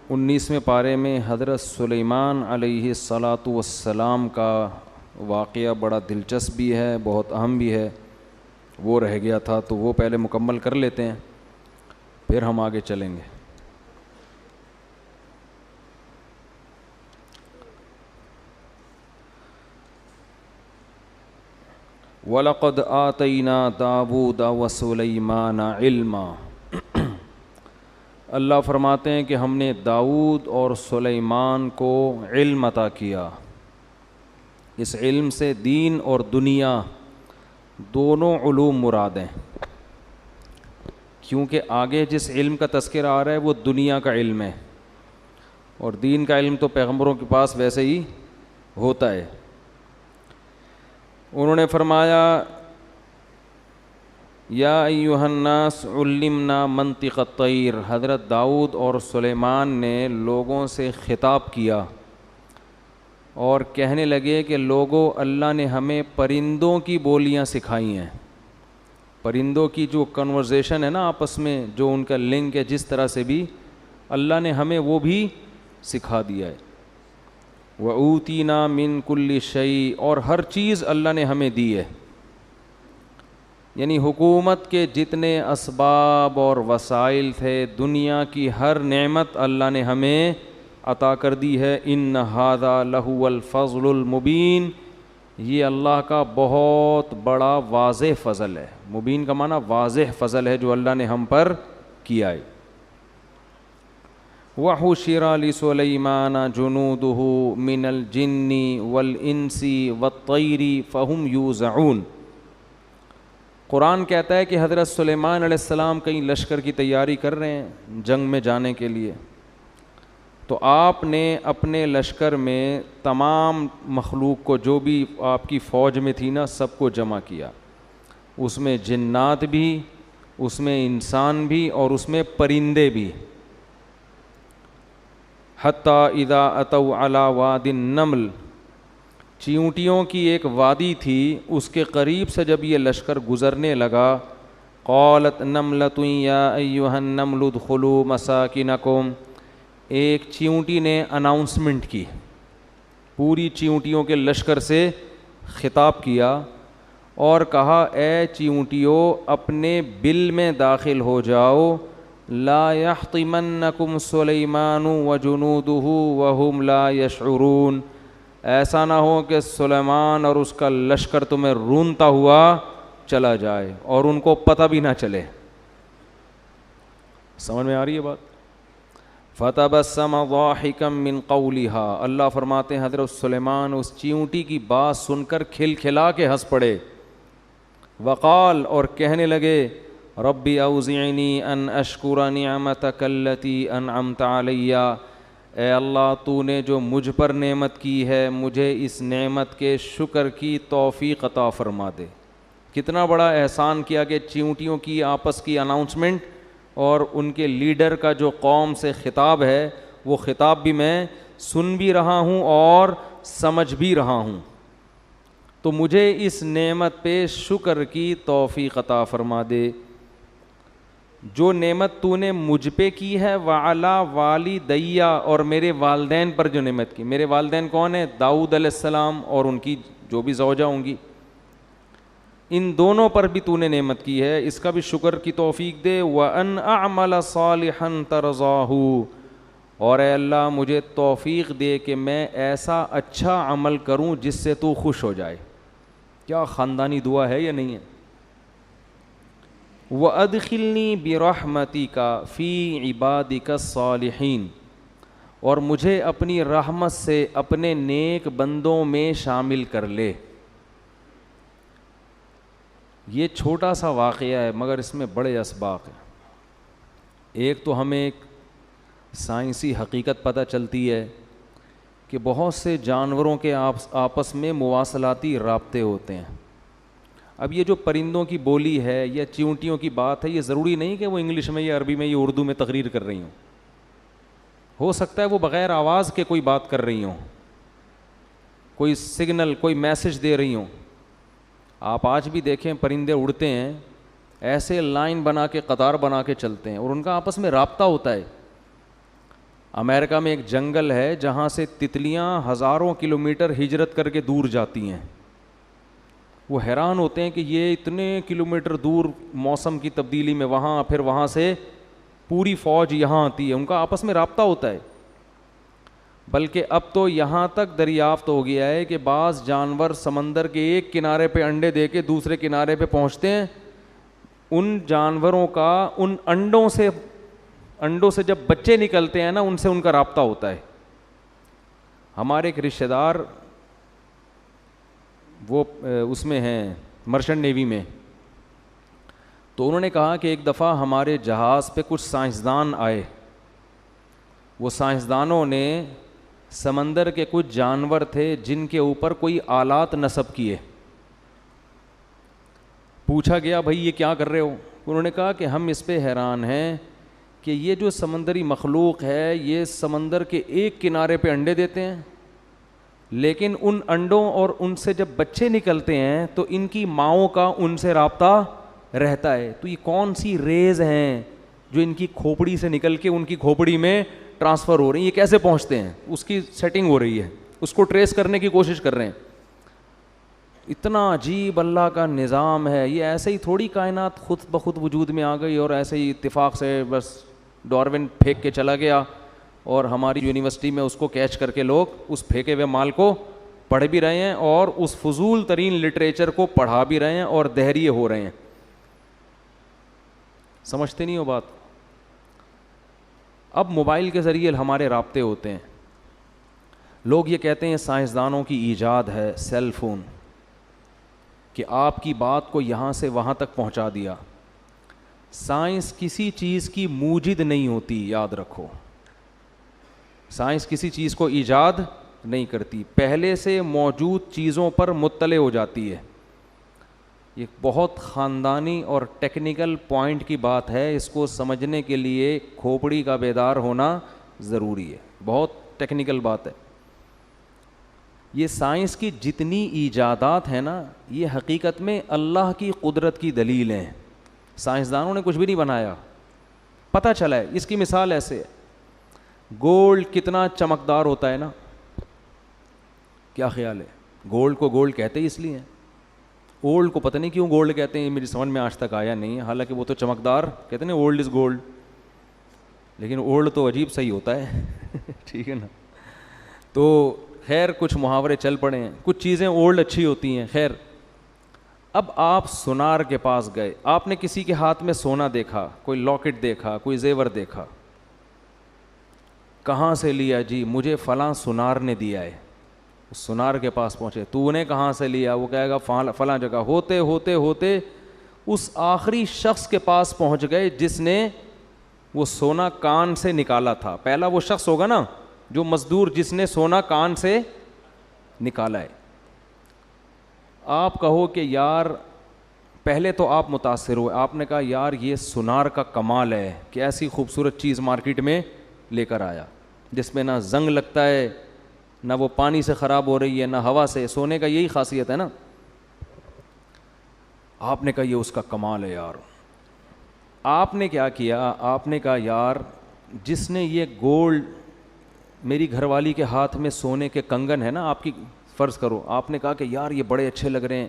19ویں پارے میں حضرت سلیمان علیہ الصلاۃ والسلام کا واقعہ بڑا دلچسپ بھی ہے، بہت اہم بھی ہے، وہ رہ گیا تھا تو وہ پہلے مکمل کر لیتے ہیں، پھر ہم آگے چلیں گے۔ وَلَقَدْ آتَيْنَا دَاوُودَ وَسُلَيْمَانَ عِلْمًا، اللہ فرماتے ہیں کہ ہم نے داؤد اور سلیمان کو علم عطا کیا۔ اس علم سے دین اور دنیا دونوں علوم مراد ہیں، کیونکہ آگے جس علم کا تذکرہ آ رہا ہے وہ دنیا کا علم ہے، اور دین کا علم تو پیغمبروں کے پاس ویسے ہی ہوتا ہے۔ انہوں نے فرمایا یا ایھا الناس علمنا منطق الطیر، حضرت داؤد اور سلیمان نے لوگوں سے خطاب کیا اور کہنے لگے کہ لوگوں، اللہ نے ہمیں پرندوں کی بولیاں سکھائی ہیں۔ پرندوں کی جو کنورزیشن ہے نا آپس میں، جو ان کا لنک ہے، جس طرح سے بھی اللہ نے ہمیں وہ بھی سکھا دیا ہے۔ وَأُوتِينَا مِن كُلِّ شَيْءٍ، اور ہر چیز اللہ نے ہمیں دی ہے، یعنی حکومت کے جتنے اسباب اور وسائل تھے، دنیا کی ہر نعمت اللہ نے ہمیں عطا کر دی ہے۔ إِنَّ هَذَا لَهُوَ الْفَضْلُ الْمُبِينُ، یہ اللہ کا بہت بڑا واضح فضل ہے۔ مبین کا معنی واضح فضل ہے جو اللہ نے ہم پر کیا ہے۔ وَحُشِرَ لِسُلَيْمَانَ جُنُودُهُ مِنَ الْجِنِّ وَالْإِنسِ وَالطَّيْرِ فَهُمْ يُوزَعُونَ، قرآن کہتا ہے کہ حضرت سلیمان علیہ السلام کہیں لشکر کی تیاری کر رہے ہیں جنگ میں جانے کے لیے، تو آپ نے اپنے لشکر میں تمام مخلوق کو، جو بھی آپ کی فوج میں تھی نا، سب کو جمع کیا، اس میں جنات بھی، اس میں انسان بھی، اور اس میں پرندے بھی۔ حتیٰ اذا اتوا علی واد النمل، چیونٹیوں کی ایک وادی تھی، اس کے قریب سے جب یہ لشکر گزرنے لگا، قالت نملۃ یا ایھا النمل ادخلوا مساکنکم، ایک چیونٹی نے اناؤنسمنٹ کی، پوری چیونٹیوں کے لشکر سے خطاب کیا اور کہا اے چیونٹیوں، اپنے بل میں داخل ہو جاؤ، لا یحطمنکم سلیمان وجنودہ وہم لا یشعرون، ایسا نہ ہو کہ سلیمان اور اس کا لشکر تمہیں رونتا ہوا چلا جائے اور ان کو پتہ بھی نہ چلے۔ سمجھ میں آ رہی ہے بات؟ فَتَبَسَّمَ ضَاحِكًا مِّن قَوْلِهَا، اللہ فرماتے ہیں حضرت سلیمان اس چیونٹی کی بات سن کر کھل کھلا کے ہنس پڑے۔ وقال، اور کہنے لگے، رَبِّ أَوْزِعْنِي أَنْ أَشْكُرَ نِعْمَتَكَ الَّتِي أَنْعَمْتَ عَلَيَّ، اے اللہ تو نے جو مجھ پر نعمت کی ہے، مجھے اس نعمت کے شکر کی توفیق عطا فرما دے۔ کتنا بڑا احسان کیا کہ چیونٹیوں کی آپس کی اناؤنسمنٹ اور ان کے لیڈر کا جو قوم سے خطاب ہے، وہ خطاب بھی میں سن بھی رہا ہوں اور سمجھ بھی رہا ہوں، تو مجھے اس نعمت پہ شکر کی توفیق عطا فرما دے جو نعمت تو نے مجھ پہ کی ہے، وعلی والدیہ، اور میرے والدین پر جو نعمت کی۔ میرے والدین کون ہیں؟ داؤد علیہ السلام اور ان کی جو بھی زوجہ ہوں گی، ان دونوں پر بھی تو نے نعمت کی ہے، اس کا بھی شکر کی توفیق دے۔ وَأَنْ أَعْمَلَ صَالِحًا تَرْضَاهُ، اور اے اللہ مجھے توفیق دے کہ میں ایسا اچھا عمل کروں جس سے تو خوش ہو جائے۔ کیا خاندانی دعا ہے یا نہیں ہے؟ وَأَدْخِلْنِي بِرَحْمَتِكَ فِي عِبَادِكَ الصَّالِحِينَ، اور مجھے اپنی رحمت سے اپنے نیک بندوں میں شامل کر لے۔ یہ چھوٹا سا واقعہ ہے مگر اس میں بڑے اسباق ہیں۔ ایک تو ہمیں ایک سائنسی حقیقت پتہ چلتی ہے کہ بہت سے جانوروں کے آپس میں مواصلاتی رابطے ہوتے ہیں۔ اب یہ جو پرندوں کی بولی ہے یا چیونٹیوں کی بات ہے، یہ ضروری نہیں کہ وہ انگلش میں یا عربی میں یا اردو میں تقریر کر رہی ہوں، ہو سکتا ہے وہ بغیر آواز کے کوئی بات کر رہی ہوں، کوئی سگنل، کوئی میسج دے رہی ہوں۔ آپ آج بھی دیکھیں پرندے اڑتے ہیں، ایسے لائن بنا کے قطار بنا کے چلتے ہیں اور ان کا آپس میں رابطہ ہوتا ہے۔ امریکہ میں ایک جنگل ہے جہاں سے تتلیاں ہزاروں کلومیٹر ہجرت کر کے دور جاتی ہیں. وہ حیران ہوتے ہیں کہ یہ اتنے کلومیٹر دور موسم کی تبدیلی میں وہاں، پھر وہاں سے پوری فوج یہاں آتی ہے. ان کا آپس میں رابطہ ہوتا ہے. بلکہ اب تو یہاں تک دریافت ہو گیا ہے کہ بعض جانور سمندر کے ایک کنارے پہ انڈے دے کے دوسرے کنارے پہ پہنچتے ہیں. ان جانوروں کا ان انڈوں سے جب بچے نکلتے ہیں نا، ان سے ان کا رابطہ ہوتا ہے. ہمارے ایک رشتہ دار وہ اس میں ہیں مرچنٹ نیوی میں، تو انہوں نے کہا کہ ایک دفعہ ہمارے جہاز پہ کچھ سائنسدان آئے. وہ سائنسدانوں نے سمندر کے کچھ جانور تھے جن کے اوپر کوئی آلات نصب کیے. پوچھا گیا بھائی یہ کیا کر رہے ہو؟ انہوں نے کہا کہ ہم اس پہ حیران ہیں کہ یہ جو سمندری مخلوق ہے یہ سمندر کے ایک کنارے پہ انڈے دیتے ہیں، لیکن ان انڈوں اور ان سے جب بچے نکلتے ہیں تو ان کی ماؤں کا ان سے رابطہ رہتا ہے. تو یہ کون سی ریز ہیں جو ان کی کھوپڑی سے نکل کے ان کی کھوپڑی میں ٹرانسفر ہو رہی ہیں، یہ کیسے پہنچتے ہیں؟ اس کی سیٹنگ ہو رہی ہے، اس کو ٹریس کرنے کی کوشش کر رہے ہیں. اتنا عجیب اللہ کا نظام ہے. یہ ایسے ہی تھوڑی کائنات خود بخود وجود میں آ گئی اور ایسے ہی اتفاق سے بس ڈارون پھینک کے چلا گیا اور ہماری یونیورسٹی میں اس کو کیچ کر کے لوگ اس پھینکے ہوئے مال کو پڑھ بھی رہے ہیں اور اس فضول ترین لٹریچر کو پڑھا بھی رہے ہیں اور دہریے ہو رہے ہیں. سمجھتے نہیں ہو بات؟ اب موبائل کے ذریعے ہمارے رابطے ہوتے ہیں. لوگ یہ کہتے ہیں سائنسدانوں کی ایجاد ہے سیل فون، کہ آپ کی بات کو یہاں سے وہاں تک پہنچا دیا. سائنس کسی چیز کی موجد نہیں ہوتی، یاد رکھو. سائنس کسی چیز کو ایجاد نہیں کرتی، پہلے سے موجود چیزوں پر مطلع ہو جاتی ہے. یہ بہت خاندانی اور ٹیکنیکل پوائنٹ کی بات ہے. اس کو سمجھنے کے لیے کھوپڑی کا بیدار ہونا ضروری ہے. بہت ٹیکنیکل بات ہے. یہ سائنس کی جتنی ایجادات ہیں نا، یہ حقیقت میں اللہ کی قدرت کی دلیل ہیں. سائنسدانوں نے کچھ بھی نہیں بنایا، پتہ چلا ہے. اس کی مثال ایسے ہے، گولڈ کتنا چمکدار ہوتا ہے نا. کیا خیال ہے؟ گولڈ کو گولڈ کہتے ہی اس لیے ہیں. اولڈ کو پتہ نہیں کیوں گولڈ کہتے ہیں، میری سمجھ میں آج تک آیا نہیں ہے. حالانکہ وہ تو چمکدار کہتے ہیں نا، اولڈ از گولڈ، لیکن اولڈ تو عجیب صحیح ہوتا ہے. ٹھیک ہے نا. تو خیر کچھ محاورے چل پڑے ہیں، کچھ چیزیں اولڈ اچھی ہوتی ہیں. خیر اب آپ سونار کے پاس گئے، آپ نے کسی کے ہاتھ میں سونا دیکھا، کوئی لاکٹ دیکھا، کوئی زیور دیکھا. کہاں سے لیا؟ جی مجھے فلاں سونار نے دیا ہے. سونار کے پاس پہنچے، تو نے کہاں سے لیا؟ وہ کہے گا فلاں جگہ. ہوتے ہوتے ہوتے اس آخری شخص کے پاس پہنچ گئے جس نے وہ سونا کان سے نکالا تھا. پہلا وہ شخص ہوگا نا جو مزدور جس نے سونا کان سے نکالا ہے. آپ کہو کہ یار، پہلے تو آپ متاثر ہوئے، آپ نے کہا یار یہ سونار کا کمال ہے کہ ایسی خوبصورت چیز مارکیٹ میں لے کر آیا جس میں نہ زنگ لگتا ہے، نہ وہ پانی سے خراب ہو رہی ہے، نہ ہوا سے. سونے کا یہی خاصیت ہے نا. آپ نے کہا یہ اس کا کمال ہے یار. آپ نے کیا کیا؟ آپ نے کہا یار جس نے یہ گولڈ، میری گھر والی کے ہاتھ میں سونے کے کنگن ہے نا، آپ کی فرض کرو، آپ نے کہا کہ یار یہ بڑے اچھے لگ رہے ہیں.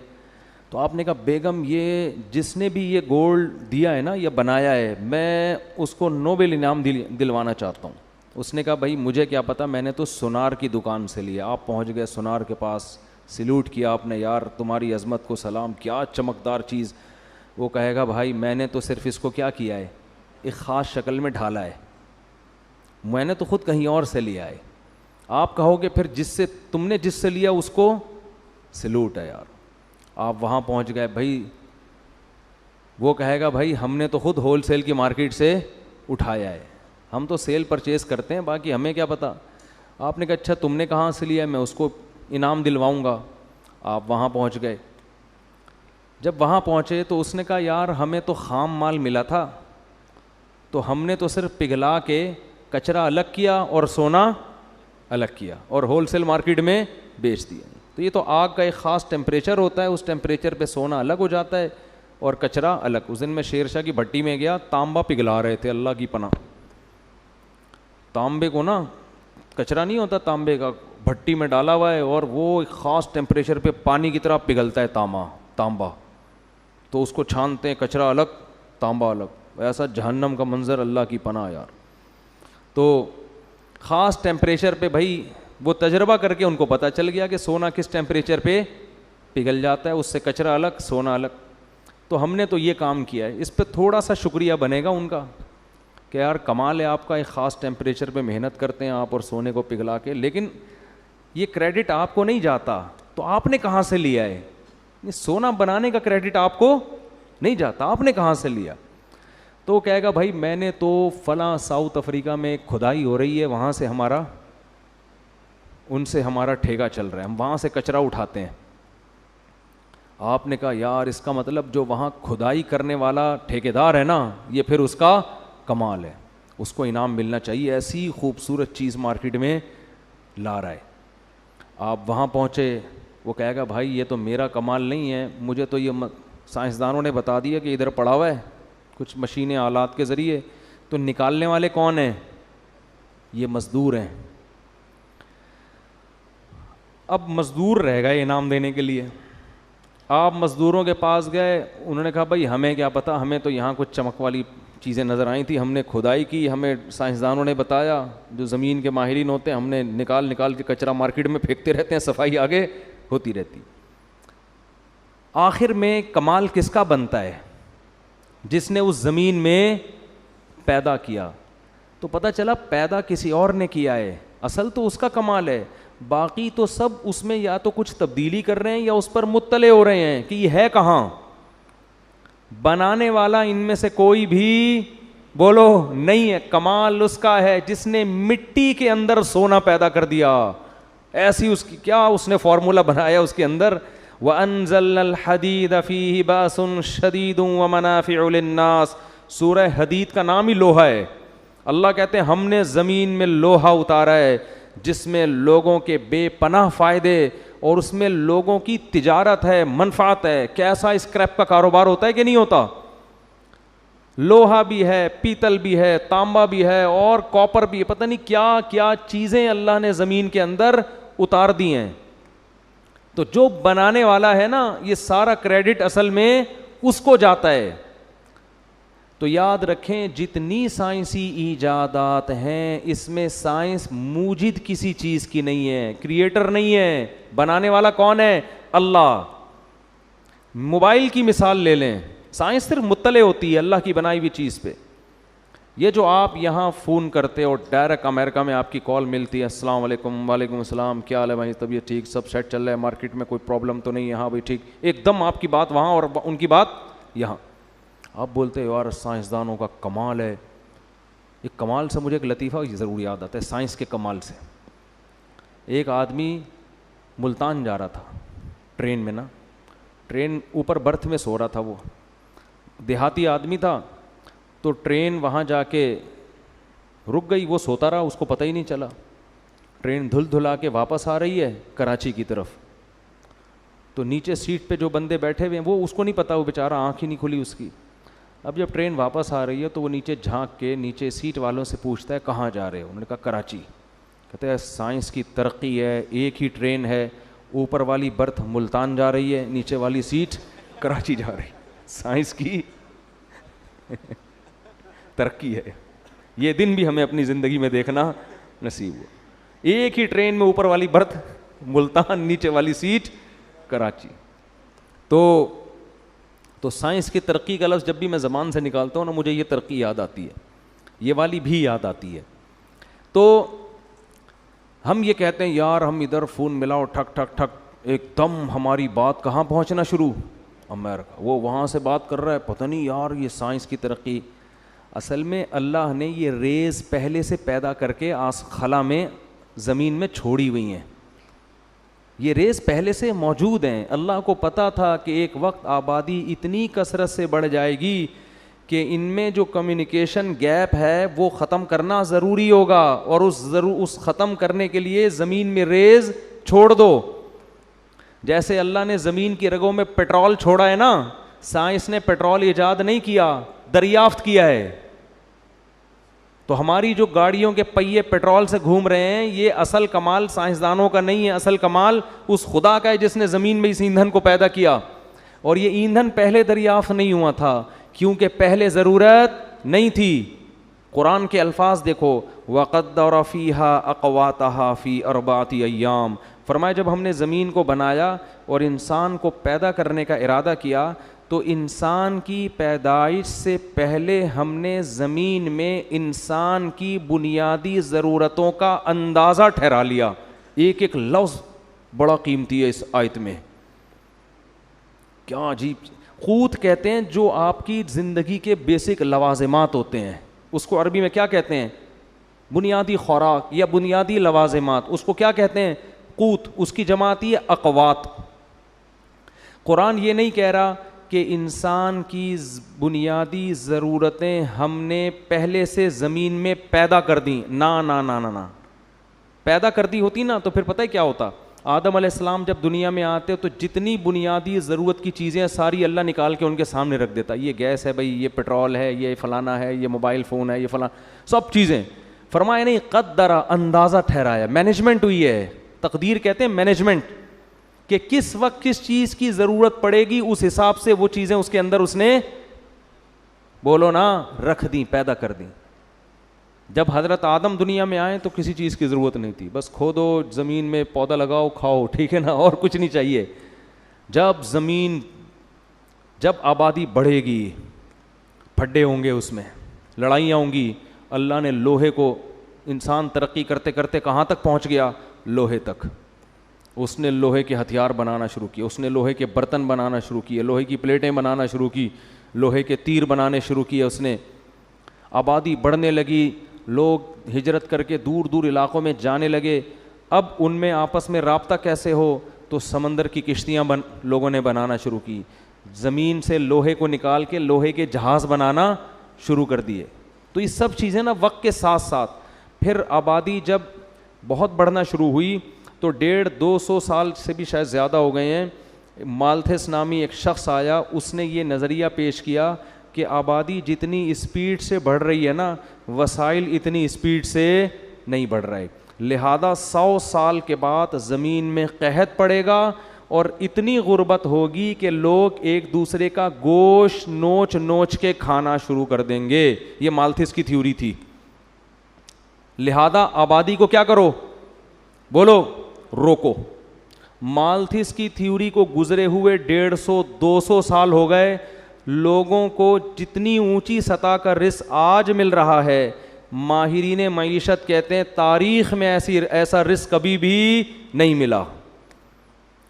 تو آپ نے کہا بیگم یہ جس نے بھی یہ گولڈ دیا ہے نا یا بنایا ہے، میں اس کو نوبل انعام دلوانا چاہتا ہوں. اس نے کہا بھائی مجھے کیا پتہ، میں نے تو سونار کی دکان سے لیا. آپ پہنچ گئے سونار کے پاس، سیلوٹ کیا آپ نے، یار تمہاری عظمت کو سلام، کیا چمکدار چیز. وہ کہے گا بھائی میں نے تو صرف اس کو کیا کیا ہے، ایک خاص شکل میں ڈھالا ہے، میں نے تو خود کہیں اور سے لیا ہے. آپ کہو گے پھر تم نے جس سے لیا اس کو سیلوٹ ہے یار. آپ وہاں پہنچ گئے بھائی، وہ کہے گا بھائی ہم نے تو خود ہول سیل کی مارکیٹ سے اٹھایا ہے، ہم تو سیل پرچیز کرتے ہیں، باقی ہمیں کیا پتہ. آپ نے کہا اچھا تم نے کہاں سے لیا ہے، میں اس کو انعام دلواؤں گا. آپ وہاں پہنچ گئے. جب وہاں پہنچے تو اس نے کہا یار ہمیں تو خام مال ملا تھا، تو ہم نے تو صرف پگھلا کے کچرا الگ کیا اور سونا الگ کیا اور ہول سیل مارکیٹ میں بیچ دیا. تو یہ تو آگ کا ایک خاص ٹیمپریچر ہوتا ہے، اس ٹیمپریچر پہ سونا الگ ہو جاتا ہے اور کچرا الگ. اس دن میں شیر شاہ کی بھٹی میں گیا، تانبا پگھلا رہے تھے، اللہ کی پناہ. تانبے کو نا کچرا نہیں ہوتا تانبے کا, بھٹی میں ڈالا ہوا ہے اور وہ ایک خاص ٹیمپریچر پہ پانی کی طرح پگھلتا ہے تانبا, تو اس کو چھانتے ہیں, کچرا الگ تانبا الگ. ایسا جہنم کا منظر, اللہ کی پناہ یار. تو خاص ٹیمپریچر پہ بھائی وہ تجربہ کر کے ان کو پتہ چل گیا کہ سونا کس ٹیمپریچر پہ پگھل جاتا ہے, اس سے کچرا الگ سونا الگ. تو ہم نے تو یہ کام کیا ہے, اس پہ تھوڑا سا شکریہ بنے گا ان کا کہ یار کمال ہے آپ کا, ایک خاص ٹیمپریچر پہ محنت کرتے ہیں آپ اور سونے کو پگھلا کے, لیکن یہ کریڈٹ آپ کو نہیں جاتا. تو آپ نے کہاں سے لیا ہے؟ یہ سونا بنانے کا کریڈٹ آپ کو نہیں جاتا, آپ نے کہاں سے لیا؟ تو وہ کہے گا بھائی میں نے تو فلاں ساؤتھ افریقہ میں کھدائی ہو رہی ہے, وہاں سے ان سے ہمارا ٹھیکہ چل رہا ہے, ہم وہاں سے کچرا اٹھاتے ہیں. آپ نے کہا یار اس کا مطلب جو وہاں کھدائی کرنے والا ٹھیکیدار ہے نا, یہ پھر اس کا کمال ہے, اس کو انعام ملنا چاہیے, ایسی خوبصورت چیز مارکیٹ میں لا رہا ہے. آپ وہاں پہنچے, وہ کہے گا بھائی یہ تو میرا کمال نہیں ہے, مجھے تو یہ سائنسدانوں نے بتا دیا کہ ادھر پڑا ہوا ہے کچھ مشینیں آلات کے ذریعے, تو نکالنے والے کون ہیں؟ یہ مزدور ہیں. اب مزدور رہ گئے انعام دینے کے لیے. آپ مزدوروں کے پاس گئے, انہوں نے کہا بھائی ہمیں کیا پتہ, ہمیں تو یہاں کچھ چمک والی چیزیں نظر آئی تھی, ہم نے کھدائی کی, ہمیں سائنسدانوں نے بتایا, جو زمین کے ماہرین ہوتے ہیں, ہم نے نکال کے کچرا مارکیٹ میں پھینکتے رہتے ہیں, صفائی آگے ہوتی رہتی. آخر میں کمال کس کا بنتا ہے؟ جس نے اس زمین میں پیدا کیا. تو پتہ چلا پیدا کسی اور نے کیا ہے, اصل تو اس کا کمال ہے, باقی تو سب اس میں یا تو کچھ تبدیلی کر رہے ہیں یا اس پر مطلع ہو رہے ہیں کہ یہ ہے کہاں. بنانے والا ان میں سے کوئی بھی بولو نہیں ہے, کمال اس کا ہے جس نے مٹی کے اندر سونا پیدا کر دیا. ایسی اس کی کیا اس نے فارمولا بنایا اس کے اندر, وَأَنزَلْنَا الْحَدِيدَ فِيهِ بَأْسٌ شَدِيدٌ وَمَنَافِعُ لِلنَّاسِ. سورہ حدید کا نام ہی لوہا ہے. اللہ کہتے ہیں ہم نے زمین میں لوہا اتارا ہے جس میں لوگوں کے بے پناہ فائدے اور اس میں لوگوں کی تجارت ہے, منفعت ہے. کیسا اسکریپ کا کاروبار ہوتا ہے کہ نہیں ہوتا؟ لوہا بھی ہے, پیتل بھی ہے, تانبا بھی ہے اور کاپر بھی ہے, پتہ نہیں کیا کیا چیزیں اللہ نے زمین کے اندر اتار دی ہیں. تو جو بنانے والا ہے نا, یہ سارا کریڈٹ اصل میں اس کو جاتا ہے. تو یاد رکھیں جتنی سائنسی ایجادات ہیں اس میں سائنس موجد کسی چیز کی نہیں ہے, کریٹر نہیں ہے. بنانے والا کون ہے؟ اللہ. موبائل کی مثال لے لیں, سائنس صرف مطلع ہوتی ہے اللہ کی بنائی ہوئی چیز پہ. یہ جو آپ یہاں فون کرتے ہو ڈائریکٹ امریکہ میں آپ کی کال ملتی ہے, السلام علیکم, وعلیکم السلام, کیا حال ہے بھائی, طبیعت ٹھیک, سب سیٹ چل رہا ہے, مارکیٹ میں کوئی پرابلم تو نہیں ہے, ہاں بھائی ٹھیک, ایک دم آپ کی بات وہاں اور ان کی بات یہاں. آپ بولتے ہو یار سائنسدانوں کا کمال ہے. ایک کمال سے مجھے ایک لطیفہ ضرور یاد آتا ہے سائنس کے کمال سے. ایک آدمی ملتان جا رہا تھا ٹرین میں نا, ٹرین اوپر برتھ میں سو رہا تھا, وہ دیہاتی آدمی تھا. تو ٹرین وہاں جا کے رک گئی, وہ سوتا رہا, اس کو پتہ ہی نہیں چلا. ٹرین دھل دھلا کے واپس آ رہی ہے کراچی کی طرف. تو نیچے سیٹ پہ جو بندے بیٹھے ہوئے ہیں وہ اس کو نہیں پتا, وہ بیچارہ آنکھ ہی نہیں کھلی اس کی. اب جب ٹرین واپس آ رہی ہے تو وہ نیچے جھانک کے نیچے سیٹ والوں سے پوچھتا ہے کہاں جا رہے ہو؟ انہوں نے کہا کراچی. کہتے ہیں سائنس کی ترقی ہے, ایک ہی ٹرین ہے, اوپر والی برتھ ملتان جا رہی ہے, نیچے والی سیٹ کراچی جا رہی. سائنس کی ترقی ہے. یہ دن بھی ہمیں اپنی زندگی میں دیکھنا نصیب ہو. ایک ہی ٹرین میں اوپر والی برتھ ملتان, نیچے والی سیٹ کراچی. تو سائنس کی ترقی کا لفظ جب بھی میں زبان سے نکالتا ہوں نا, مجھے یہ ترقی یاد آتی ہے, یہ والی بھی یاد آتی ہے. تو ہم یہ کہتے ہیں یار ہم ادھر فون ملاؤ, ٹھک ٹھک ٹھک, ایک دم ہماری بات کہاں پہنچنا شروع, امریکہ. وہ وہاں سے بات کر رہا ہے, پتہ نہیں یار یہ سائنس کی ترقی. اصل میں اللہ نے یہ ریز پہلے سے پیدا کر کے خلا میں زمین میں چھوڑی ہوئی ہیں. یہ ریز پہلے سے موجود ہیں. اللہ کو پتا تھا کہ ایک وقت آبادی اتنی کثرت سے بڑھ جائے گی کہ ان میں جو کمیونیکیشن گیپ ہے وہ ختم کرنا ضروری ہوگا, اور اس ختم کرنے کے لیے زمین میں ریز چھوڑ دو. جیسے اللہ نے زمین کی رگوں میں پیٹرول چھوڑا ہے نا, سائنس نے پیٹرول ایجاد نہیں کیا, دریافت کیا ہے. تو ہماری جو گاڑیوں کے پہیے پیٹرول سے گھوم رہے ہیں، یہ اصل کمال سائنسدانوں کا نہیں ہے، اصل کمال اس خدا کا ہے جس نے زمین میں اس ایندھن کو پیدا کیا. اور یہ ایندھن پہلے دریافت نہیں ہوا تھا کیونکہ پہلے ضرورت نہیں تھی. قرآن کے الفاظ دیکھو، وَقَدَّرَ فِيهَا أَقْوَاتَهَا فِي أَرْبَعَةِ أَيَّامٍ. فرمایا جب ہم نے زمین کو بنایا اور انسان کو پیدا کرنے کا ارادہ کیا تو انسان کی پیدائش سے پہلے ہم نے زمین میں انسان کی بنیادی ضرورتوں کا اندازہ ٹھہرا لیا. ایک ایک لفظ بڑا قیمتی ہے اس آیت میں. کیا عجیب. قوت کہتے ہیں جو آپ کی زندگی کے بیسک لوازمات ہوتے ہیں، اس کو عربی میں کیا کہتے ہیں؟ بنیادی خوراک یا بنیادی لوازمات، اس کو کیا کہتے ہیں؟ قوت. اس کی جمع آتی ہے اقوات. قرآن یہ نہیں کہہ رہا کہ انسان کی بنیادی ضرورتیں ہم نے پہلے سے زمین میں پیدا کر دیں. نا نا نا نا نا. پیدا کر دی ہوتی نا تو پھر پتہ ہے کیا ہوتا؟ آدم علیہ السلام جب دنیا میں آتے تو جتنی بنیادی ضرورت کی چیزیں ساری اللہ نکال کے ان کے سامنے رکھ دیتا. یہ گیس ہے بھائی، یہ پیٹرول ہے، یہ فلانا ہے، یہ موبائل فون ہے، یہ فلانا، سب چیزیں. فرمایا نہیں، قدرہ، اندازہ ٹھہرایا. مینجمنٹ ہوئی ہے. تقدیر کہتے ہیں مینجمنٹ، کہ کس وقت کس چیز کی ضرورت پڑے گی اس حساب سے وہ چیزیں اس کے اندر اس نے، بولو نا، رکھ دیں، پیدا کر دیں. جب حضرت آدم دنیا میں آئے تو کسی چیز کی ضرورت نہیں تھی، بس کھودو، زمین میں پودا لگاؤ، کھاؤ، ٹھیک ہے نا، اور کچھ نہیں چاہیے. جب آبادی بڑھے گی، پھڈے ہوں گے، اس میں لڑائیاں ہوں گی، اللہ نے لوہے کو، انسان ترقی کرتے کرتے کہاں تک پہنچ گیا؟ لوہے تک. اس نے لوہے کے ہتھیار بنانا شروع کیے، اس نے لوہے کے برتن بنانا شروع کیے، لوہے کی پلیٹیں بنانا شروع کی، لوہے کے تیر بنانے شروع کیے. اس نے، آبادی بڑھنے لگی، لوگ ہجرت کر کے دور دور علاقوں میں جانے لگے. اب ان میں آپس میں رابطہ کیسے ہو؟ تو سمندر کی کشتیاں لوگوں نے بنانا شروع کی. زمین سے لوہے کو نکال کے لوہے کے جہاز بنانا شروع کر دیے. تو یہ سب چیزیں نا وقت کے ساتھ ساتھ. پھر آبادی جب بہت بڑھنا شروع ہوئی تو 150-200 سال سے بھی شاید زیادہ ہو گئے ہیں، مالتھس نامی ایک شخص آیا، اس نے یہ نظریہ پیش کیا کہ آبادی جتنی اسپیڈ سے بڑھ رہی ہے نا، وسائل اتنی اسپیڈ سے نہیں بڑھ رہے، لہذا 100 سال کے بعد زمین میں قحط پڑے گا اور اتنی غربت ہوگی کہ لوگ ایک دوسرے کا گوشت نوچ نوچ کے کھانا شروع کر دیں گے. یہ مالتھس کی تھیوری تھی. لہذا آبادی کو کیا کرو؟ بولو، روکو. مالتھس کی تھیوری کو گزرے ہوئے 150-200 سال ہو گئے. لوگوں کو جتنی اونچی سطح کا رزق آج مل رہا ہے، ماہرین معیشت کہتے ہیں تاریخ میں ایسا رزق کبھی بھی نہیں ملا.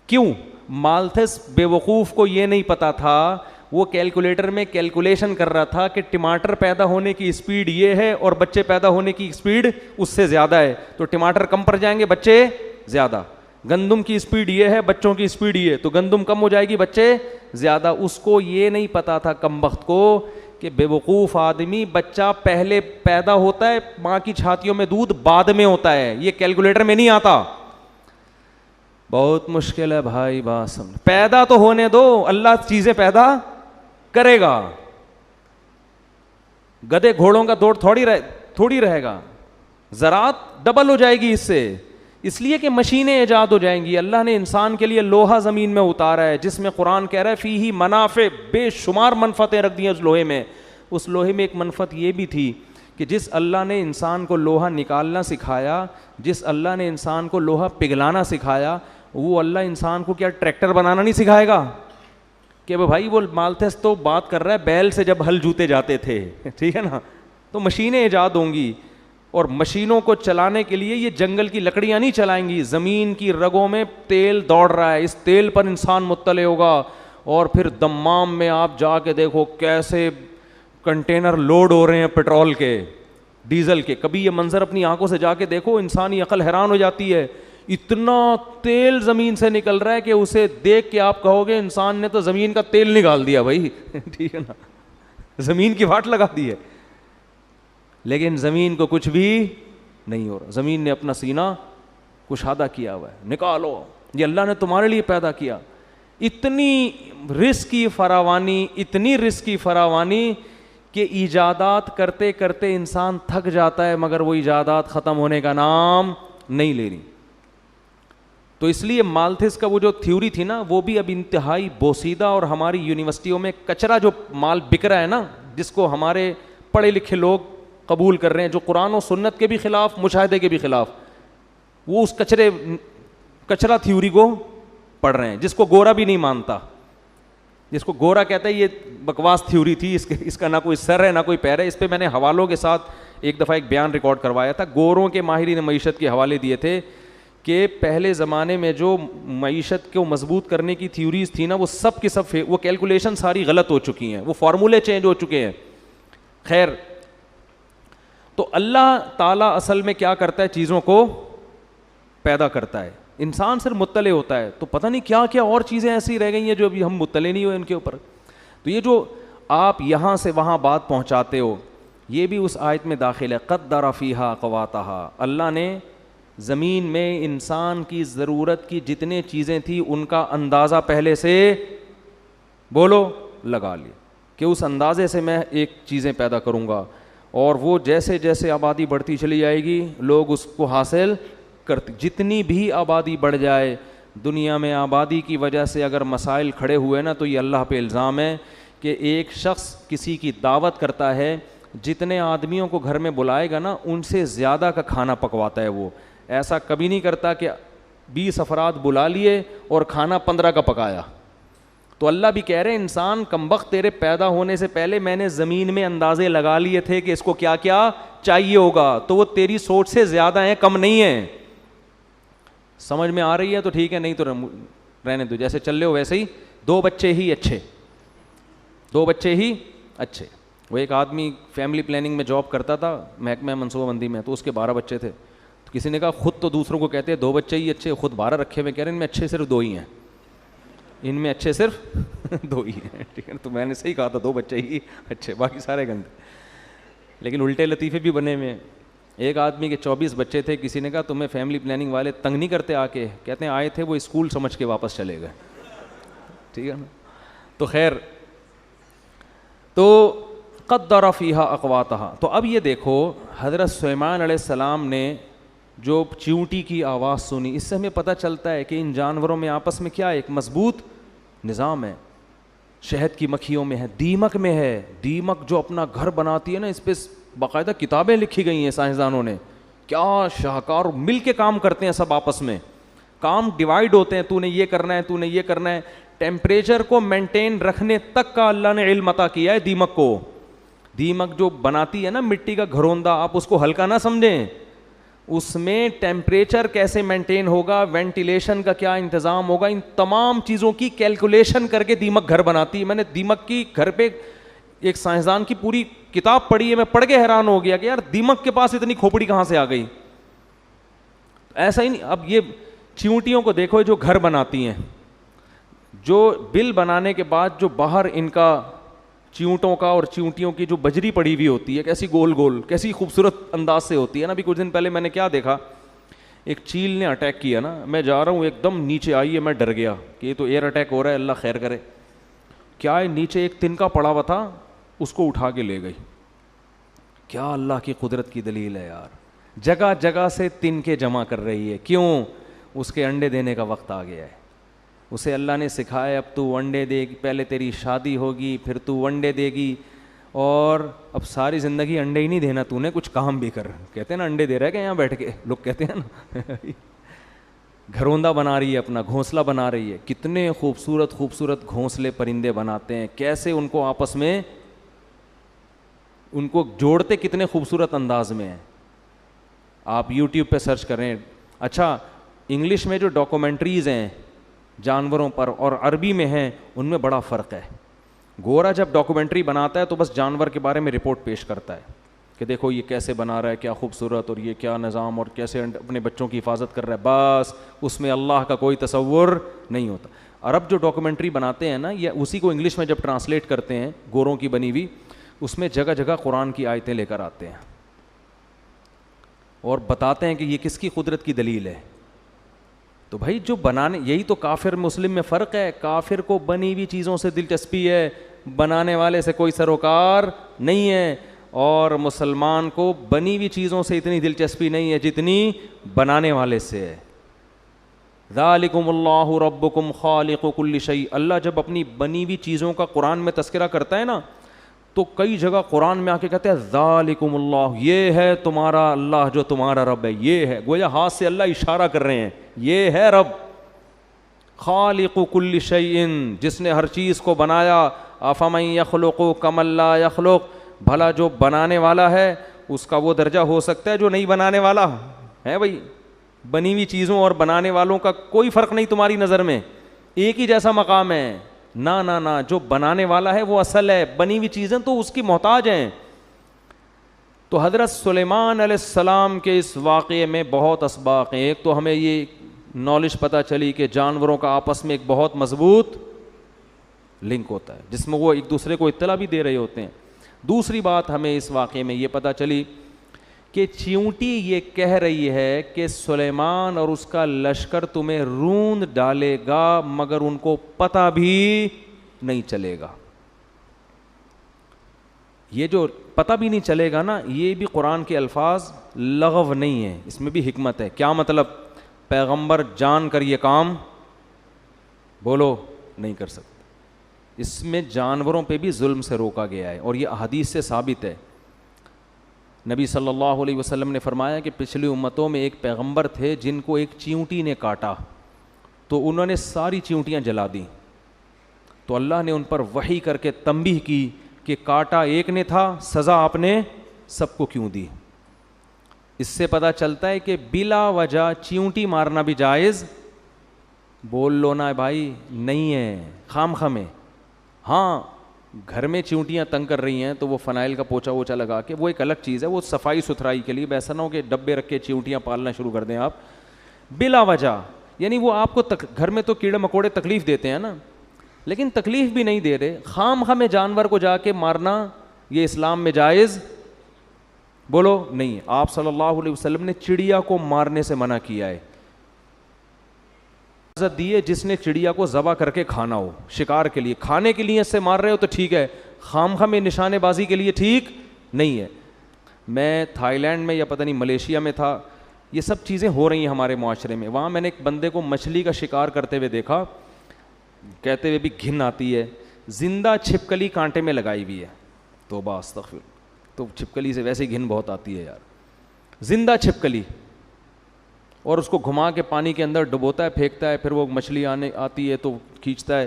کیوں؟ مالتھس بے وقوف کو یہ نہیں پتا تھا، وہ کیلکولیٹر میں کیلکولیشن کر رہا تھا کہ ٹماٹر پیدا ہونے کی اسپیڈ یہ ہے اور بچے پیدا ہونے کی اسپیڈ اس سے زیادہ ہے، تو ٹماٹر کم پڑ جائیں گے، بچے زیادہ. گندم کی اسپیڈ یہ ہے، بچوں کی اسپیڈ یہ ہے، تو گندم کم ہو جائے گی، بچے زیادہ. اس کو یہ نہیں پتا تھا کمبخت کو کہ بے وقوف آدمی، بچہ پہلے پیدا ہوتا ہے ماں کی چھاتیوں میں، دودھ بعد میں ہوتا ہے، یہ کیلکولیٹر میں نہیں آتا. بہت مشکل ہے بھائی، بات سمجھ. پیدا تو ہونے دو، اللہ چیزیں پیدا کرے گا. گدے گھوڑوں کا دوڑ تھوڑی رہے گا، زراعت ڈبل ہو جائے گی اس سے، اس لیے کہ مشینیں ایجاد ہو جائیں گی. اللہ نے انسان کے لیے لوہا زمین میں اتارا ہے، جس میں قرآن کہہ رہا ہے فیہ منافع، بے شمار منفعتیں رکھ دی ہیں اس لوہے میں. اس لوہے میں ایک منفعت یہ بھی تھی کہ جس اللہ نے انسان کو لوہا نکالنا سکھایا، جس اللہ نے انسان کو لوہا پگھلانا سکھایا، وہ اللہ انسان کو کیا ٹریکٹر بنانا نہیں سکھائے گا؟ کہ بھائی وہ مالتھس تو بات کر رہا ہے بیل سے جب ہل جوتے جاتے تھے، ٹھیک ہے نا. تو مشینیں ایجاد ہوں گی، اور مشینوں کو چلانے کے لیے یہ جنگل کی لکڑیاں نہیں چلائیں گی. زمین کی رگوں میں تیل دوڑ رہا ہے، اس تیل پر انسان مطلع ہوگا. اور پھر دمام میں آپ جا کے دیکھو کیسے کنٹینر لوڈ ہو رہے ہیں پیٹرول کے، ڈیزل کے. کبھی یہ منظر اپنی آنکھوں سے جا کے دیکھو، انسانی عقل حیران ہو جاتی ہے. اتنا تیل زمین سے نکل رہا ہے کہ اسے دیکھ کے آپ کہو گے انسان نے تو زمین کا تیل نکال دیا بھائی. ٹھیک ہے نا، زمین کی واٹ لگا دی ہے. لیکن زمین کو کچھ بھی نہیں ہو رہا. زمین نے اپنا سینہ کشادہ کیا ہوا ہے، نکالو، یہ اللہ نے تمہارے لیے پیدا کیا. اتنی رزق کی فراوانی، اتنی رزق کی فراوانی کہ ایجادات کرتے کرتے انسان تھک جاتا ہے مگر وہ ایجادات ختم ہونے کا نام نہیں لے رہی. تو اس لیے مالتھس کا وہ جو تھیوری تھی نا وہ بھی اب انتہائی بوسیدہ, اور ہماری یونیورسٹیوں میں کچرا جو مال بک رہا ہے نا, جس کو ہمارے پڑھے لکھے لوگ قبول کر رہے ہیں, جو قرآن و سنت کے بھی خلاف, مشاہدے کے بھی خلاف, وہ اس کچرا تھیوری کو پڑھ رہے ہیں, جس کو گورا بھی نہیں مانتا, جس کو گورا کہتا ہے یہ بکواس تھیوری تھی, اس کا نہ کوئی سر ہے نہ کوئی پیر ہے. اس پہ میں نے حوالوں کے ساتھ ایک دفعہ ایک بیان ریکارڈ کروایا تھا. گوروں کے ماہرین معیشت کے حوالے دیے تھے کہ پہلے زمانے میں جو معیشت کو مضبوط کرنے کی تھیوریز تھی نا, وہ سب کی سب وہ کیلکولیشن ساری غلط ہو چکی ہیں, وہ فارمولے چینج ہو چکے ہیں. خیر, تو اللہ تعالیٰ اصل میں کیا کرتا ہے, چیزوں کو پیدا کرتا ہے, انسان صرف مطلع ہوتا ہے. تو پتہ نہیں کیا کیا اور چیزیں ایسی رہ گئی ہیں جو ابھی ہم مطلع نہیں ہوئے ان کے اوپر. تو یہ جو آپ یہاں سے وہاں بات پہنچاتے ہو, یہ بھی اس آیت میں داخل ہے. قدر فیہا اقواتہا, اللہ نے زمین میں انسان کی ضرورت کی جتنے چیزیں تھیں ان کا اندازہ پہلے سے بولو لگا لیا کہ اس اندازے سے میں ایک چیزیں پیدا کروں گا, اور وہ جیسے جیسے آبادی بڑھتی چلی جائے گی لوگ اس کو حاصل کرتے. جتنی بھی آبادی بڑھ جائے دنیا میں, آبادی کی وجہ سے اگر مسائل کھڑے ہوئے نا, تو یہ اللہ پہ الزام ہے کہ ایک شخص کسی کی دعوت کرتا ہے, جتنے آدمیوں کو گھر میں بلائے گا نا ان سے زیادہ کا کھانا پکواتا ہے. وہ ایسا کبھی نہیں کرتا کہ 20 افراد بلا لیے اور کھانا 15 کا پکایا. تو اللہ بھی کہہ رہے ہیں انسان کمبخت, تیرے پیدا ہونے سے پہلے میں نے زمین میں اندازے لگا لیے تھے کہ اس کو کیا کیا چاہیے ہوگا, تو وہ تیری سوچ سے زیادہ ہیں, کم نہیں ہیں. سمجھ میں آ رہی ہے تو ٹھیک ہے, نہیں تو رہنے دو, جیسے چل رہے ہو ویسے ہی. 2 بچے ہی اچھے, 2 بچے ہی اچھے. وہ ایک آدمی فیملی پلاننگ میں جاب کرتا تھا, محکمہ منصوبہ بندی میں, تو اس کے 12 بچے تھے. تو کسی نے کہا خود تو دوسروں کو کہتے ہیں 2 بچے ہی اچھے, خود 12 رکھے ہوئے, کہہ رہے ہیں ان میں اچھے صرف 2 ہی ہیں, ان میں اچھے صرف 2 ہی ہیں. ٹھیک ہے, تو میں نے صحیح کہا تھا 2 بچے ہی اچھے, باقی سارے گندے. لیکن الٹے لطیفے بھی بنے ہوئے ہیں. ایک آدمی کے 24 بچے تھے, کسی نے کہا تمہیں فیملی پلاننگ والے تنگ نہیں کرتے آ کے؟ کہتے ہیں آئے تھے, وہ اسکول سمجھ کے واپس چلے گئے. ٹھیک ہے نا. تو خیر, تو قدر فیہا اقواتہا. تو اب یہ دیکھو حضرت سلیمان علیہ السلام نے جو چیونٹی کی آواز سنی, اس سے ہمیں پتہ چلتا ہے کہ ان جانوروں میں آپس میں کیا ایک مضبوط نظام ہے. شہد کی مکھیوں میں ہے, دیمک میں ہے. دیمک جو اپنا گھر بناتی ہے نا, اس پہ باقاعدہ کتابیں لکھی گئی ہیں سائنسدانوں نے, کیا شاہکار, مل کے کام کرتے ہیں سب آپس میں, کام ڈیوائیڈ ہوتے ہیں, تو نے یہ کرنا ہے, تو نے یہ کرنا ہے. ٹیمپریچر کو مینٹین رکھنے تک کا اللہ نے علم عطا کیا ہے دیمک کو. دیمک جو بناتی ہے نا مٹی کا گھروندہ, آپ اس کو ہلکا نہ سمجھیں, اس میں ٹیمپریچر کیسے مینٹین ہوگا, وینٹیلیشن کا کیا انتظام ہوگا, ان تمام چیزوں کی کیلکولیشن کر کے دیمک گھر بناتی ہے. میں نے دیمک کی گھر پہ ایک سائنسدان کی پوری کتاب پڑھی ہے, میں پڑھ کے حیران ہو گیا کہ یار دیمک کے پاس اتنی کھوپڑی کہاں سے آ گئی. ایسا ہی نہیں. اب یہ چیونٹیوں کو دیکھو جو گھر بناتی ہیں, جو بل بنانے کے بعد جو باہر ان کا چیونٹوں کا اور چیونٹیوں کی جو بجری پڑی ہوئی ہوتی ہے, کیسی گول گول, کیسی خوبصورت انداز سے ہوتی ہے نا. ابھی کچھ دن پہلے میں نے کیا دیکھا, ایک چیل نے اٹیک کیا نا, میں جا رہا ہوں ایک دم نیچے آئی ہے, میں ڈر گیا کہ یہ تو ایئر اٹیک ہو رہا ہے, اللہ خیر کرے. کیا ہے, نیچے ایک تنکا پڑا ہوا تھا, اس کو اٹھا کے لے گئی. کیا اللہ کی قدرت کی دلیل ہے یار. جگہ جگہ سے تنکے جمع کر رہی ہے, کیوں؟ اس کے انڈے دینے کا وقت آ گیا ہے. اسے اللہ نے سکھایا اب تو انڈے دے گی, پہلے تیری شادی ہوگی پھر تو انڈے دے گی, اور اب ساری زندگی انڈے ہی نہیں دینا, تو نے کچھ کام بھی کر. کہتے ہیں نا انڈے دے رہا ہے کہ یہاں بیٹھ کے, لوگ کہتے ہیں نا. گھروندا بنا رہی ہے, اپنا گھونسلہ بنا رہی ہے. کتنے خوبصورت خوبصورت گھونسلے پرندے بناتے ہیں, کیسے ان کو آپس میں ان کو جوڑتے کتنے خوبصورت انداز میں ہیں. آپ یوٹیوب پہ سرچ کریں. اچھا, انگلش میں جو ڈاکومنٹریز ہیں جانوروں پر اور عربی میں ہیں, ان میں بڑا فرق ہے. گورا جب ڈاکومنٹری بناتا ہے تو بس جانور کے بارے میں رپورٹ پیش کرتا ہے کہ دیکھو یہ کیسے بنا رہا ہے, کیا خوبصورت, اور یہ کیا نظام, اور کیسے اپنے بچوں کی حفاظت کر رہا ہے, بس. اس میں اللہ کا کوئی تصور نہیں ہوتا. عرب جو ڈاکومنٹری بناتے ہیں نا, یا اسی کو انگلش میں جب ٹرانسلیٹ کرتے ہیں گوروں کی بنی ہوئی, اس میں جگہ جگہ قرآن کی آیتیں لے کر آتے ہیں اور بتاتے ہیں کہ یہ کس کی قدرت کی دلیل ہے. تو بھائی جو بنانے, یہی تو کافر مسلم میں فرق ہے. کافر کو بنی ہوئی چیزوں سے دلچسپی ہے, بنانے والے سے کوئی سروکار نہیں ہے، اور مسلمان کو بنی ہوئی چیزوں سے اتنی دلچسپی نہیں ہے جتنی بنانے والے سے ہے۔ ذالکم اللہ ربکم خالق کل شیء، اللہ جب اپنی بنی ہوئی چیزوں کا قرآن میں تذکرہ کرتا ہے نا تو کئی جگہ قرآن میں آ کے کہتے ہیں ذالکم اللہ، یہ ہے تمہارا اللہ جو تمہارا رب ہے، یہ ہے، گویا ہاتھ سے اللہ اشارہ کر رہے ہیں یہ ہے رب۔ خالق کل شیء، جس نے ہر چیز کو بنایا۔ افمن یخلق کمن لا یخلق، بھلا جو بنانے والا ہے اس کا وہ درجہ ہو سکتا ہے جو نہیں بنانے والا ہے؟ بھائی بنی ہوئی چیزوں اور بنانے والوں کا کوئی فرق نہیں تمہاری نظر میں، ایک ہی جیسا مقام ہے۔ نہ نہ نہ، جو بنانے والا ہے وہ اصل ہے، بنی ہوئی چیزیں تو اس کی محتاج ہیں۔ تو حضرت سلیمان علیہ السلام کے اس واقعے میں بہت اسباق ہیں۔ ایک تو ہمیں یہ نالج پتہ چلی کہ جانوروں کا آپس میں ایک بہت مضبوط لنک ہوتا ہے جس میں وہ ایک دوسرے کو اطلاع بھی دے رہے ہوتے ہیں۔ دوسری بات ہمیں اس واقعے میں یہ پتہ چلی کہ چیونٹی یہ کہہ رہی ہے کہ سلیمان اور اس کا لشکر تمہیں روند ڈالے گا مگر ان کو پتہ بھی نہیں چلے گا۔ یہ جو پتہ بھی نہیں چلے گا نا، یہ بھی قرآن کے الفاظ لغو نہیں ہیں، اس میں بھی حکمت ہے۔ کیا مطلب؟ پیغمبر جان کر یہ کام بولو نہیں کر سکتے۔ اس میں جانوروں پہ بھی ظلم سے روکا گیا ہے، اور یہ احادیث سے ثابت ہے۔ نبی صلی اللہ علیہ وسلم نے فرمایا کہ پچھلی امتوں میں ایک پیغمبر تھے جن کو ایک چیونٹی نے کاٹا تو انہوں نے ساری چیونٹیاں جلا دیں، تو اللہ نے ان پر وحی کر کے تنبیہ کی کہ کاٹا ایک نے تھا، سزا آپ نے سب کو کیوں دی؟ اس سے پتہ چلتا ہے کہ بلا وجہ چیونٹی مارنا بھی جائز، بول لو نا بھائی، نہیں ہے، خام خواہ میں۔ ہاں گھر میں چیونٹیاں تنگ کر رہی ہیں تو وہ فنائل کا پوچھا ووچا لگا کے، وہ ایک الگ چیز ہے، وہ صفائی ستھرائی کے لیے، ایسا نہ ہو کہ ڈبے رکھ کے چیونٹیاں پالنا شروع کر دیں آپ بلا وجہ۔ یعنی وہ آپ کو گھر میں تو کیڑے مکوڑے تکلیف دیتے ہیں نا، لیکن تکلیف بھی نہیں دے رہے، خام خواہ میں جانور کو جا کے مارنا یہ اسلام میں جائز بولو نہیں۔ آپ صلی اللہ علیہ وسلم نے چڑیا کو مارنے سے منع کیا ہے، اجازت دی ہے جس نے چڑیا کو ذبح کر کے کھانا ہو، شکار کے لیے، کھانے کے لیے اس سے مار رہے ہو تو ٹھیک ہے، خام خواہ میں نشانے بازی کے لیے ٹھیک نہیں ہے۔ میں تھائی لینڈ میں یا پتہ نہیں ملیشیا میں تھا، یہ سب چیزیں ہو رہی ہیں ہمارے معاشرے میں۔ وہاں میں نے ایک بندے کو مچھلی کا شکار کرتے ہوئے دیکھا، کہتے ہوئے بھی گھن آتی ہے، زندہ چھپکلی کانٹے میں لگائی ہوئی ہے، توبہ استغفر، تو چھپکلی سے ویسے ہی گھن بہت آتی ہے یار، زندہ چھپکلی، اور اس کو گھما کے پانی کے اندر ڈبوتا ہے، پھینکتا ہے، پھر وہ مچھلی آتی ہے تو کھینچتا ہے۔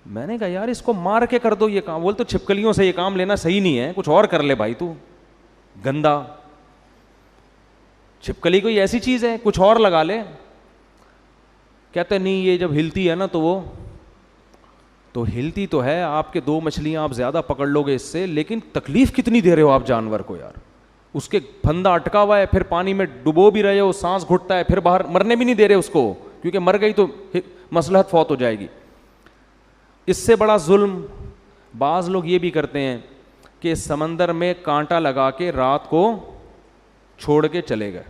میں نے کہا یار اس کو مار کے کر دو یہ کام، بول تو چھپکلیوں سے یہ کام لینا صحیح نہیں ہے، کچھ اور کر لے بھائی، تو گندا، چھپکلی کوئی ایسی چیز ہے کچھ اور لگا لے۔ کہتے نہیں یہ جب ہلتی ہے نا تو وہ تو ہلتی تو ہے، آپ کے دو مچھلیاں آپ زیادہ پکڑ لو گے اس سے، لیکن تکلیف کتنی دے رہے ہو آپ جانور کو یار، اس کے پھندا اٹکا ہوا ہے، پھر پانی میں ڈبو بھی رہے ہو، سانس گھٹتا ہے، پھر باہر مرنے بھی نہیں دے رہے اس کو، کیونکہ مر گئی تو مصلحت فوت ہو جائے گی۔ اس سے بڑا ظلم بعض لوگ یہ بھی کرتے ہیں کہ سمندر میں کانٹا لگا کے رات کو چھوڑ کے چلے گئے،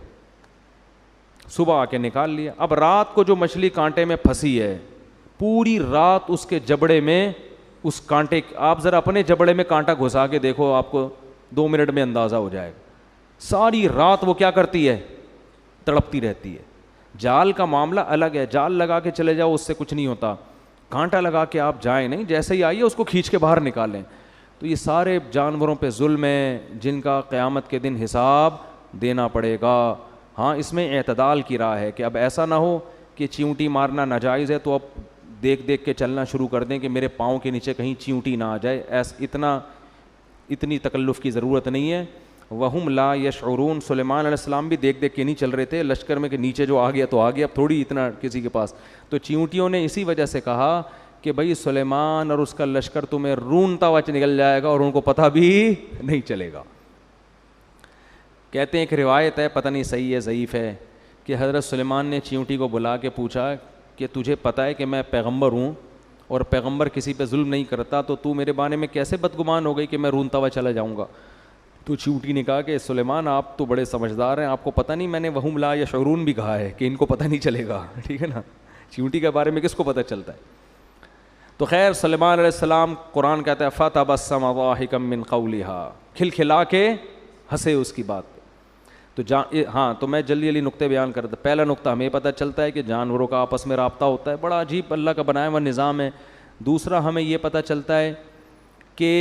صبح آ کے نکال لیا۔ اب رات کو جو مچھلی کانٹے میں پھنسی ہے، پوری رات اس کے جبڑے میں اس کانٹے، آپ ذرا اپنے جبڑے میں کانٹا گھسا کے دیکھو، آپ کو 2 منٹ میں اندازہ ہو جائے گا، ساری رات وہ کیا کرتی ہے، تڑپتی رہتی ہے۔ جال کا معاملہ الگ ہے، جال لگا کے چلے جاؤ اس سے کچھ نہیں ہوتا، کانٹا لگا کے آپ جائیں نہیں، جیسے ہی آئیے اس کو کھینچ کے باہر نکالیں۔ تو یہ سارے جانوروں پہ ظلم ہے جن کا قیامت کے دن حساب دینا پڑے گا۔ ہاں اس میں اعتدال کی راہ ہے کہ اب ایسا نہ ہو کہ چیونٹی مارنا ناجائز ہے تو اب دیکھ دیکھ کے چلنا شروع کر دیں کہ میرے پاؤں کے نیچے کہیں چیونٹی نہ آ جائے، اتنی تکلف کی ضرورت نہیں ہے۔ وہم لا یشعرون، سلیمان علیہ السلام بھی دیکھ دیکھ کے نہیں چل رہے تھے لشکر میں کہ نیچے جو آ گیا تو آ گیا، اب تھوڑی اتنا کسی کے پاس۔ تو چیونٹیوں نے اسی وجہ سے کہا کہ بھائی سلیمان اور اس کا لشکر تمہیں رونتا ہوا نکل جائے گا اور ان کو پتہ بھی نہیں چلے گا۔ کہتے ہیں ایک روایت ہے، پتہ نہیں صحیح ہے ضعیف ہے، کہ حضرت سلیمان نے چیونٹی کو بلا کے پوچھا کہ تجھے پتہ ہے کہ میں پیغمبر ہوں اور پیغمبر کسی پہ ظلم نہیں کرتا، تو میرے بارے میں کیسے بدگمان ہو گئی کہ میں رونتا ہوا چلا جاؤں گا؟ تو چیونٹی نے کہا کہ سلیمان آپ تو بڑے سمجھدار ہیں، آپ کو پتہ نہیں میں نے وہم لا یشعرون بھی کہا ہے کہ ان کو پتہ نہیں چلے گا، ٹھیک ہے نا، چیونٹی کے بارے میں کس کو پتہ چلتا ہے؟ تو خیر سلیمان علیہ السلام قرآن کہتا ہے فتبسم ضاحکا من قولها, کھلکھلا کے ہنسے اس کی بات. تو ہاں تو میں جلدی نقطے بیان کرتا. پہلا نقطہ ہمیں پتہ چلتا ہے کہ جانوروں کا آپس میں رابطہ ہوتا ہے, بڑا عجیب اللہ کا بنایا ہوا نظام ہے. دوسرا ہمیں یہ پتہ چلتا ہے کہ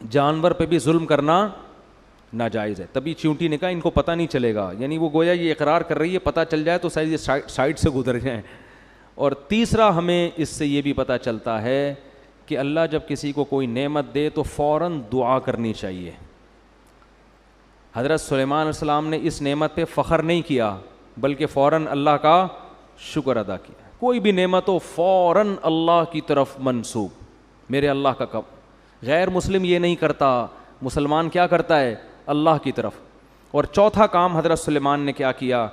جانور پہ بھی ظلم کرنا ناجائز ہے. تبھی چیونٹی نے کہا ان کو پتہ نہیں چلے گا, یعنی وہ گویا یہ اقرار کر رہی ہے پتہ چل جائے تو شاید یہ سائڈ سے گزر جائیں. اور تیسرا ہمیں اس سے یہ بھی پتہ چلتا ہے کہ اللہ جب کسی کو کوئی نعمت دے تو فوراً دعا کرنی چاہیے. حضرت سلیمان علیہ السلام نے اس نعمت پہ فخر نہیں کیا بلکہ فوراً اللہ کا شکر ادا کیا. کوئی بھی نعمت ہو فوراً اللہ کی طرف منسوب, میرے اللہ کا کب. غیر مسلم یہ نہیں کرتا, مسلمان کیا کرتا ہے؟ اللہ کی طرف. اور چوتھا کام حضرت سلیمان نے کیا کیا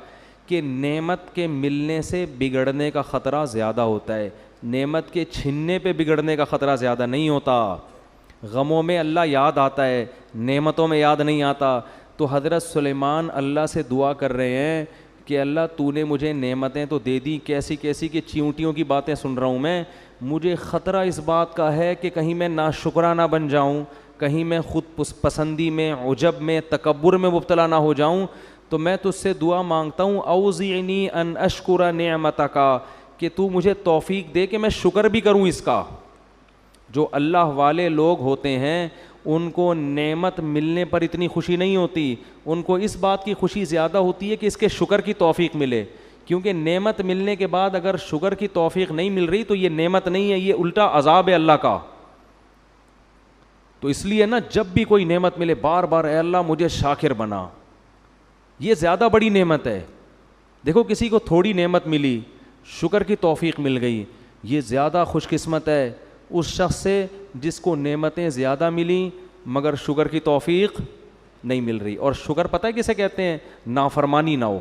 کہ نعمت کے ملنے سے بگڑنے کا خطرہ زیادہ ہوتا ہے, نعمت کے چھننے پہ بگڑنے کا خطرہ زیادہ نہیں ہوتا. غموں میں اللہ یاد آتا ہے, نعمتوں میں یاد نہیں آتا. تو حضرت سلیمان اللہ سے دعا کر رہے ہیں کہ اللہ تو نے مجھے نعمتیں تو دے دی کیسی کیسی کہ چیونٹیوں کی باتیں سن رہا ہوں میں, مجھے خطرہ اس بات کا ہے کہ کہیں میں ناشکرہ نہ بن جاؤں, کہیں میں خود پسندی میں, عجب میں, تکبر میں مبتلا نہ ہو جاؤں. تو میں تجھ سے دعا مانگتا ہوں اوزعنی ان اشکر نعمتک, کہ تو مجھے توفیق دے کہ میں شکر بھی کروں اس کا. جو اللہ والے لوگ ہوتے ہیں ان کو نعمت ملنے پر اتنی خوشی نہیں ہوتی, ان کو اس بات کی خوشی زیادہ ہوتی ہے کہ اس کے شکر کی توفیق ملے. کیونکہ نعمت ملنے کے بعد اگر شکر کی توفیق نہیں مل رہی تو یہ نعمت نہیں ہے, یہ الٹا عذاب ہے اللہ کا. تو اس لیے نا جب بھی کوئی نعمت ملے بار بار اے اللہ مجھے شاکر بنا, یہ زیادہ بڑی نعمت ہے. دیکھو کسی کو تھوڑی نعمت ملی, شکر کی توفیق مل گئی, یہ زیادہ خوش قسمت ہے اس شخص سے جس کو نعمتیں زیادہ ملیں مگر شکر کی توفیق نہیں مل رہی. اور شکر پتہ ہے کسے کہتے ہیں؟ نافرمانی نہ ہو.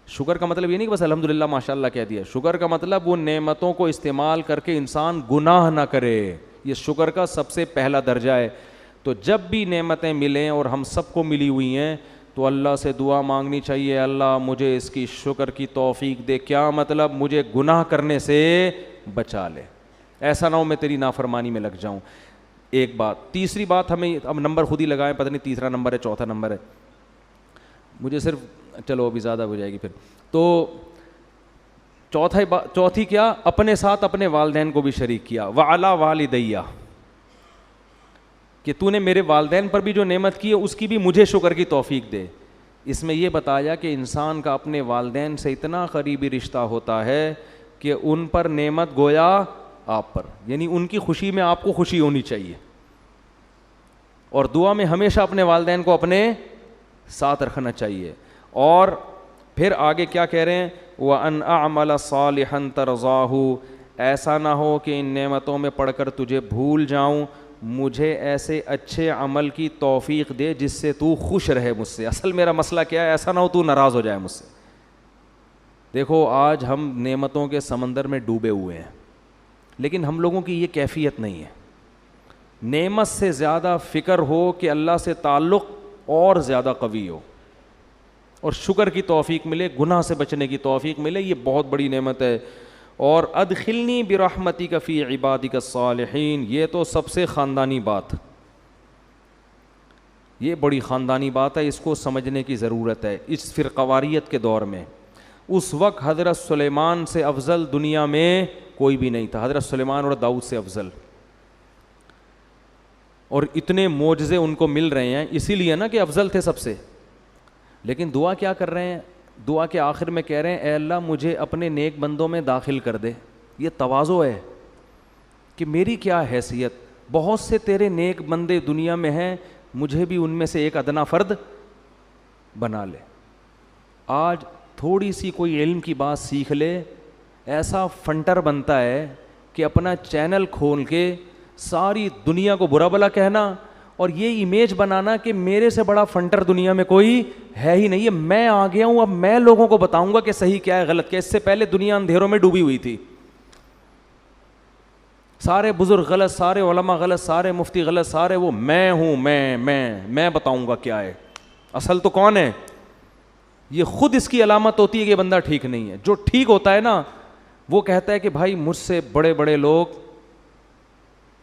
شکر کا مطلب یہ نہیں کہ بس الحمدللہ ماشاء اللہ کہہ دیا. شکر کا مطلب وہ نعمتوں کو استعمال کر کے انسان گناہ نہ کرے, یہ شکر کا سب سے پہلا درجہ ہے. تو جب بھی نعمتیں ملیں اور ہم سب کو ملی ہوئی ہیں تو اللہ سے دعا مانگنی چاہیے اللہ مجھے اس کی شکر کی توفیق دے. کیا مطلب؟ مجھے گناہ کرنے سے بچا لے, ایسا نہ ہو میں تیری نافرمانی میں لگ جاؤں. ایک بات. تیسری بات ہمیں اب نمبر خود ہی لگائیں, پتہ نہیں تیسرا نمبر ہے چوتھا نمبر ہے, مجھے صرف چلو ابھی زیادہ ہو جائے گی پھر. تو چوتھی کیا؟ اپنے ساتھ اپنے والدین کو بھی شریک کیا. وعلی والدیہ, کہ تو نے میرے والدین پر بھی جو نعمت کی ہے اس کی بھی مجھے شکر کی توفیق دے. اس میں یہ بتایا کہ انسان کا اپنے والدین سے اتنا قریبی رشتہ ہوتا ہے کہ ان پر نعمت گویا آپ پر, یعنی ان کی خوشی میں آپ کو خوشی ہونی چاہیے. اور دعا میں ہمیشہ اپنے والدین کو اپنے ساتھ رکھنا چاہیے. اور پھر آگے کیا کہہ رہے ہیں؟ وَأَنْ أَعْمَلَ صَالِحًا تَرْضَاهُ, ایسا نہ ہو کہ ان نعمتوں میں پڑھ کر تجھے بھول جاؤں, مجھے ایسے اچھے عمل کی توفیق دے جس سے تو خوش رہے مجھ سے. اصل میرا مسئلہ کیا ہے؟ ایسا نہ ہو تو ناراض ہو جائے مجھ سے. دیکھو آج ہم نعمتوں کے سمندر میں ڈوبے ہوئے ہیں لیکن ہم لوگوں کی یہ کیفیت نہیں ہے. نعمت سے زیادہ فکر ہو کہ اللہ سے تعلق اور زیادہ قوی ہو اور شکر کی توفیق ملے, گناہ سے بچنے کی توفیق ملے, یہ بہت بڑی نعمت ہے. اور ادخلنی برحمتک فی عبادک الصالحین, یہ تو سب سے خاندانی بات, یہ بڑی خاندانی بات ہے, اس کو سمجھنے کی ضرورت ہے اس فرقواریت کے دور میں. اس وقت حضرت سلیمان سے افضل دنیا میں کوئی بھی نہیں تھا, حضرت سلیمان اور داؤد سے افضل. اور اتنے معجزے ان کو مل رہے ہیں اسی لیے نا کہ افضل تھے سب سے. لیکن دعا کیا کر رہے ہیں؟ دعا کے آخر میں کہہ رہے ہیں اے اللہ مجھے اپنے نیک بندوں میں داخل کر دے. یہ تواضع ہے کہ میری کیا حیثیت, بہت سے تیرے نیک بندے دنیا میں ہیں, مجھے بھی ان میں سے ایک ادنا فرد بنا لے. آج تھوڑی سی کوئی علم کی بات سیکھ لے, ایسا فنٹر بنتا ہے کہ اپنا چینل کھول کے ساری دنیا کو برا بھلا کہنا اور یہ امیج بنانا کہ میرے سے بڑا فنٹر دنیا میں کوئی ہے ہی نہیں ہے, میں آ گیا ہوں, اب میں لوگوں کو بتاؤں گا کہ صحیح کیا ہے غلط کیا. اس سے پہلے دنیا اندھیروں میں ڈوبی ہوئی تھی, سارے بزرگ غلط, سارے علماء غلط, سارے مفتی غلط, سارے وہ میں ہوں, میں بتاؤں گا کیا ہے. اصل تو کون ہے؟ یہ خود اس کی علامت ہوتی ہے کہ بندہ ٹھیک نہیں ہے. جو ٹھیک ہوتا ہے نا وہ کہتا ہے کہ بھائی مجھ سے بڑے بڑے لوگ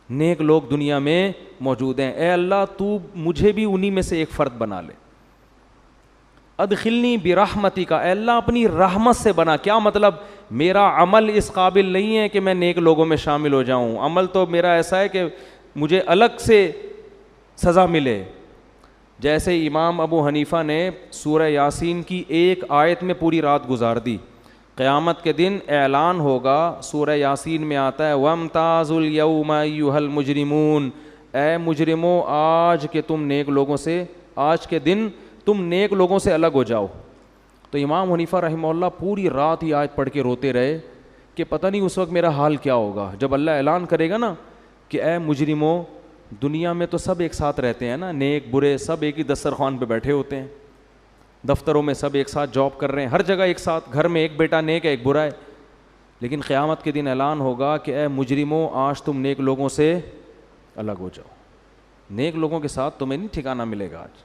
نیک لوگ دنیا میں موجود ہیں، اے اللہ تو مجھے بھی انہی میں سے ایک فرد بنا لے. ادخلنی برحمتی کا، اے اللہ اپنی رحمت سے بنا. کیا مطلب؟ میرا عمل اس قابل نہیں ہے کہ میں نیک لوگوں میں شامل ہو جاؤں، عمل تو میرا ایسا ہے کہ مجھے الگ سے سزا ملے. جیسے امام ابو حنیفہ نے سورہ یاسین کی ایک آیت میں پوری رات گزار دی. قیامت کے دن اعلان ہوگا، سورہ یاسین میں آتا ہے وَامْتَازُوا الْيَوْمَ أَيُّهَا الْمُجْرِمُونَ، اے مجرموں آج کے تم نیک لوگوں سے، آج کے دن تم نیک لوگوں سے الگ ہو جاؤ. تو امام حنیفہ رحمہ اللہ پوری رات یہ آیت پڑھ کے روتے رہے کہ پتہ نہیں اس وقت میرا حال کیا ہوگا جب اللہ اعلان کرے گا نا کہ اے مجرموں، دنیا میں تو سب ایک ساتھ رہتے ہیں نا، نیک برے سب ایک ہی دسترخوان پہ بیٹھے ہوتے ہیں، دفتروں میں سب ایک ساتھ جاب کر رہے ہیں، ہر جگہ ایک ساتھ، گھر میں ایک بیٹا نیک ہے ایک برا ہے. لیکن قیامت کے دن اعلان ہوگا کہ اے مجرموں آج تم نیک لوگوں سے الگ ہو جاؤ، نیک لوگوں کے ساتھ تمہیں نہیں ٹھکانہ ملے گا آج.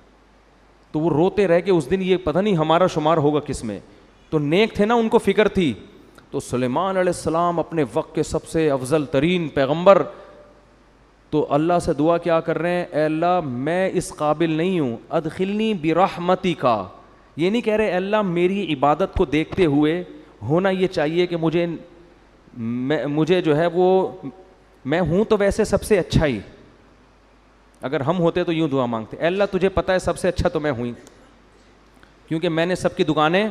تو وہ روتے رہ کہ اس دن یہ پتہ نہیں ہمارا شمار ہوگا کس میں. تو نیک تھے نا، ان کو فکر تھی. تو سلیمان علیہ السلام اپنے وقت کے سب سے افضل ترین پیغمبر، تو اللہ سے دعا کیا کر رہے ہیں، اے اللہ میں اس قابل نہیں ہوں، ادخلنی برحمتی کا. یہ نہیں کہہ رہے اے اللہ میری عبادت کو دیکھتے ہوئے ہونا یہ چاہیے کہ مجھے جو ہے وہ میں ہوں تو ویسے سب سے اچھا ہی. اگر ہم ہوتے تو یوں دعا مانگتے، اے اللہ تجھے پتہ ہے سب سے اچھا تو میں ہوں، کیونکہ میں نے سب کی دکانیں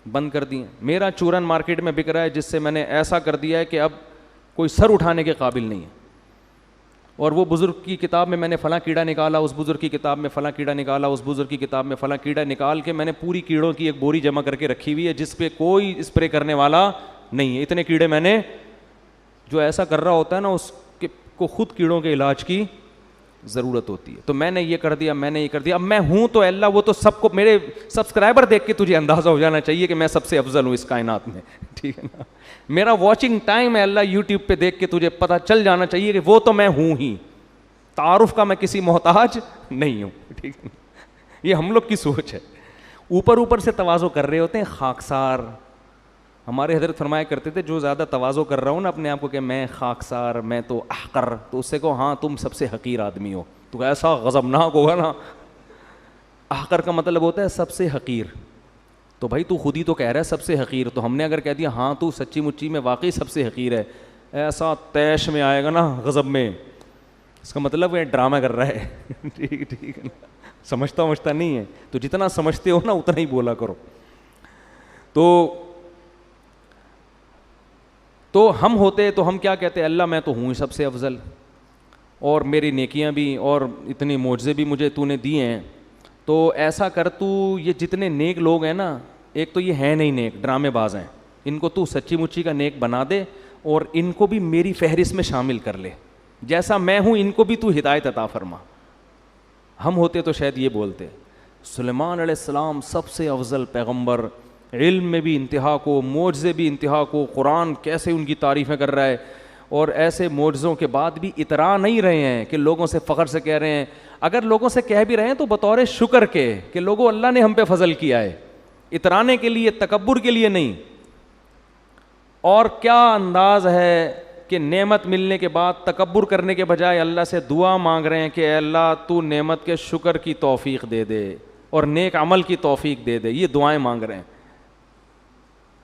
بند کر دی ہیں، میرا چورن مارکیٹ میں بک رہا ہے جس سے میں نے ایسا کر دیا ہے کہ اب کوئی سر اٹھانے کے قابل نہیں ہے. اور وہ بزرگ کی کتاب میں نے فلاں کیڑا نکالا، اس بزرگ کی کتاب میں فلاں کیڑا نکالا، اس بزرگ کی کتاب میں فلاں کیڑا نکال کے میں نے پوری کیڑوں کی ایک بوری جمع کر کے رکھی ہوئی ہے جس پہ کوئی اسپرے کرنے والا نہیں ہے. اتنے کیڑے میں نے، جو ایسا کر رہا ہوتا ہے نا اس کو خود کیڑوں کے علاج کی ضرورت ہوتی ہے. تو میں نے یہ کر دیا، میں نے یہ کر دیا، اب میں ہوں تو اللہ وہ تو سب کو، میرے سبسکرائبر دیکھ کے تجھے اندازہ ہو جانا چاہیے کہ میں سب سے افضل ہوں اس کائنات میں، ٹھیک ہے نا. میرا واچنگ ٹائم ہے اللہ یوٹیوب پہ دیکھ کے تجھے پتہ چل جانا چاہیے کہ وہ تو میں ہوں ہی، تعارف کا میں کسی محتاج نہیں ہوں، ٹھیک ہے. یہ ہم لوگ کی سوچ ہے، اوپر اوپر سے تواضع کر رہے ہوتے ہیں، خاکسار. ہمارے حضرت فرمایا کرتے تھے جو زیادہ تواضع کر رہا ہوں نا اپنے آپ کو کہ میں خاکسار، میں تو احقر، تو اس سے کہو ہاں تم سب سے حقیر آدمی ہو. تو ایسا غضبناک ہوگا نا. احقر کا مطلب ہوتا ہے سب سے حقیر. تو بھائی تو خود ہی تو کہہ رہا ہے سب سے حقیر، تو ہم نے اگر کہہ دیا ہاں تو سچی مچی میں واقعی سب سے حقیر ہے، ایسا تیش میں آئے گا نا غضب میں، اس کا مطلب وہ ڈرامہ کر رہا ہے. ٹھیک ہے نا، سمجھتا نہیں ہے. تو جتنا سمجھتے ہو نا اتنا ہی بولا کرو. تو ہم ہوتے تو ہم کیا کہتے، اللہ میں تو ہوں سب سے افضل، اور میری نیکیاں بھی اور اتنے معجزے بھی مجھے تو نے دیے ہیں. تو ایسا کر تو یہ جتنے نیک لوگ ہیں نا، ایک تو یہ ہیں نہیں نیک، ڈرامے باز ہیں، ان کو تو سچی مچی کا نیک بنا دے اور ان کو بھی میری فہرست میں شامل کر لے، جیسا میں ہوں ان کو بھی تو ہدایت عطا فرما. ہم ہوتے تو شاید یہ بولتے. سلیمان علیہ السلام سب سے افضل پیغمبر، علم میں بھی انتہا کو، معجزے بھی انتہا کو، قرآن کیسے ان کی تعریفیں کر رہا ہے، اور ایسے معجزوں کے بعد بھی اترا نہیں رہے ہیں کہ لوگوں سے فخر سے کہہ رہے ہیں. اگر لوگوں سے کہہ بھی رہے ہیں تو بطور شکر کے کہ لوگوں اللہ نے ہم پہ فضل کیا ہے، اترانے کے لیے، تکبر کے لیے نہیں. اور کیا انداز ہے کہ نعمت ملنے کے بعد تکبر کرنے کے بجائے اللہ سے دعا مانگ رہے ہیں کہ اے اللہ تو نعمت کے شکر کی توفیق دے دے اور نیک عمل کی توفیق دے دے. یہ دعائیں مانگ رہے ہیں.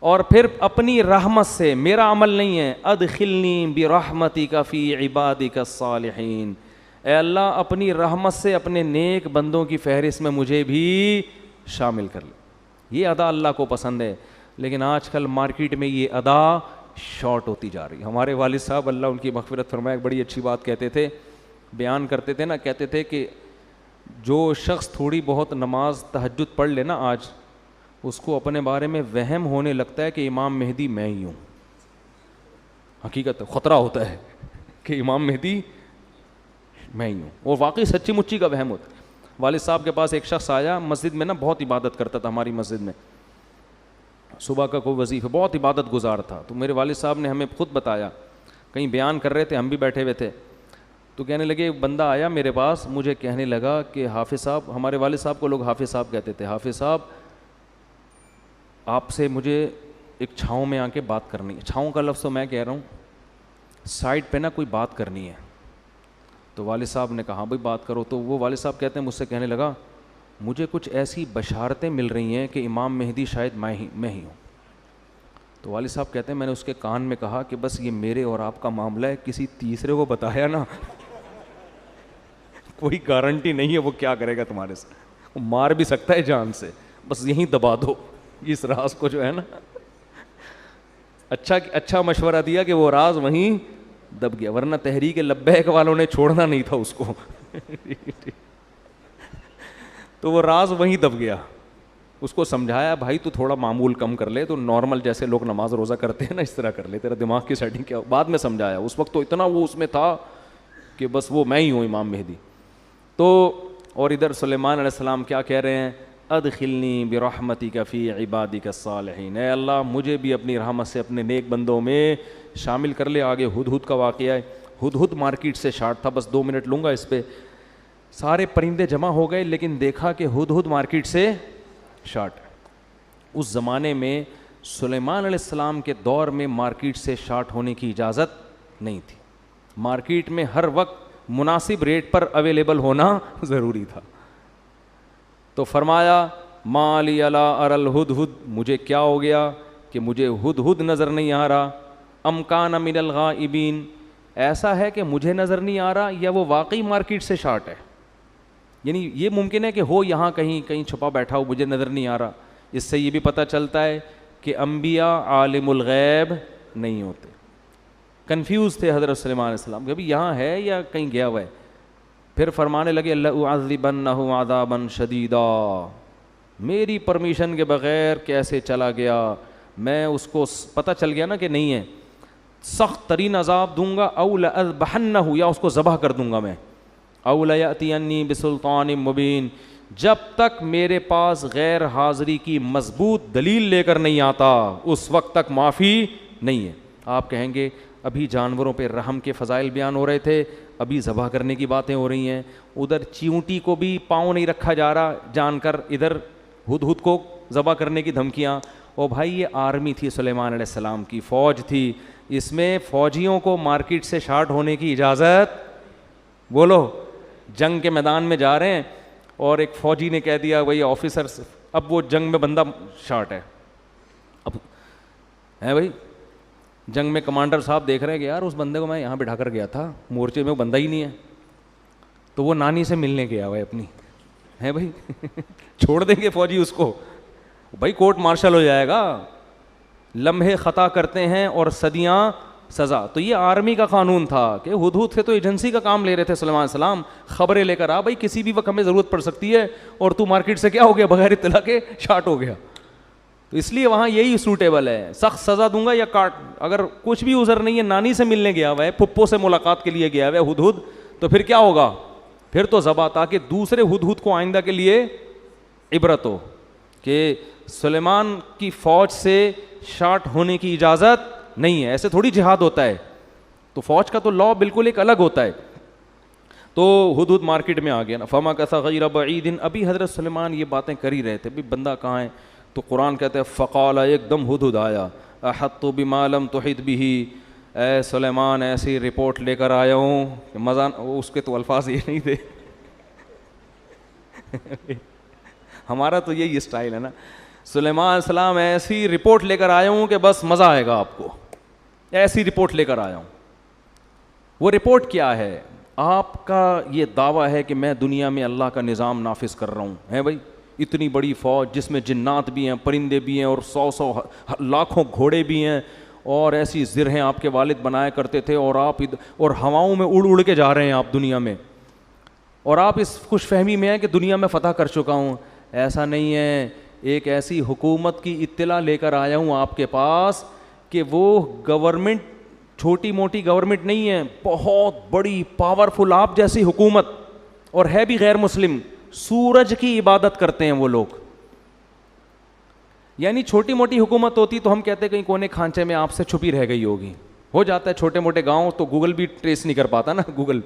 اور پھر اپنی رحمت سے، میرا عمل نہیں ہے، ادخلنی برحمتک فی عبادک الصالحین، اے اللہ اپنی رحمت سے اپنے نیک بندوں کی فہرست میں مجھے بھی شامل کر لے. یہ ادا اللہ کو پسند ہے. لیکن آج کل مارکیٹ میں یہ ادا شارٹ ہوتی جا رہی ہے. ہمارے والد صاحب اللہ ان کی مغفرت فرمائے ایک بڑی اچھی بات کہتے تھے، بیان کرتے تھے نا، کہتے تھے کہ جو شخص تھوڑی بہت نماز تہجد پڑھ لے نا آج، اس کو اپنے بارے میں وہم ہونے لگتا ہے کہ امام مہدی میں ہی ہوں. حقیقت خطرہ ہوتا ہے کہ امام مہدی میں ہی ہوں، اور واقعی سچی مچی کا وہم ہوتا ہے. والد صاحب کے پاس ایک شخص آیا مسجد میں نا، بہت عبادت کرتا تھا ہماری مسجد میں، صبح کا کوئی وظیفہ، بہت عبادت گزار تھا. تو میرے والد صاحب نے ہمیں خود بتایا، کہیں بیان کر رہے تھے، ہم بھی بیٹھے ہوئے تھے، تو کہنے لگے، ایک بندہ آیا میرے پاس، مجھے کہنے لگا کہ حافظ صاحب، ہمارے والد صاحب کو لوگ حافظ صاحب کہتے تھے، حافظ صاحب آپ سے مجھے ایک چھاؤں میں آ کے بات کرنی ہے. چھاؤں کا لفظ تو میں کہہ رہا ہوں, سائڈ پہ نا کوئی بات کرنی ہے. تو والد صاحب نے کہا بھائی بات کرو. تو وہ والد صاحب کہتے ہیں مجھ سے کہنے لگا مجھے کچھ ایسی بشارتیں مل رہی ہیں کہ امام مہدی شاید میں ہی ہوں. تو والد صاحب کہتے ہیں میں نے اس کے کان میں کہا کہ بس یہ میرے اور آپ کا معاملہ ہے, کسی تیسرے کو بتایا نا کوئی گارنٹی نہیں ہے وہ کیا کرے گا تمہارے سے, وہ مار بھی سکتا ہے جان سے, بس یہیں دبا دو اس راز کو جو ہے نا. اچھا مشورہ دیا کہ وہ راز وہیں دب گیا, ورنہ تحریک لبیک والوں نے چھوڑنا نہیں تھا اس کو تو وہ راز وہیں دب گیا. اس کو سمجھایا بھائی تو تھوڑا معمول کم کر لے, تو نارمل جیسے لوگ نماز روزہ کرتے ہیں نا اس طرح کر لے, تیرا دماغ کی سیٹنگ کیا. بعد میں سمجھایا, اس وقت تو اتنا وہ اس میں تھا کہ بس وہ میں ہی ہوں امام مہدی. تو اور ادھر سلیمان علیہ السلام کیا کہہ رہے ہیں, ادخلنی برحمتک فی عبادک الصالحین, اے اللہ مجھے بھی اپنی رحمت سے اپنے نیک بندوں میں شامل کر لے. آگے ہدہد کا واقعہ ہے. ہدہد مارکیٹ سے شارٹ تھا, بس 2 منٹ لوں گا اس پہ. سارے پرندے جمع ہو گئے لیکن دیکھا کہ ہدہد مارکیٹ سے شارٹ. اس زمانے میں سلیمان علیہ السلام کے دور میں مارکیٹ سے شارٹ ہونے کی اجازت نہیں تھی. مارکیٹ میں ہر وقت مناسب ریٹ پر اویلیبل ہونا ضروری تھا. تو فرمایا ما لی الا اری الہدہد, مجھے کیا ہو گیا کہ مجھے ہدہد نظر نہیں آ رہا. ام کان من الغائبین, ایسا ہے کہ مجھے نظر نہیں آ رہا یا وہ واقعی مارکیٹ سے شارٹ ہے. یعنی یہ ممکن ہے کہ ہو یہاں کہیں چھپا بیٹھا ہو, مجھے نظر نہیں آ رہا. اس سے یہ بھی پتہ چلتا ہے کہ انبیاء عالم الغیب نہیں ہوتے. کنفیوز تھے حضرت سلیمان علیہ السلام کہ ابھی یہاں ہے یا کہیں گیا ہوا ہے. پھر فرمانے لگے لأعذبنہ عذابا شدیدا, میری پرمیشن کے بغیر کیسے چلا گیا, میں اس کو پتہ چل گیا نا کہ نہیں ہے, سخت ترین عذاب دوں گا. او لأذبحنہ, یا اس کو ذبح کر دوں گا میں. او لیأتینی بسلطان مبین, جب تک میرے پاس غیر حاضری کی مضبوط دلیل لے کر نہیں آتا اس وقت تک معافی نہیں ہے. آپ کہیں گے ابھی جانوروں پہ رحم کے فضائل بیان ہو رہے تھے, ابھی ذبح کرنے کی باتیں ہو رہی ہیں, ادھر چیونٹی کو بھی پاؤں نہیں رکھا جا رہا جان کر, ادھر ہدہد کو ذبح کرنے کی دھمکیاں. او بھائی یہ آرمی تھی سلیمان علیہ السلام کی, فوج تھی, اس میں فوجیوں کو مارکیٹ سے شارٹ ہونے کی اجازت, بولو جنگ کے میدان میں جا رہے ہیں اور ایک فوجی نے کہہ دیا بھائی آفیسر, اب وہ جنگ میں بندہ شارٹ ہے, اب ہے بھائی جنگ میں کمانڈر صاحب دیکھ رہے ہیں کہ یار اس بندے کو میں یہاں بٹھا کر گیا تھا, مورچے میں وہ بندہ ہی نہیں ہے, تو وہ نانی سے ملنے گیا ہوا ہے اپنی, ہے بھائی چھوڑ دیں گے فوجی اس کو, بھائی کورٹ مارشل ہو جائے گا. لمحے خطا کرتے ہیں اور صدیاں سزا. تو یہ آرمی کا قانون تھا کہ ہدہد سے تو ایجنسی کا کام لے رہے تھے سلیمان علیہ السلام, خبریں لے کر آ بھائی کسی بھی وقت ہمیں ضرورت پڑ سکتی ہے, اور تو مارکیٹ سے کیا ہو گیا بغیر اطلاع کے شارٹ ہو گیا. تو اس لیے وہاں یہی سوٹیبل ہے, سخت سزا دوں گا یا کاٹ. اگر کچھ بھی عذر نہیں ہے, نانی سے ملنے گیا ہوا ہے, پھپھو سے ملاقات کے لیے گیا ہوا ہے ہدہد, تو پھر کیا ہوگا, پھر تو ذبح, تاکہ دوسرے ہدہد کو آئندہ کے لیے عبرت ہو کہ سلیمان کی فوج سے شارٹ ہونے کی اجازت نہیں ہے. ایسے تھوڑی جہاد ہوتا ہے, تو فوج کا تو لا بالکل ایک الگ ہوتا ہے. تو ہدہد مارکیٹ میں آ گیا نا. فما کسا غیر بعید, ابھی حضرت سلیمان یہ باتیں کر ہی رہے تھے, بھی بندہ کہاں ہے. تو قرآن کہتے ہیں فقال, ایک دم ہدہد آیا, احط بما لم تحط به, اے سلیمان ایسی رپورٹ لے کر آیا ہوں کہ مزہ, اس کے تو الفاظ یہ نہیں تھے ہمارا تو یہی اسٹائل ہے نا, سلیمان علیہ السلام ایسی رپورٹ لے کر آیا ہوں کہ بس مزہ آئے گا آپ کو, ایسی رپورٹ لے کر آیا ہوں. وہ رپورٹ کیا ہے, آپ کا یہ دعویٰ ہے کہ میں دنیا میں اللہ کا نظام نافذ کر رہا ہوں, ہے بھائی اتنی بڑی فوج جس میں جنات بھی ہیں, پرندے بھی ہیں, اور 100 لاکھوں گھوڑے بھی ہیں, اور ایسی زرہیں آپ کے والد بنایا کرتے تھے, اور آپ اور ہواؤں میں اڑ اڑ کے جا رہے ہیں آپ دنیا میں, اور آپ اس خوش فہمی میں ہیں کہ دنیا میں فتح کر چکا ہوں. ایسا نہیں ہے, ایک ایسی حکومت کی اطلاع لے کر آیا ہوں آپ کے پاس کہ وہ گورنمنٹ چھوٹی موٹی گورنمنٹ نہیں ہے, بہت بڑی پاورفل آپ جیسی حکومت, اور ہے بھی غیر مسلم, سورج کی عبادت کرتے ہیں وہ لوگ. یعنی چھوٹی موٹی حکومت ہوتی تو ہم کہتے کہیں کونے کھانچے میں آپ سے چھپی رہ گئی ہوگی, ہو جاتا ہے چھوٹے موٹے گاؤں تو گوگل بھی ٹریس نہیں کر پاتا نا, گوگل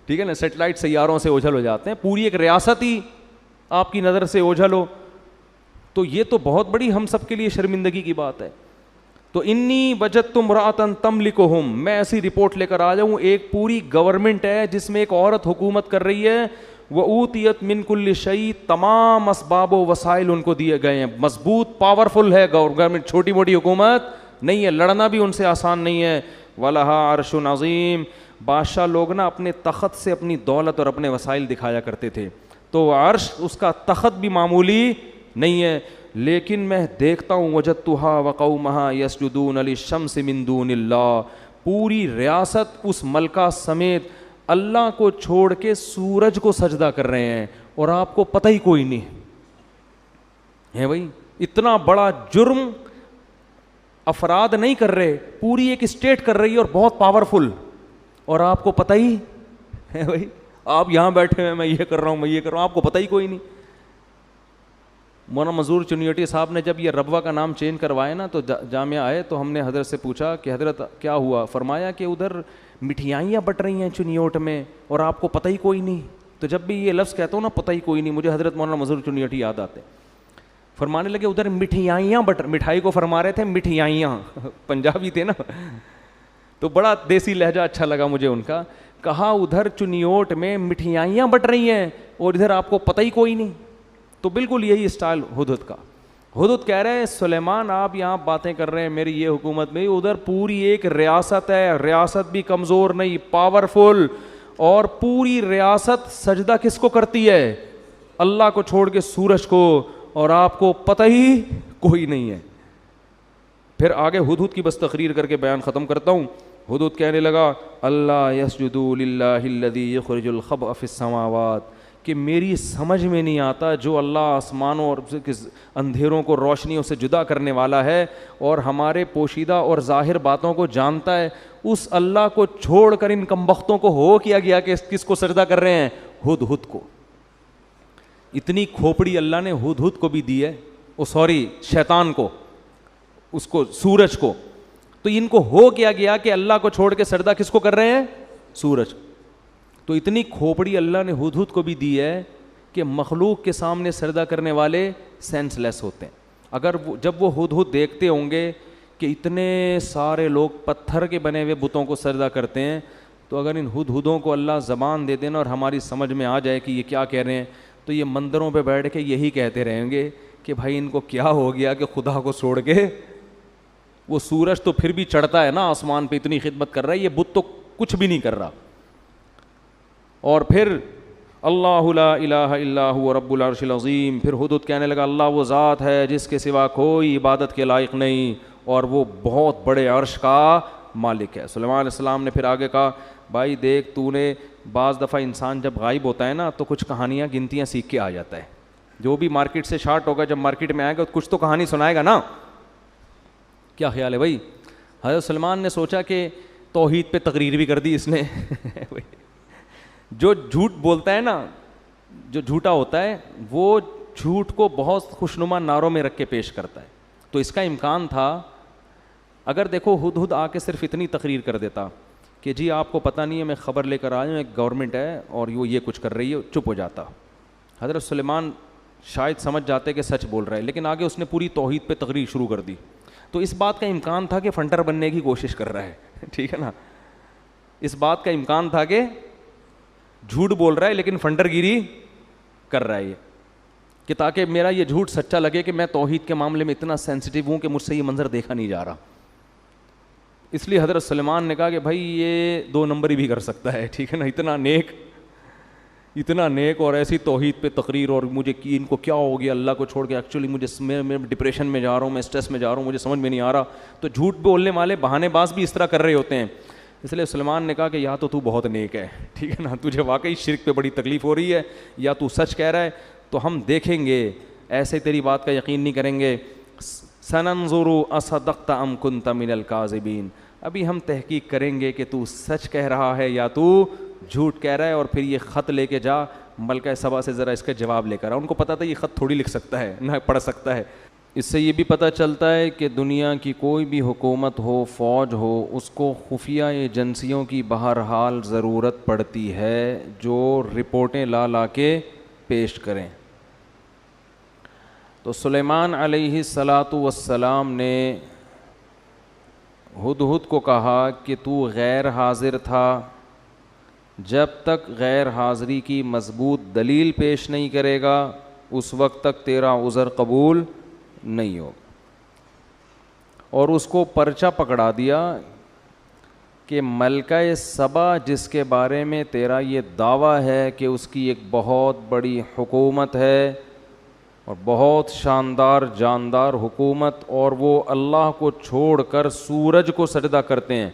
ٹھیک ہے نا, سیٹلائٹ سیاروں سے اوجھل ہو جاتے ہیں, پوری ایک ریاست ہی آپ کی نظر سے اوجھل ہو, تو یہ تو بہت بڑی ہم سب کے لیے شرمندگی کی بات ہے. تو انی وجدت امرأۃ تملکہم، میں ایسی رپورٹ لے کر آ جاؤں، ایک پوری گورنمنٹ ہے جس میں ایک عورت حکومت کر رہی ہے، وَأُوتِيَتْ مِنْ كُلِّ شَيْءٍ، تمام اسباب و وسائل ان کو دیے گئے ہیں، مضبوط پاورفل ہے گورنمنٹ، چھوٹی موٹی حکومت نہیں ہے، لڑنا بھی ان سے آسان نہیں ہے، وَلَهَا عَرْشٌ عَظِيمٌ، بادشاہ لوگ نا اپنے تخت سے اپنی دولت اور اپنے وسائل دکھایا کرتے تھے، تو عرش اس کا تخت بھی معمولی نہیں ہے، لیکن میں دیکھتا ہوں وجدتها وقومها يسجدون للشمس من دون اللہ، پوری ریاست اس ملکہ سمیت اللہ کو چھوڑ کے سورج کو سجدہ کر رہے ہیں، اور آپ کو پتہ ہی کوئی نہیں ہے۔ بھائی اتنا بڑا جرم افراد نہیں کر رہے، پوری ایک اسٹیٹ کر رہی ہے اور بہت پاورفل، اور آپ کو پتہ ہی ہے۔ بھائی آپ یہاں بیٹھے ہیں، میں یہ کر رہا ہوں، میں یہ کر رہا ہوں، آپ کو پتہ ہی کوئی نہیں۔ مولانا منظور چنیوٹی صاحب نے جب یہ ربوہ کا نام چینج کروایا نا، تو جامعہ آئے تو ہم نے حضرت سے پوچھا کہ حضرت کیا ہوا؟ فرمایا کہ ادھر مٹھائیاں بٹ رہی ہیں چنیوٹ میں اور آپ کو پتہ ہی کوئی نہیں۔ تو جب بھی یہ لفظ کہتا ہوں نا پتہ ہی کوئی نہیں، مجھے حضرت مولانا منظور چنیوٹی یاد آتے، فرمانے لگے ادھر مٹھائیاں بٹ، مٹھائی کو فرما رہے تھے مٹھائیاں، پنجابی تھے نا، تو بڑا دیسی لہجہ اچھا لگا مجھے ان کا، کہا ادھر چنیوٹ میں مٹھائیاں بٹ رہی ہیں اور ادھر آپ کو پتہ ہی کوئی نہیں۔ تو بالکل یہی اسٹائل ہدہد کا۔ ہدہد کہہ رہے ہیں سلیمان آپ یہاں باتیں کر رہے ہیں میری یہ حکومت میں، ادھر پوری ایک ریاست ہے، ریاست بھی کمزور نہیں، پاورفل، اور پوری ریاست سجدہ کس کو کرتی ہے؟ اللہ کو چھوڑ کے سورج کو، اور آپ کو پتہ ہی کوئی نہیں ہے۔ پھر آگے ہدہد کی بس تقریر کر کے بیان ختم کرتا ہوں۔ ہدہد کہنے لگا اللہ یسجدوا للہ الذی یخرج الخبء فی السماوات، کہ میری سمجھ میں نہیں آتا جو اللہ آسمانوں اور اندھیروں کو روشنیوں سے جدا کرنے والا ہے اور ہمارے پوشیدہ اور ظاہر باتوں کو جانتا ہے، اس اللہ کو چھوڑ کر ان کمبختوں کو ہو کیا گیا کہ کس کو سجدہ کر رہے ہیں؟ ہدہد کو۔ اتنی کھوپڑی اللہ نے ہدہد کو بھی دی ہے، شیطان کو، اس کو سورج کو، تو ان کو ہو کیا گیا کہ اللہ کو چھوڑ کے سجدہ کس کو کر رہے ہیں؟ سورج۔ تو اتنی کھوپڑی اللہ نے ہدہد کو بھی دی ہے کہ مخلوق کے سامنے سجدہ کرنے والے سینس لیس ہوتے ہیں۔ اگر جب وہ ہدہد دیکھتے ہوں گے کہ اتنے سارے لوگ پتھر کے بنے ہوئے بتوں کو سجدہ کرتے ہیں، تو اگر ان ہدہدوں کو اللہ زبان دے دینا اور ہماری سمجھ میں آ جائے کہ یہ کیا کہہ رہے ہیں، تو یہ مندروں پہ بیٹھ کے یہی کہتے رہیں گے کہ بھائی ان کو کیا ہو گیا کہ خدا کو چھوڑ کے، وہ سورج تو پھر بھی چڑھتا ہے نا آسمان پہ، اتنی خدمت کر رہا ہے، یہ بت تو کچھ بھی نہیں کر رہا۔ اور پھر اللہ لا الہ الا هو رب العرش العظیم، پھر ہدہد کہنے لگا اللہ وہ ذات ہے جس کے سوا کوئی عبادت کے لائق نہیں، اور وہ بہت بڑے عرش کا مالک ہے۔ سلیمان علیہ السلام نے پھر آگے کہا بھائی دیکھ تو نے، بعض دفعہ انسان جب غائب ہوتا ہے نا تو کچھ کہانیاں گنتیاں سیکھ کے آ جاتا ہے، جو بھی مارکیٹ سے شارٹ ہوگا جب مارکیٹ میں آئے گا کچھ تو کہانی سنائے گا نا۔ کیا خیال ہے بھائی؟ حضرت سلیمان نے سوچا کہ توحید پہ تقریر بھی کر دی اس نے۔ جو جھوٹ بولتا ہے نا، جو جھوٹا ہوتا ہے، وہ جھوٹ کو بہت خوشنما نعروں میں رکھ کے پیش کرتا ہے، تو اس کا امکان تھا اگر دیکھو ہدہد آ کے صرف اتنی تقریر کر دیتا کہ جی آپ کو پتہ نہیں ہے میں خبر لے کر آیا ہوں، ایک گورنمنٹ ہے اور وہ یہ کچھ کر رہی ہے، چپ ہو جاتا، حضرت سلیمان شاید سمجھ جاتے کہ سچ بول رہا ہے، لیکن آگے اس نے پوری توحید پہ تقریر شروع کر دی، تو اس بات کا امکان تھا کہ فنٹر بننے کی کوشش کر رہا ہے، ٹھیک ہے نا، اس بات کا امکان تھا کہ جھوٹ بول رہا ہے لیکن فنٹر گیری کر رہا ہے یہ، کہ تاکہ میرا یہ جھوٹ سچا لگے کہ میں توحید کے معاملے میں اتنا سینسٹیو ہوں کہ مجھ سے یہ منظر دیکھا نہیں جا رہا۔ اس لیے حضرت سلیمان نے کہا کہ بھائی یہ 2 نمبر ہی بھی کر سکتا ہے، ٹھیک ہے نا، اتنا نیک اور ایسی توحید پہ تقریر، اور مجھے ان کو کیا ہو گیا اللہ کو چھوڑ کے، ایکچولی میں ڈپریشن میں جا رہا ہوں، میں اسٹریس میں جا رہا ہوں، مجھے سمجھ میں نہیں آ رہا۔ تو جھوٹ بولنے والے بہانے باز بھی اس طرح کر رہے ہوتے ہیں۔ اس لیے سلیمان نے کہا کہ یا تو بہت نیک ہے، ٹھیک ہے نا، تجھے واقعی شرک پہ بڑی تکلیف ہو رہی ہے، یا تو سچ کہہ رہا ہے، تو ہم دیکھیں گے، ایسے تیری بات کا یقین نہیں کریں گے۔ سننظر اصدقت ام کنت من الکاذبین، ابھی ہم تحقیق کریں گے کہ تو سچ کہہ رہا ہے یا تو جھوٹ کہہ رہا ہے، اور پھر یہ خط لے کے جا ملکہ سبا سے، ذرا اس کا جواب لے کر آ۔ ان کو پتہ تھا یہ خط تھوڑی لکھ سکتا ہے، نہ پڑھ سکتا ہے۔ اس سے یہ بھی پتہ چلتا ہے کہ دنیا کی کوئی بھی حکومت ہو، فوج ہو، اس کو خفیہ ایجنسیوں کی بہرحال ضرورت پڑتی ہے جو رپورٹیں لا کے پیش کریں۔ تو سلیمان علیہ الصلاۃ والسلام نے ہدہد کو کہا کہ تو غیر حاضر تھا، جب تک غیر حاضری کی مضبوط دلیل پیش نہیں کرے گا اس وقت تک تیرا عذر قبول نہیں ہوگا. اور اس کو پرچہ پکڑا دیا کہ ملکہ سبا جس کے بارے میں تیرا یہ دعویٰ ہے کہ اس کی ایک بہت بڑی حکومت ہے اور بہت شاندار جاندار حکومت، اور وہ اللہ کو چھوڑ کر سورج کو سجدہ کرتے ہیں،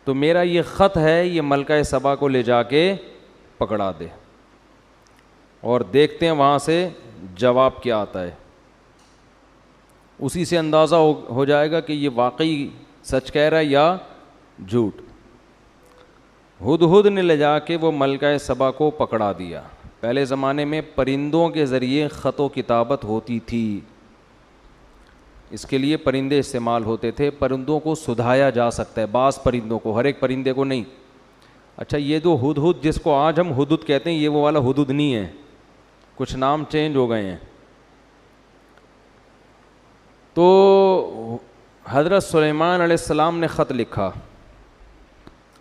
تو میرا یہ خط ہے، یہ ملکہ سبا کو لے جا کے پکڑا دے اور دیکھتے ہیں وہاں سے جواب کیا آتا ہے. اسی سے اندازہ ہو جائے گا کہ یہ واقعی سچ کہہ رہا ہے یا جھوٹ. ہدہد نے لے جا کے وہ ملکہ سبا کو پکڑا دیا. پہلے زمانے میں پرندوں کے ذریعے خط و کتابت ہوتی تھی، اس کے لیے پرندے استعمال ہوتے تھے. پرندوں کو سدھایا جا سکتا ہے، بعض پرندوں کو، ہر ایک پرندے کو نہیں. اچھا یہ جو ہدہد جس کو آج ہم ہدہد کہتے ہیں، یہ وہ والا ہدہد نہیں ہے، کچھ نام چینج ہو گئے ہیں. تو حضرت سلیمان علیہ السلام نے خط لکھا،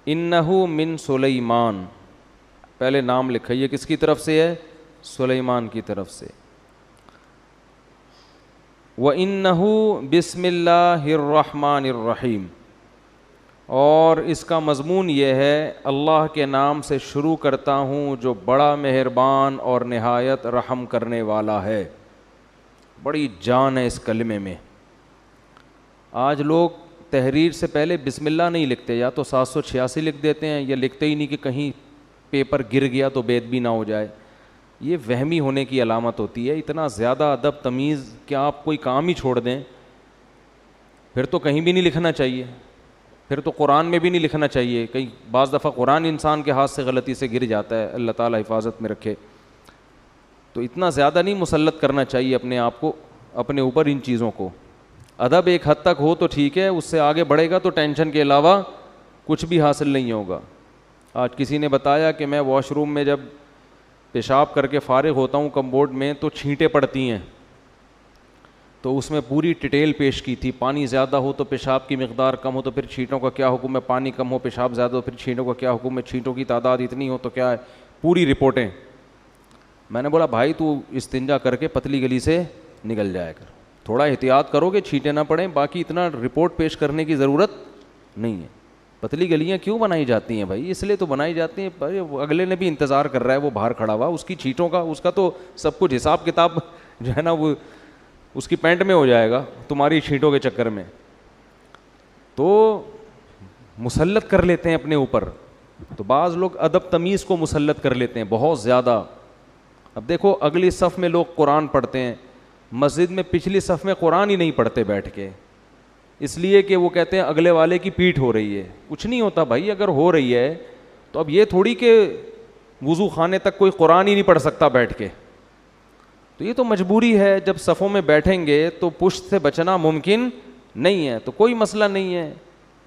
انہو من سلیمان، پہلے نام لکھا، یہ کس کی طرف سے ہے؟ سلیمان کی طرف سے. وَإِنَّهُ بِسْمِ اللَّهِ الرَّحْمَنِ الرَّحِيمِ، اور اس کا مضمون یہ ہے اللہ کے نام سے شروع کرتا ہوں جو بڑا مہربان اور نہایت رحم کرنے والا ہے. بڑی جان ہے اس کلمے میں. آج لوگ تحریر سے پہلے بسم اللہ نہیں لکھتے، یا تو 786 لکھ دیتے ہیں یا لکھتے ہی نہیں کہ کہیں پیپر گر گیا تو بے ادبی نہ ہو جائے. یہ وہمی ہونے کی علامت ہوتی ہے. اتنا زیادہ ادب تمیز کہ آپ کوئی کام ہی چھوڑ دیں، پھر تو کہیں بھی نہیں لکھنا چاہیے، پھر تو قرآن میں بھی نہیں لکھنا چاہیے. کئی بعض دفعہ قرآن انسان کے ہاتھ سے غلطی سے گر جاتا ہے، اللہ تعالیٰ حفاظت میں رکھے. تو اتنا زیادہ نہیں مسلط کرنا چاہیے اپنے آپ کو، اپنے اوپر ان چیزوں کو. ادب ایک حد تک ہو تو ٹھیک ہے، اس سے آگے بڑھے گا تو ٹینشن کے علاوہ کچھ بھی حاصل نہیں ہوگا. آج کسی نے بتایا کہ میں واش روم میں جب پیشاب کر کے فارغ ہوتا ہوں کمبورڈ میں تو چھینٹیں پڑتی ہیں، تو اس میں پوری ڈیٹیل پیش کی تھی. پانی زیادہ ہو تو پیشاب کی مقدار کم ہو تو پھر چھینٹوں کا کیا حکم ہے، پانی کم ہو پیشاب زیادہ ہو پھر چھینٹوں کا کیا حکم ہے، چھینٹوں کی تعداد اتنی ہو تو کیا ہے، پوری رپورٹیں. میں نے بولا بھائی تو استنجا کر کے پتلی گلی سے نکل جایا کر، تھوڑا احتیاط کرو کہ چھینٹیں نہ پڑیں، باقی اتنا رپورٹ پیش کرنے کی ضرورت نہیں ہے. پتلی گلیاں کیوں بنائی جاتی ہیں بھائی؟ اس لیے تو بنائی جاتی ہیں، اگلے نے بھی انتظار کر رہا ہے، وہ باہر کھڑا ہوا، اس کی چھینٹوں کا، اس کا تو سب کچھ حساب کتاب جو ہے نا وہ اس کی پینٹ میں ہو جائے گا تمہاری چھینٹوں کے چکر میں. تو مسلط کر لیتے ہیں اپنے اوپر. تو بعض لوگ ادب تمیز کو مسلط کر لیتے ہیں بہت زیادہ. اب دیکھو اگلی صف میں لوگ قرآن پڑھتے ہیں، مسجد میں پچھلی صف میں قرآن ہی نہیں پڑھتے بیٹھ کے، اس لیے کہ وہ کہتے ہیں اگلے والے کی پیٹھ ہو رہی ہے. کچھ نہیں ہوتا بھائی، اگر ہو رہی ہے تو اب یہ تھوڑی کہ وضو خانے تک کوئی قرآن ہی نہیں پڑھ سکتا بیٹھ کے. تو یہ تو مجبوری ہے، جب صفوں میں بیٹھیں گے تو پشت سے بچنا ممکن نہیں ہے، تو کوئی مسئلہ نہیں ہے.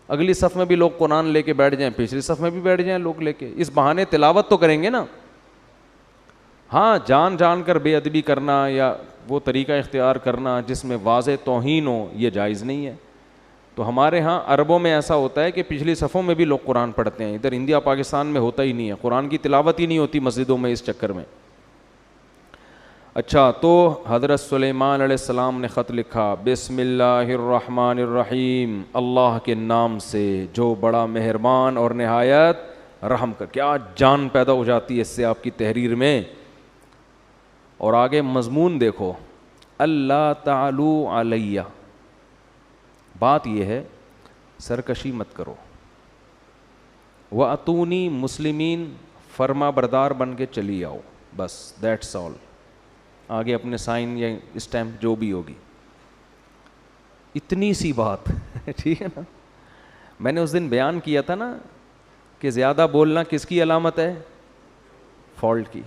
اگلی صف میں بھی لوگ قرآن لے کے بیٹھ جائیں، پچھلی صف میں بھی بیٹھ جائیں لوگ لے کے، اس بہانے تلاوت تو کریں گے نا. ہاں جان کر بے ادبی کرنا یا وہ طریقہ اختیار کرنا جس میں واضح توہین ہو، یہ جائز نہیں ہے. تو ہمارے ہاں عربوں میں ایسا ہوتا ہے کہ پچھلی صفوں میں بھی لوگ قرآن پڑھتے ہیں، ادھر انڈیا پاکستان میں ہوتا ہی نہیں ہے، قرآن کی تلاوت ہی نہیں ہوتی مسجدوں میں اس چکر میں. اچھا تو حضرت سلیمان علیہ السلام نے خط لکھا، بسم اللہ الرحمن الرحیم، اللہ کے نام سے جو بڑا مہربان اور نہایت رحم کر. کیا جان پیدا ہو جاتی ہے اس سے آپ کی تحریر میں. اور آگے مضمون دیکھو، اللہ تعالو علیہ. بات یہ ہے سرکشی مت کرو، وَأَتُونِي مسلمین، فرما بردار بن کے چلی آؤ، بس دیٹس آل. آگے اپنے سائن یا اسٹیمپ جو بھی ہوگی. اتنی سی بات ٹھیک ہے نا. میں نے اس دن بیان کیا تھا نا کہ زیادہ بولنا کس کی علامت ہے؟ فالٹ کی.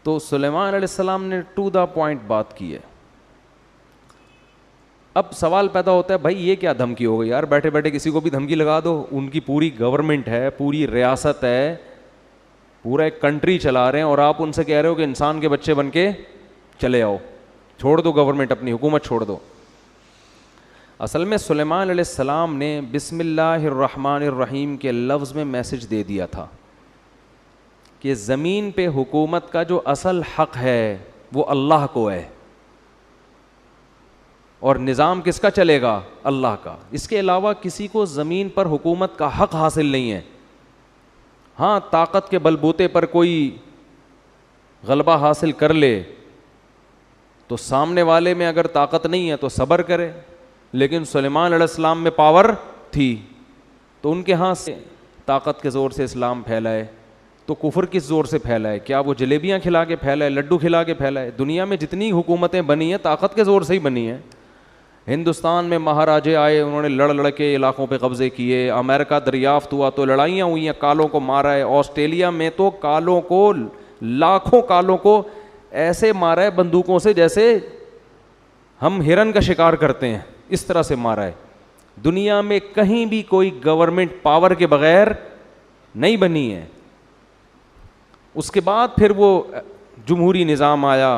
تو سلیمان علیہ السلام نے ٹو دا پوائنٹ بات کی ہے. اب سوال پیدا ہوتا ہے بھائی یہ کیا دھمکی ہو گئی یار، بیٹھے بیٹھے کسی کو بھی دھمکی لگا دو. ان کی پوری گورنمنٹ ہے، پوری ریاست ہے، پورا ایک کنٹری چلا رہے ہیں، اور آپ ان سے کہہ رہے ہو کہ انسان کے بچے بن کے چلے آؤ، چھوڑ دو گورنمنٹ، اپنی حکومت چھوڑ دو. اصل میں سلیمان علیہ السلام نے بسم اللہ الرحمن الرحیم کے لفظ میں میسج دے دیا تھا کہ زمین پہ حکومت کا جو اصل حق ہے وہ اللہ کو ہے، اور نظام کس کا چلے گا؟ اللہ کا. اس کے علاوہ کسی کو زمین پر حکومت کا حق حاصل نہیں ہے. ہاں طاقت کے بل بوتے پر کوئی غلبہ حاصل کر لے تو سامنے والے میں اگر طاقت نہیں ہے تو صبر کرے، لیکن سلیمان علیہ السلام میں پاور تھی تو ان کے ہاں سے طاقت کے زور سے اسلام پھیلا ہے. تو کفر کس زور سے پھیلا ہے؟ کیا وہ جلیبیاں کھلا کے پھیلا ہے، لڈو کھلا کے پھیلا ہے؟ دنیا میں جتنی حکومتیں بنی ہیں طاقت کے زور سے ہی بنی ہیں. ہندوستان میں مہاراجے آئے، انہوں نے لڑ کے علاقوں پہ قبضے کیے. امریکہ دریافت ہوا تو لڑائیاں ہوئی ہیں، کالوں کو مارا ہے. آسٹریلیا میں تو کالوں کو، لاکھوں کالوں کو ایسے مارا ہے بندوقوں سے جیسے ہم ہرن کا شکار کرتے ہیں، اس طرح سے مارا ہے. دنیا میں کہیں بھی کوئی گورنمنٹ پاور کے بغیر نہیں بنی ہے. اس کے بعد پھر وہ جمہوری نظام آیا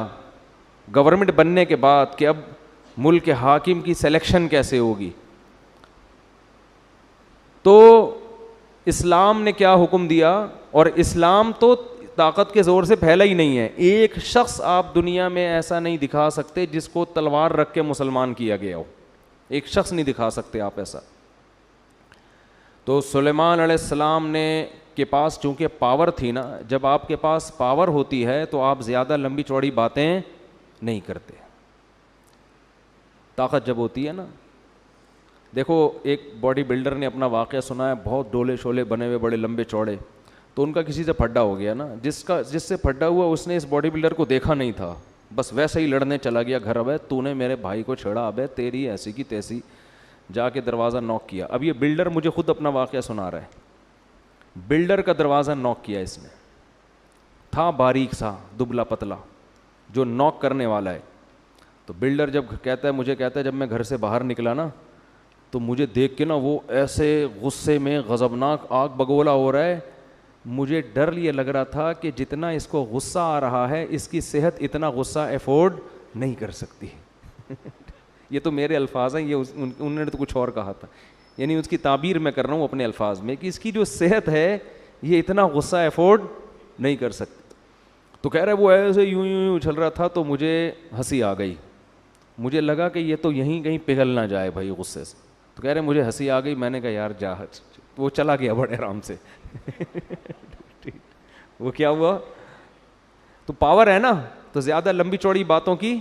گورنمنٹ بننے کے بعد کہ اب ملک کے حاکم کی سلیکشن کیسے ہوگی. تو اسلام نے کیا حکم دیا؟ اور اسلام تو طاقت کے زور سے پھیلا ہی نہیں ہے. ایک شخص آپ دنیا میں ایسا نہیں دکھا سکتے جس کو تلوار رکھ کے مسلمان کیا گیا ہو. ایک شخص نہیں دکھا سکتے آپ ایسا. تو سلیمان علیہ السلام نے کے پاس چونکہ پاور تھی نا، جب آپ کے پاس پاور ہوتی ہے تو آپ زیادہ لمبی چوڑی باتیں نہیں کرتے. طاقت جب ہوتی ہے نا، دیکھو ایک باڈی بلڈر نے اپنا واقعہ سنا ہے، بہت ڈولے شولے بنے ہوئے بڑے لمبے چوڑے. تو ان کا کسی سے پھڈا ہو گیا نا، جس سے پھڈا ہوا اس نے اس باڈی بلڈر کو دیکھا نہیں تھا، بس ویسے ہی لڑنے چلا گیا گھر. اب تو نے میرے بھائی کو چھیڑا، اب تیری ایسی کی تیسی. جا کے دروازہ نوک کیا. اب یہ بلڈر مجھے خود اپنا واقعہ سنا رہا ہے. بلڈر کا دروازہ نوک کیا اس نے، تھا باریک سا دبلا پتلا جو نوک کرنے والا ہے. تو بلڈر جب کہتا ہے، مجھے کہتا ہے جب میں گھر سے باہر نکلا نا تو مجھے دیکھ کے نا وہ ایسے غصے میں غضبناک آگ بگولا ہو رہا ہے. مجھے ڈر یہ لگ رہا تھا کہ جتنا اس کو غصہ آ رہا ہے اس کی صحت اتنا غصہ افورڈ نہیں کر سکتی. یہ تو میرے الفاظ ہیں، یہ انہوں نے تو کچھ اور کہا تھا. یعنی اس کی تعبیر میں کر رہا ہوں اپنے الفاظ میں کہ اس کی جو صحت ہے یہ اتنا غصہ افورڈ نہیں کر سکتی. تو کہہ رہے وہ ایسے یوں اچھل رہا تھا تو مجھے ہنسی آ گئی. مجھے لگا کہ یہ تو یہیں کہیں پگھل نہ جائے بھائی غصے سے. تو کہہ رہے مجھے ہنسی آ گئی. میں نے کہا یار جا. وہ چلا گیا بڑے آرام سے. وہ کیا ہوا؟ تو پاور ہے نا، تو زیادہ لمبی چوڑی باتوں کی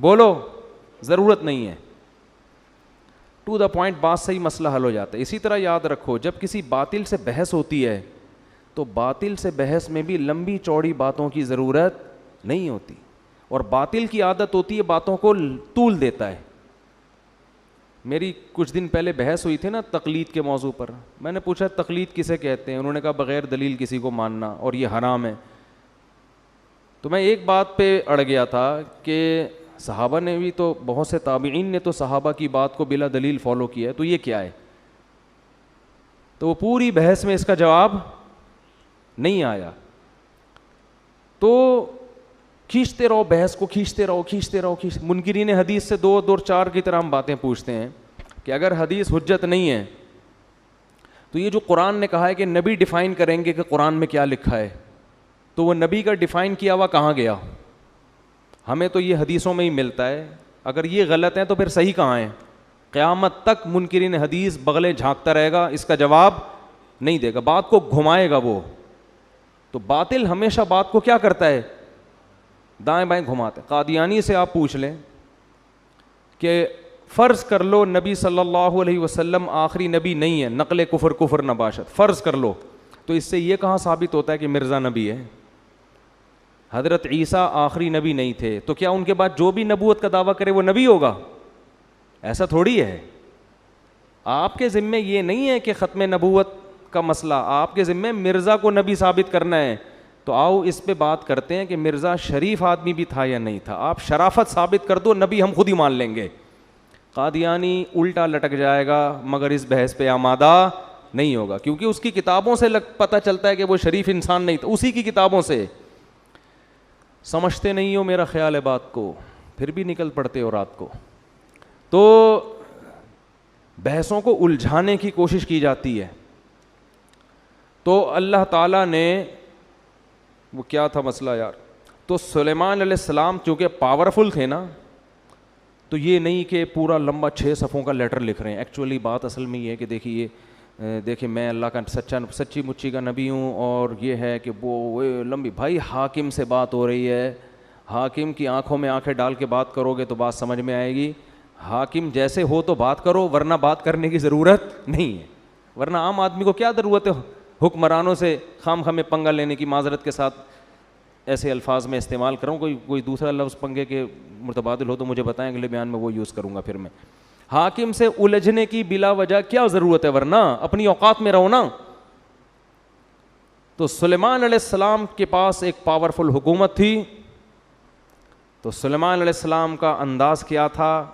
بولو ضرورت نہیں ہے. ٹو دا پوائنٹ بات صحیح مسئلہ حل ہو جاتا ہے. اسی طرح یاد رکھو جب کسی باطل سے بحث ہوتی ہے تو باطل سے بحث میں بھی لمبی چوڑی باتوں کی ضرورت نہیں ہوتی. اور باطل کی عادت ہوتی ہے باتوں کو طول دیتا ہے. میری کچھ دن پہلے بحث ہوئی تھی نا تقلید کے موضوع پر. میں نے پوچھا تقلید کسے کہتے ہیں؟ انہوں نے کہا بغیر دلیل کسی کو ماننا اور یہ حرام ہے. تو میں ایک بات پہ اڑ گیا تھا کہ صحابہ نے بھی تو، بہت سے تابعین نے تو صحابہ کی بات کو بلا دلیل فالو کیا ہے، تو یہ کیا ہے؟ تو وہ پوری بحث میں اس کا جواب نہیں آیا. تو کھینچتے رہو بحث کو، کھینچتے رہو. منکرین حدیث سے دو چار کی طرح ہم باتیں پوچھتے ہیں کہ اگر حدیث حجت نہیں ہے تو یہ جو قرآن نے کہا ہے کہ نبی ڈیفائن کریں گے کہ قرآن میں کیا لکھا ہے، تو وہ نبی کا ڈیفائن کیا ہوا کہاں گیا؟ ہمیں تو یہ حدیثوں میں ہی ملتا ہے. اگر یہ غلط ہے تو پھر صحیح کہاں ہے؟ قیامت تک منکرین حدیث بغلیں جھانکتا رہے گا، اس کا جواب نہیں دے گا، بات کو گھمائے گا وہ. تو باطل ہمیشہ بات کو کیا کرتا ہے؟ دائیں بائیں گھماتے. قادیانی سے آپ پوچھ لیں کہ فرض کر لو نبی صلی اللہ علیہ وسلم آخری نبی نہیں ہے، نقل کفر نباشت، فرض کر لو، تو اس سے یہ کہاں ثابت ہوتا ہے کہ مرزا نبی ہے؟ حضرت عیسیٰ آخری نبی نہیں تھے، تو کیا ان کے بعد جو بھی نبوت کا دعویٰ کرے وہ نبی ہوگا؟ ایسا تھوڑی ہے. آپ کے ذمے یہ نہیں ہے کہ ختم نبوت کا مسئلہ، آپ کے ذمے مرزا کو نبی ثابت کرنا ہے. تو آؤ اس پہ بات کرتے ہیں کہ مرزا شریف آدمی بھی تھا یا نہیں تھا. آپ شرافت ثابت کر دو، نبی ہم خود ہی مان لیں گے. قادیانی الٹا لٹک جائے گا مگر اس بحث پہ آمادہ نہیں ہوگا، کیونکہ اس کی کتابوں سے پتہ چلتا ہے کہ وہ شریف انسان نہیں تھا. اسی کی کتابوں سے. سمجھتے نہیں ہو میرا خیال ہے بات کو، پھر بھی نکل پڑتے ہو رات کو. تو بحثوں کو الجھانے کی کوشش کی جاتی ہے. تو اللہ تعالیٰ نے, وہ کیا تھا مسئلہ یار, تو سلیمان علیہ السلام چونکہ پاورفل تھے نا, تو یہ نہیں کہ پورا لمبا 6 صفحوں کا لیٹر لکھ رہے ہیں. ایکچولی بات اصل میں یہ ہے کہ دیکھیے میں اللہ کا سچی مچی کا نبی ہوں, اور یہ ہے کہ وہ لمبی, بھائی حاکم سے بات ہو رہی ہے, حاکم کی آنکھوں میں آنکھیں ڈال کے بات کرو گے تو بات سمجھ میں آئے گی. حاکم جیسے ہو تو بات کرو, ورنہ بات کرنے کی ضرورت نہیں ہے. ورنہ عام آدمی کو کیا ضرورت ہے حکمرانوں سے خام خامے پنگا لینے کی. معذرت کے ساتھ ایسے الفاظ میں استعمال کروں, کوئی دوسرا لفظ پنگے کے متبادل ہو تو مجھے بتائیں, اگلے بیان میں وہ یوز کروں گا. پھر میں حاکم سے الجھنے کی بلا وجہ کیا ضرورت ہے, ورنہ اپنی اوقات میں رہو نا. تو سلیمان علیہ السلام کے پاس ایک پاورفل حکومت تھی. تو سلیمان علیہ السلام کا انداز کیا تھا,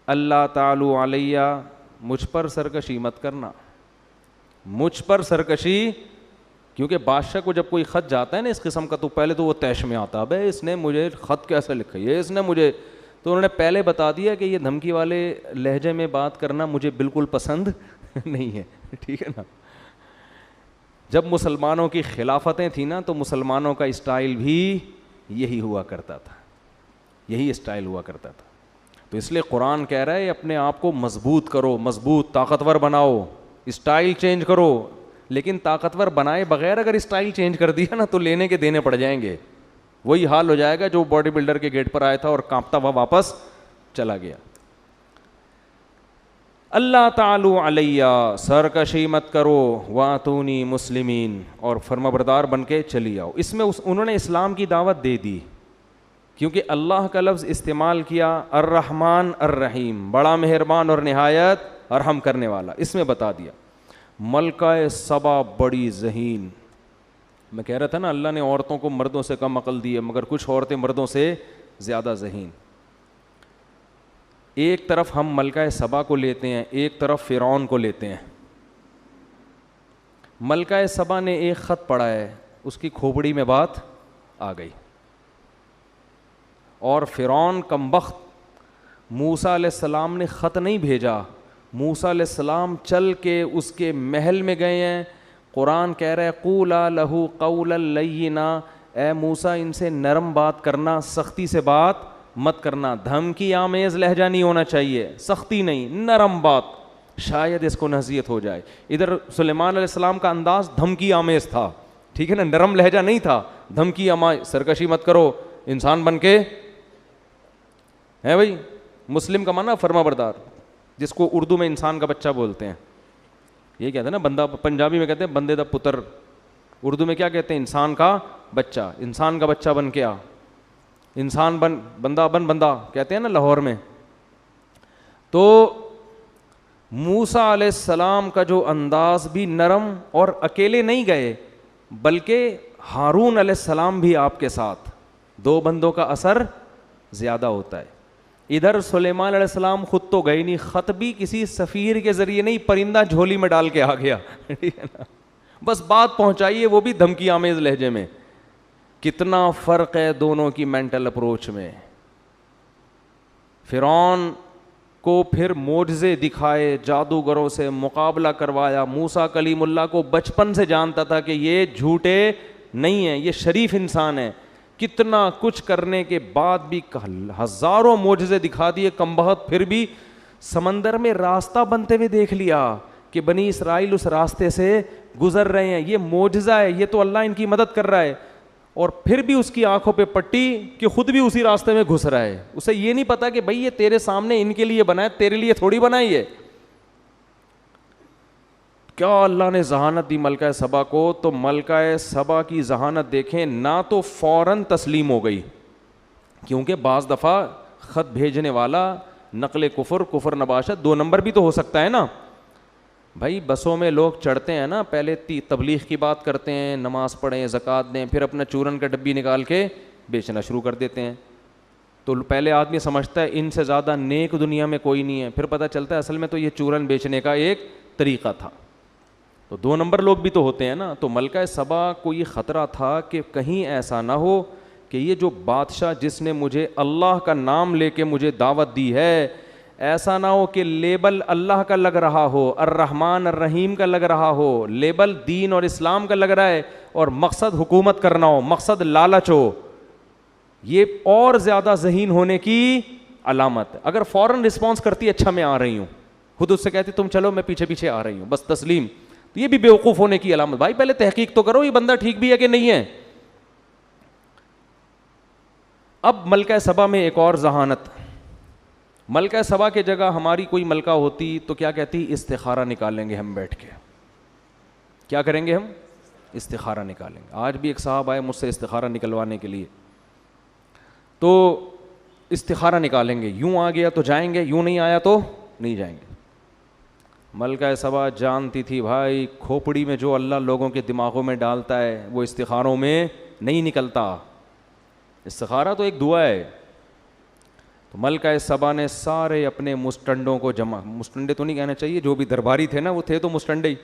اللہ تعالی علیہ, مجھ پر سرکشی مت کرنا, مجھ پر سرکشی. کیونکہ بادشاہ کو جب کوئی خط جاتا ہے نا اس قسم کا, تو پہلے تو وہ طیش میں آتا, بھائی اس نے مجھے خط کیسے لکھا ہے, اس نے مجھے, تو انہوں نے پہلے بتا دیا کہ یہ دھمکی والے لہجے میں بات کرنا مجھے بالکل پسند نہیں ہے. ٹھیک ہے نا. جب مسلمانوں کی خلافتیں تھیں نا, تو مسلمانوں کا اسٹائل بھی یہی ہوا کرتا تھا, یہی اسٹائل ہوا کرتا تھا. تو اس لیے قرآن کہہ رہا ہے اپنے آپ کو مضبوط کرو, مضبوط طاقتور بناؤ, اسٹائل چینج کرو. لیکن طاقتور بنائے بغیر اگر اسٹائل چینج کر دیا نا تو لینے کے دینے پڑ جائیں گے. وہی حال ہو جائے گا جو باڈی بلڈر کے گیٹ پر آیا تھا اور کانپتا ہوا واپس چلا گیا. اللہ تعالی علیہ, سرکشی مت کرو, واتونی مسلمین, اور فرمانبردار بن کے چلی آؤ. اس میں انہوں نے اسلام کی دعوت دے دی, کیونکہ اللہ کا لفظ استعمال کیا, الرحمن الرحیم, بڑا مہربان اور نہایت رحم کرنے والا. اس میں بتا دیا ملکہ سبا بڑی ذہین. میں کہہ رہا تھا نا اللہ نے عورتوں کو مردوں سے کم عقل دی ہے, مگر کچھ عورتیں مردوں سے زیادہ ذہین. ایک طرف ہم ملکہ سبا کو لیتے ہیں, ایک طرف فرعون کو لیتے ہیں. ملکہ سبا نے ایک خط پڑھا ہے, اس کی کھوپڑی میں بات آ گئی, اور فرعون کمبخت, موسیٰ علیہ السلام نے خط نہیں بھیجا, موسیٰ علیہ السلام چل کے اس کے محل میں گئے ہیں. قرآن کہہ رہا ہے قولا لہو قولا لینا, اے موسیٰ ان سے نرم بات کرنا, سختی سے بات مت کرنا. دھمکی آمیز لہجہ نہیں ہونا چاہیے, سختی نہیں, نرم بات, شاید اس کو نصیحت ہو جائے. ادھر سلیمان علیہ السلام کا انداز دھمکی آمیز تھا, ٹھیک ہے نا, نرم لہجہ نہیں تھا. دھمکی آمیز, سرکشی مت کرو, انسان بن کے ہے بھائی. مسلم کا معنی فرما بردار, جس کو اردو میں انسان کا بچہ بولتے ہیں. یہ کہتے ہیں نا بندہ, پنجابی میں کہتے ہیں بندے دا پتر, اردو میں کیا کہتے ہیں, انسان کا بچہ. انسان کا بچہ بن کے آ, انسان بن, بندہ کہتے ہیں نا لاہور میں. تو موسیٰ علیہ السلام کا جو انداز بھی نرم, اور اکیلے نہیں گئے بلکہ ہارون علیہ السلام بھی آپ کے ساتھ. 2 بندوں کا اثر زیادہ ہوتا ہے. ادھر سلیمان علیہ السلام خود تو گئے نہیں, خط بھی کسی سفیر کے ذریعے نہیں, پرندہ جھولی میں ڈال کے آ گیا, ٹھیک ہے نا, بس بات پہنچائیے, وہ بھی دھمکی آمیز لہجے میں. کتنا فرق ہے دونوں کی مینٹل اپروچ میں. فرعون کو پھر معجزے دکھائے, جادوگروں سے مقابلہ کروایا. موسیٰ کلیم اللہ کو بچپن سے جانتا تھا کہ یہ جھوٹے نہیں ہیں, یہ شریف انسان ہیں. کتنا کچھ کرنے کے بعد بھی ہزاروں معجزے دکھا دیے کمبخت, پھر بھی سمندر میں راستہ بنتے ہوئے دیکھ لیا کہ بنی اسرائیل اس راستے سے گزر رہے ہیں, یہ معجزہ ہے, یہ تو اللہ ان کی مدد کر رہا ہے. اور پھر بھی اس کی آنکھوں پہ پٹی کہ خود بھی اسی راستے میں گھس رہا ہے. اسے یہ نہیں پتا کہ بھائی یہ تیرے سامنے ان کے لیے بنا ہے, تیرے لیے تھوڑی بنائی ہے. کیا اللہ نے ذہانت دی ملکہ سبا کو. تو ملکہ سبا کی ذہانت دیکھیں, نہ تو فوراً تسلیم ہو گئی, کیونکہ بعض دفعہ خط بھیجنے والا نقل کفر نباشت 2 نمبر بھی تو ہو سکتا ہے نا. بھائی بسوں میں لوگ چڑھتے ہیں نا, پہلے تبلیغ کی بات کرتے ہیں, نماز پڑھیں, زکوٰۃ دیں, پھر اپنا چورن کا ڈبی نکال کے بیچنا شروع کر دیتے ہیں. تو پہلے آدمی سمجھتا ہے ان سے زیادہ نیک دنیا میں کوئی نہیں ہے, پھر پتہ چلتا ہے اصل میں تو یہ چورن بیچنے کا ایک طریقہ تھا. تو 2 نمبر لوگ بھی تو ہوتے ہیں نا. تو ملکہ سبا کو یہ خطرہ تھا کہ کہیں ایسا نہ ہو کہ یہ جو بادشاہ جس نے مجھے اللہ کا نام لے کے مجھے دعوت دی ہے, ایسا نہ ہو کہ لیبل اللہ کا لگ رہا ہو, الرحمن الرحیم کا لگ رہا ہو, لیبل دین اور اسلام کا لگ رہا ہے اور مقصد حکومت کرنا ہو, مقصد لالچ ہو. یہ اور زیادہ ذہین ہونے کی علامت ہے. اگر فوراً رسپانس کرتی اچھا میں آ رہی ہوں, خود اس سے کہتی تم چلو میں پیچھے پیچھے آ رہی ہوں, بس تسلیم, تو یہ بھی بیوقوف ہونے کی علامت. بھائی پہلے تحقیق تو کرو یہ بندہ ٹھیک بھی ہے کہ نہیں ہے. اب ملکہ سبا میں ایک اور ذہانت. ملکہ سبا کے جگہ ہماری کوئی ملکہ ہوتی تو کیا کہتی, استخارہ نکالیں گے ہم بیٹھ کے. کیا کریں گے ہم, استخارہ نکالیں گے. آج بھی ایک صاحب آئے مجھ سے استخارہ نکلوانے کے لیے, تو استخارہ نکالیں گے, یوں آ گیا تو جائیں گے, یوں نہیں آیا تو نہیں جائیں گے. ملکہ سبا جانتی تھی بھائی کھوپڑی میں جو اللہ لوگوں کے دماغوں میں ڈالتا ہے وہ استخاروں میں نہیں نکلتا. استخارہ تو ایک دعا ہے. تو ملکہ سبا نے سارے اپنے مسٹنڈوں کو جمع, مسٹنڈے تو نہیں کہنا چاہیے, جو بھی درباری تھے نا وہ تھے تو مسٹنڈے ہی,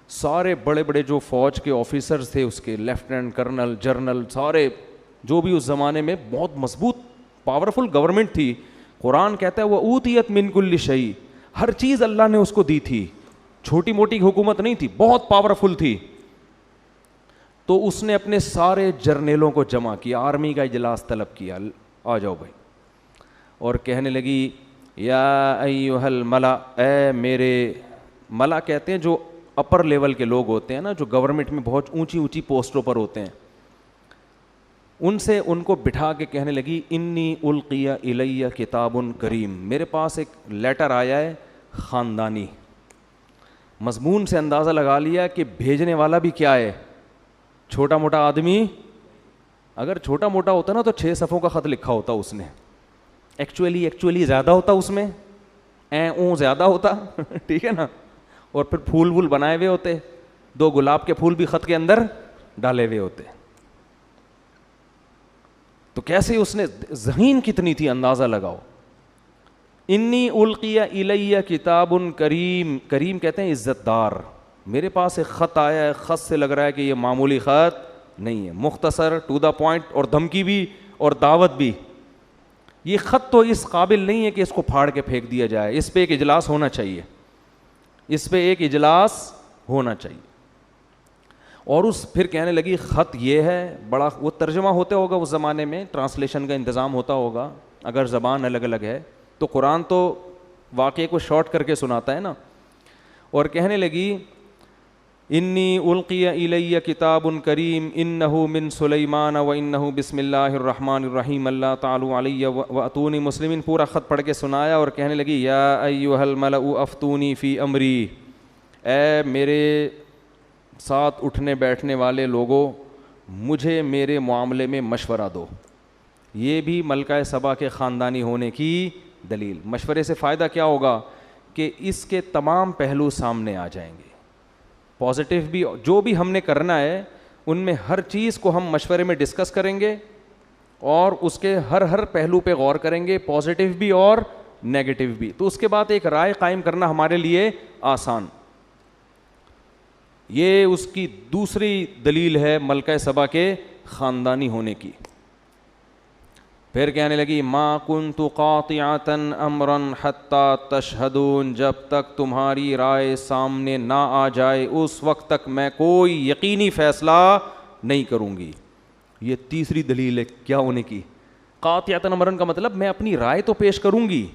سارے بڑے بڑے جو فوج کے آفیسرز تھے اس کے, لیفٹیننٹ کرنل جرنل, سارے جو بھی اس زمانے میں بہت مضبوط پاورفل گورنمنٹ تھی. قرآن کہتا ہے وہ اوتیت من کل شیء, ہر چیز اللہ نے اس کو دی تھی, چھوٹی موٹی حکومت نہیں تھی, بہت پاورفل تھی. تو اس نے اپنے سارے جرنیلوں کو جمع کیا, آرمی کا اجلاس طلب کیا, آ جاؤ بھائی, اور کہنے لگی یا ایھا الملا, اے میرے, ملا کہتے ہیں جو اپر لیول کے لوگ ہوتے ہیں نا, جو گورنمنٹ میں بہت اونچی اونچی پوسٹوں پر ہوتے ہیں, ان سے ان کو بٹھا کے کہنے لگی انی القی الی کتاب کریم, میرے پاس ایک لیٹر آیا ہے خاندانی. مضمون سے اندازہ لگا لیا کہ بھیجنے والا بھی کیا ہے, چھوٹا موٹا آدمی. اگر چھوٹا موٹا ہوتا نا تو 6 صفحوں کا خط لکھا ہوتا اس نے, ایکچولی زیادہ ہوتا اس میں, زیادہ ہوتا ٹھیک ہے نا, اور پھر پھول وول بنائے ہوئے ہوتے, 2 گلاب کے پھول بھی خط کے اندر ڈالے ہوئے ہوتے. تو کیسے اس نے, ذہین کتنی تھی اندازہ لگاؤ. انی القی الی کتاب کریم, کریم کہتے ہیں عزت دار, میرے پاس ایک خط آیا ہے, خط سے لگ رہا ہے کہ یہ معمولی خط نہیں ہے, مختصر ٹو دا پوائنٹ, اور دھمکی بھی اور دعوت بھی. یہ خط تو اس قابل نہیں ہے کہ اس کو پھاڑ کے پھینک دیا جائے, اس پہ ایک اجلاس ہونا چاہیے, اس پہ ایک اجلاس ہونا چاہیے. اور اس پھر کہنے لگی خط یہ ہے, بڑا وہ ترجمہ ہوتا ہوگا اس زمانے میں, ٹرانسلیشن کا انتظام ہوتا ہوگا اگر زبان الگ الگ ہے تو. قرآن تو واقعے کو شارٹ کر کے سناتا ہے نا. اور کہنے لگی انی القی الی کتاب کریم انہ من سلیمان و انہ بسم اللہ الرحمن الرحیم اللہ تعالی علی واتونی مسلمین. پورا خط پڑھ کے سنایا اور کہنے لگی یا ایھا الملأ افتونی فی امری, اے میرے ساتھ اٹھنے بیٹھنے والے لوگوں مجھے میرے معاملے میں مشورہ دو. یہ بھی ملکہ سبا کے خاندانی ہونے کی دلیل. مشورے سے فائدہ کیا ہوگا کہ اس کے تمام پہلو سامنے آ جائیں گے, پازیٹیو بھی, جو بھی ہم نے کرنا ہے ان میں ہر چیز کو ہم مشورے میں ڈسکس کریں گے اور اس کے ہر پہلو پہ غور کریں گے, پازیٹیو بھی اور نیگیٹو بھی. تو اس کے بعد ایک رائے قائم کرنا ہمارے لیے آسان. یہ اس کی دوسری دلیل ہے ملکہ سبا کے خاندانی ہونے کی. پھر کہنے لگی ما کنت قاطعۃ امرا حتی تشہدون, جب تک تمہاری رائے سامنے نہ آ جائے اس وقت تک میں کوئی یقینی فیصلہ نہیں کروں گی. یہ تیسری دلیل ہے کیا ہونے کی, قاطعۃ امرا کا مطلب میں اپنی رائے تو پیش کروں گی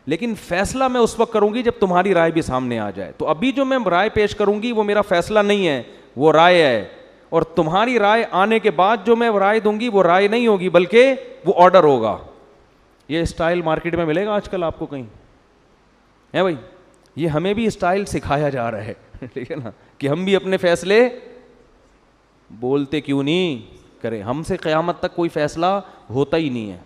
لیکن فیصلہ میں اس وقت کروں گی جب تمہاری رائے بھی سامنے آ جائے. تو ابھی جو میں رائے پیش کروں گی وہ میرا فیصلہ نہیں ہے, وہ رائے ہے, اور تمہاری رائے آنے کے بعد جو میں رائے دوں گی وہ رائے نہیں ہوگی بلکہ وہ آرڈر ہوگا. یہ اسٹائل مارکیٹ میں ملے گا آج کل آپ کو کہیں ہے بھائی, یہ ہمیں بھی اسٹائل سکھایا جا رہا ہے ٹھیک ہے نا, کہ ہم بھی اپنے فیصلے بولتے کیوں نہیں کریں. ہم سے قیامت تک کوئی فیصلہ ہوتا ہی نہیں ہے.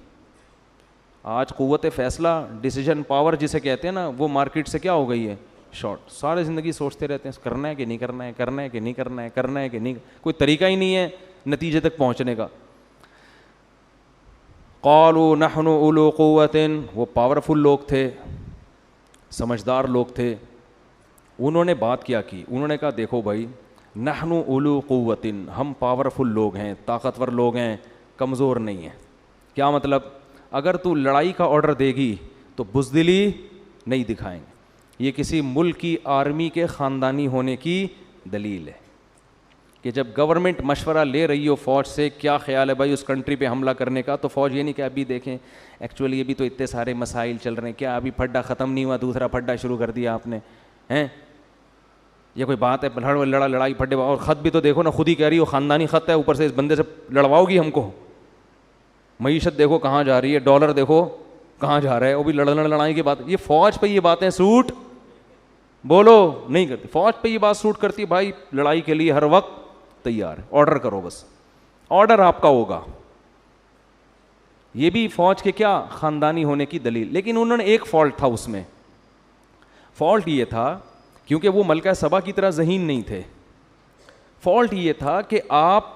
آج قوت فیصلہ, ڈیسیجن پاور جسے کہتے ہیں نا, وہ مارکیٹ سے کیا ہو گئی ہے, شارٹ. سارے زندگی سوچتے رہتے ہیں کرنا ہے کہ نہیں کرنا ہے, کرنا ہے کہ نہیں کرنا ہے, کرنا ہے کہ نہیں, کوئی طریقہ ہی نہیں ہے نتیجے تک پہنچنے کا. قالوا نحن اولو قوت, وہ پاورفل لوگ تھے, سمجھدار لوگ تھے. انہوں نے بات کیا کی, انہوں نے کہا دیکھو بھائی نحن اولو قوت, ہم پاورفل لوگ ہیں, طاقتور لوگ ہیں, کمزور نہیں ہیں. کیا مطلب, اگر تو لڑائی کا آرڈر دے گی تو بزدلی نہیں دکھائیں گے. یہ کسی ملک کی آرمی کے خاندانی ہونے کی دلیل ہے کہ جب گورنمنٹ مشورہ لے رہی ہو فوج سے کیا خیال ہے بھائی اس کنٹری پہ حملہ کرنے کا, تو فوج یہ نہیں کہ ابھی دیکھیں ایکچولی ابھی تو اتنے سارے مسائل چل رہے ہیں, کیا ابھی پھڈا ختم نہیں ہوا دوسرا پھڈا شروع کر دیا آپ نے ہیں, یہ کوئی بات ہے لڑائی پھڈے, اور خط بھی تو دیکھو نا, خود ہی کہہ رہی ہو خاندانی خط ہے, اوپر سے اس بندے سے لڑواؤ گی ہم کو. معیشت دیکھو کہاں جا رہی ہے, ڈالر دیکھو کہاں جا رہا ہے, وہ بھی لڑائی کی بات. یہ فوج پہ یہ باتیں سوٹ بولو نہیں کرتی, فوج پہ یہ بات سوٹ کرتی, بھائی لڑائی کے لیے ہر وقت تیار ہے, آرڈر کرو بس, آرڈر آپ کا ہوگا. یہ بھی فوج کے کیا خاندانی ہونے کی دلیل. لیکن انہوں نے ایک فالٹ تھا اس میں, فالٹ یہ تھا کیونکہ وہ ملکہ سبا کی طرح ذہین نہیں تھے, فالٹ یہ تھا کہ آپ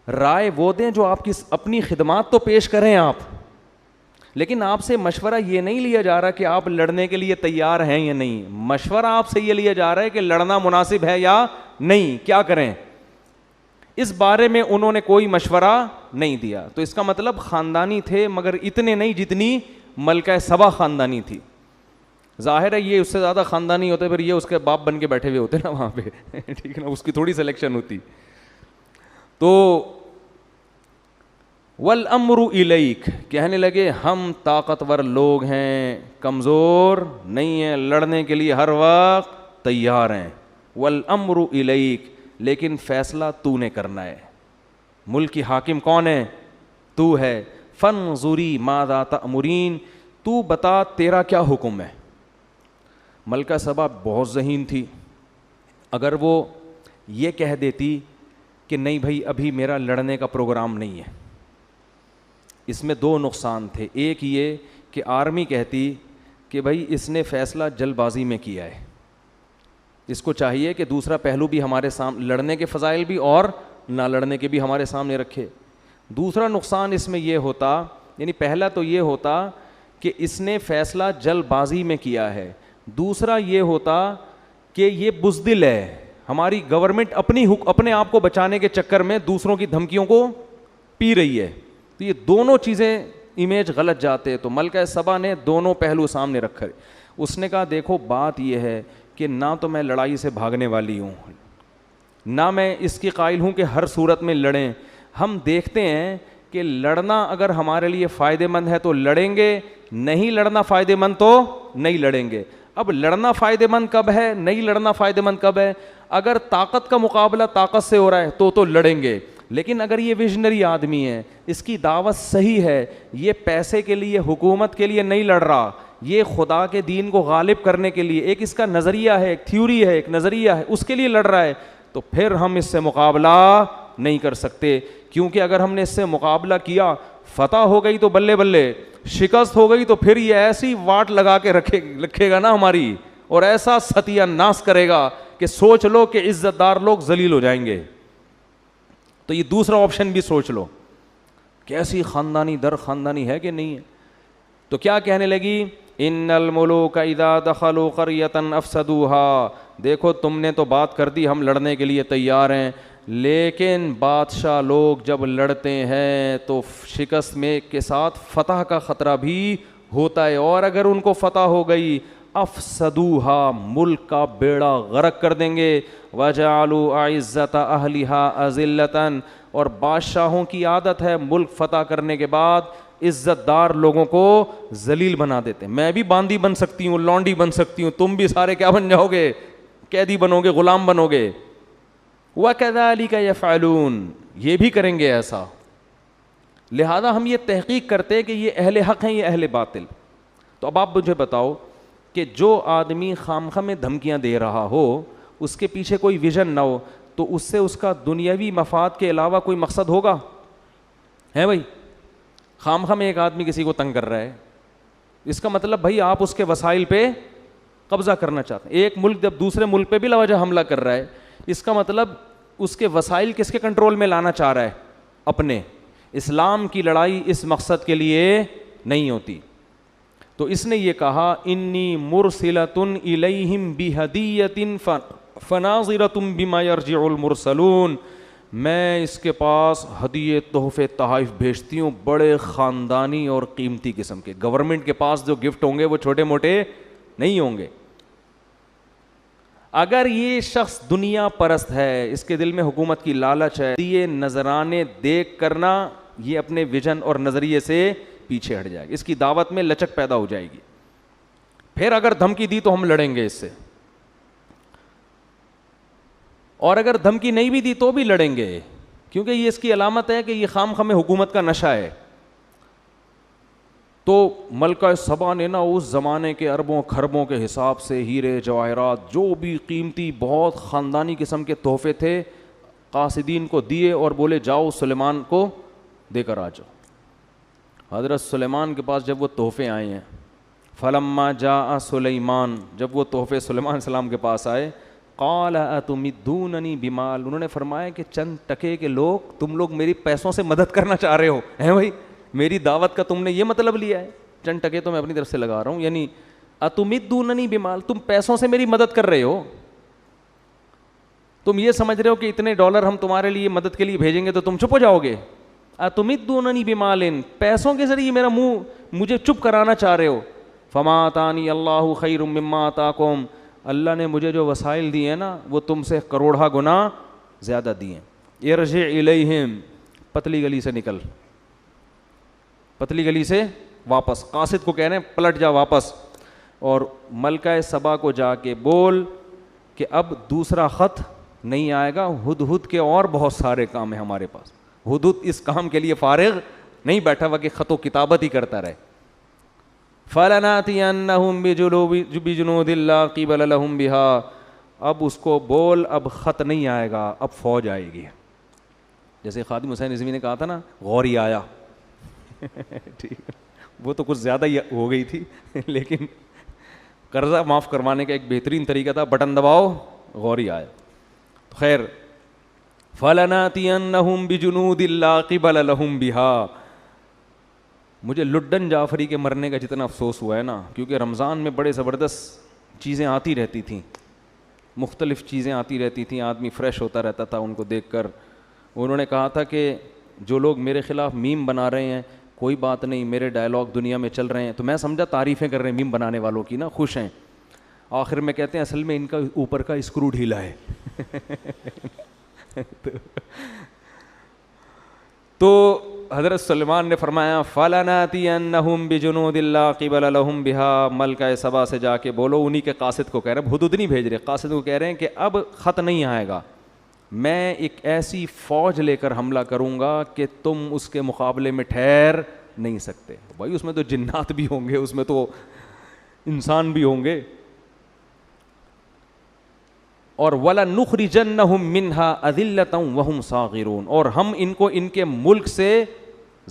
رائے وہ دیں جو آپ کی اپنی خدمات تو پیش کریں آپ, لیکن آپ سے مشورہ یہ نہیں لیا جا رہا کہ آپ لڑنے کے لیے تیار ہیں یا نہیں, مشورہ آپ سے یہ لیا جا رہا ہے کہ لڑنا مناسب ہے یا نہیں, کیا کریں. اس بارے میں انہوں نے کوئی مشورہ نہیں دیا. تو اس کا مطلب خاندانی تھے مگر اتنے نہیں جتنی ملکہ سبا خاندانی تھی. ظاہر ہے یہ اس سے زیادہ خاندانی ہوتے پھر یہ اس کے باپ بن کے بیٹھے ہوئے ہوتے نا وہاں پہ, ٹھیک ہے نا, اس کی تھوڑی سلیکشن ہوتی. تو والامر الیک, کہنے لگے ہم طاقتور لوگ ہیں, کمزور نہیں ہیں, لڑنے کے لیے ہر وقت تیار ہیں. والامر الیک, لیکن فیصلہ تو نے کرنا ہے, ملک کی حاکم کون ہے, تو ہے. فانظری ماذا تأمرین, تو بتا تیرا کیا حکم ہے. ملکہ سبا بہت ذہین تھی, اگر وہ یہ کہہ دیتی کہ نہیں بھائی ابھی میرا لڑنے کا پروگرام نہیں ہے, اس میں دو نقصان تھے. ایک یہ کہ آرمی کہتی کہ بھائی اس نے فیصلہ جلد بازی میں کیا ہے, اس کو چاہیے کہ دوسرا پہلو بھی ہمارے سامنے, لڑنے کے فضائل بھی اور نہ لڑنے کے بھی ہمارے سامنے رکھے. دوسرا نقصان اس میں یہ ہوتا, یعنی پہلا تو یہ ہوتا کہ اس نے فیصلہ جلد بازی میں کیا ہے, دوسرا یہ ہوتا کہ یہ بزدل ہے, ہماری گورنمنٹ اپنے آپ کو بچانے کے چکر میں دوسروں کی دھمکیوں کو پی رہی ہے. تو یہ دونوں چیزیں امیج غلط جاتے. تو ملکہ سبا نے دونوں پہلو سامنے رکھے. اس نے کہا دیکھو بات یہ ہے کہ نہ تو میں لڑائی سے بھاگنے والی ہوں, نہ میں اس کی قائل ہوں کہ ہر صورت میں لڑیں. ہم دیکھتے ہیں کہ لڑنا اگر ہمارے لیے فائدہ مند ہے تو لڑیں گے, نہیں لڑنا فائدہ مند تو نہیں لڑیں گے. اب لڑنا فائدہ مند کب ہے, نہیں لڑنا فائدہ مند کب ہے. اگر طاقت کا مقابلہ طاقت سے ہو رہا ہے تو لڑیں گے, لیکن اگر یہ ویژنری آدمی ہے, اس کی دعوت صحیح ہے, یہ پیسے کے لیے حکومت کے لیے نہیں لڑ رہا, یہ خدا کے دین کو غالب کرنے کے لیے ایک اس کا نظریہ ہے, ایک تھیوری ہے, ایک نظریہ ہے, اس کے لیے لڑ رہا ہے, تو پھر ہم اس سے مقابلہ نہیں کر سکتے. کیونکہ اگر ہم نے اس سے مقابلہ کیا, فتح ہو گئی تو بلے بلے, شکست ہو گئی تو پھر یہ ایسی واٹ لگا کے رکھے گا نا ہماری, اور ایسا ستیہ ناس کرے گا کہ سوچ لو کہ عزت دار لوگ ذلیل ہو جائیں گے. تو یہ دوسرا آپشن بھی سوچ لو, کیسی خاندانی در خاندانی ہے کہ نہیں ہے. تو کیا کہنے لگی, ان الملوک اذا دخلوا قریۃ افسدوها, دیکھو تم نے تو بات کر دی ہم لڑنے کے لیے تیار ہیں, لیکن بادشاہ لوگ جب لڑتے ہیں تو شکست میں کے ساتھ فتح کا خطرہ بھی ہوتا ہے, اور اگر ان کو فتح ہو گئی افسدوها, ملک کا بیڑا غرق کر دیں گے. وجعلوا اعزۃ اہلها اذلۃ, اور بادشاہوں کی عادت ہے ملک فتح کرنے کے بعد عزت دار لوگوں کو ذلیل بنا دیتے ہیں. میں بھی باندی بن سکتی ہوں, لونڈی بن سکتی ہوں, تم بھی سارے کیا بن جاؤ گے, قیدی بنو گے, غلام بنو گے. وَكَذَلِكَ يَفْعَلُونَ, یہ بھی کریں گے ایسا. لہذا ہم یہ تحقیق کرتے کہ یہ اہل حق ہیں یہ اہل باطل. تو اب آپ مجھے بتاؤ کہ جو آدمی خامخواہ میں دھمکیاں دے رہا ہو, اس کے پیچھے کوئی ویژن نہ ہو, تو اس سے اس کا دنیاوی مفاد کے علاوہ کوئی مقصد ہوگا؟ ہے بھائی, خامخواہ میں ایک آدمی کسی کو تنگ کر رہا ہے, اس کا مطلب بھائی آپ اس کے وسائل پہ قبضہ کرنا چاہتے ہیں. ایک ملک جب دوسرے ملک پہ بلا وجہ حملہ کر رہا ہے, اس کا مطلب اس کے وسائل کس کے کنٹرول میں لانا چاہ رہا ہے, اپنے. اسلام کی لڑائی اس مقصد کے لیے نہیں ہوتی. تو اس نے یہ کہا انی مرسلۃ الیہم بہدیۃ فناظرۃ بما یرجع المرسلون, میں اس کے پاس ہدیے تحفے تحائف بھیجتی ہوں بڑے خاندانی اور قیمتی قسم کے. گورنمنٹ کے پاس جو گفٹ ہوں گے وہ چھوٹے موٹے نہیں ہوں گے. اگر یہ شخص دنیا پرست ہے, اس کے دل میں حکومت کی لالچ ہے, یہ نذرانے دیکھ کرنا یہ اپنے ویژن اور نظریے سے پیچھے ہٹ جائے گا, اس کی دعوت میں لچک پیدا ہو جائے گی. پھر اگر دھمکی دی تو ہم لڑیں گے اس سے, اور اگر دھمکی نہیں بھی دی تو بھی لڑیں گے, کیونکہ یہ اس کی علامت ہے کہ یہ خام خام حکومت کا نشہ ہے. تو ملکہ سبا نے نا اس زمانے کے اربوں کھربوں کے حساب سے ہیرے جواہرات جو بھی قیمتی بہت خاندانی قسم کے تحفے تھے قاصدین کو دیے, اور بولے جاؤ سلیمان کو دے کر آ جاؤ. حضرت سلیمان کے پاس جب وہ تحفے آئے ہیں, فلما جاء سلیمان, جب وہ تحفے سلیمان علیہ السلام کے پاس آئے, قال اتمدوننی بمال, انہوں نے فرمایا کہ چند ٹکے کے لوگ, تم لوگ میری پیسوں سے مدد کرنا چاہ رہے ہو, ہیں بھائی میری دعوت کا تم نے یہ مطلب لیا ہے, چند ٹکے تو میں اپنی طرف سے لگا رہا ہوں, یعنی اتمدوننی بمال, تم پیسوں سے میری مدد کر رہے ہو, تم یہ سمجھ رہے ہو کہ اتنے ڈالر ہم تمہارے لیے مدد کے لیے بھیجیں گے تو تم چپ ہو جاؤ گے. اتمدوننی بمال, پیسوں کے ذریعے میرا منہ مجھے چپ کرانا چاہ رہے ہو. فما آتانی اللہ خیر مما آتاکم, اللہ نے مجھے جو وسائل دیے ہیں نا وہ تم سے کروڑہ گنا زیادہ دیے ہیں. ارجع الیہم, پتلی گلی سے نکل, پتلی گلی سے واپس, قاصد کو کہہ رہے ہیں پلٹ جا واپس, اور ملکہ سبا کو جا کے بول کہ اب دوسرا خط نہیں آئے گا, ہدہد کے اور بہت سارے کام ہیں ہمارے پاس. ہدہد اس کام کے لیے فارغ نہیں بیٹھا ہوا کہ خط و کتابت ہی کرتا رہے. فَلَنَأْتِيَنَّهُمْ بِجُنُودٍ لَّا قِبَلَ لَهُمْ بِهَا, اب اس کو بول اب خط نہیں آئے گا, اب فوج آئے گی. جیسے خادم حسین رضوی نے کہا تھا نا, غوری آیا, ٹھیک, وہ تو کچھ زیادہ ہی ہو گئی تھی, لیکن قرضہ معاف کروانے کا ایک بہترین طریقہ تھا, بٹن دباؤ غوری آیا. خیر, فَلَنَأْتِيَنَّهُمْ بِجُنُودٍ لَّا قِبَلَ لَهُمْ بِهَا. مجھے لڈن جعفری کے مرنے کا جتنا افسوس ہوا ہے نا, کیونکہ رمضان میں بڑے زبردست چیزیں آتی رہتی تھیں, مختلف چیزیں آتی رہتی تھیں, آدمی فریش ہوتا رہتا تھا ان کو دیکھ کر. انہوں نے کہا تھا کہ جو لوگ میرے خلاف میم بنا رہے ہیں کوئی بات نہیں, میرے ڈائلاگ دنیا میں چل رہے ہیں, تو میں سمجھا تعریفیں کر رہے ہیں میم بنانے والوں کی نا, خوش ہیں. آخر میں کہتے ہیں اصل میں ان کا اوپر کا اسکرو ڈھیلا ہے. تو حضرت سلیمان نے فرمایا فَلَنَأْتِيَنَّهُمْ بِجُنُودٍ لَّا قِبَلَ لَهُمْ بِهَا, ملکہ سبا سے جا کے بولو, انہی کے قاصد کو کہہ رہے ہیں, ہدہد نہیں بھیج رہے, قاصد کو کہہ رہے ہیں کہ اب خط نہیں آئے گا, میں ایک ایسی فوج لے کر حملہ کروں گا کہ تم اس کے مقابلے میں ٹھہر نہیں سکتے. بھائی اس میں تو جنات بھی ہوں گے, اس میں تو انسان بھی ہوں گے. اور وَلَنُخْرِجَنَّهُم مِّنْهَا أَذِلَّةً وَهُمْ صَاغِرُونَ, اور ہم ان کو ان کے ملک سے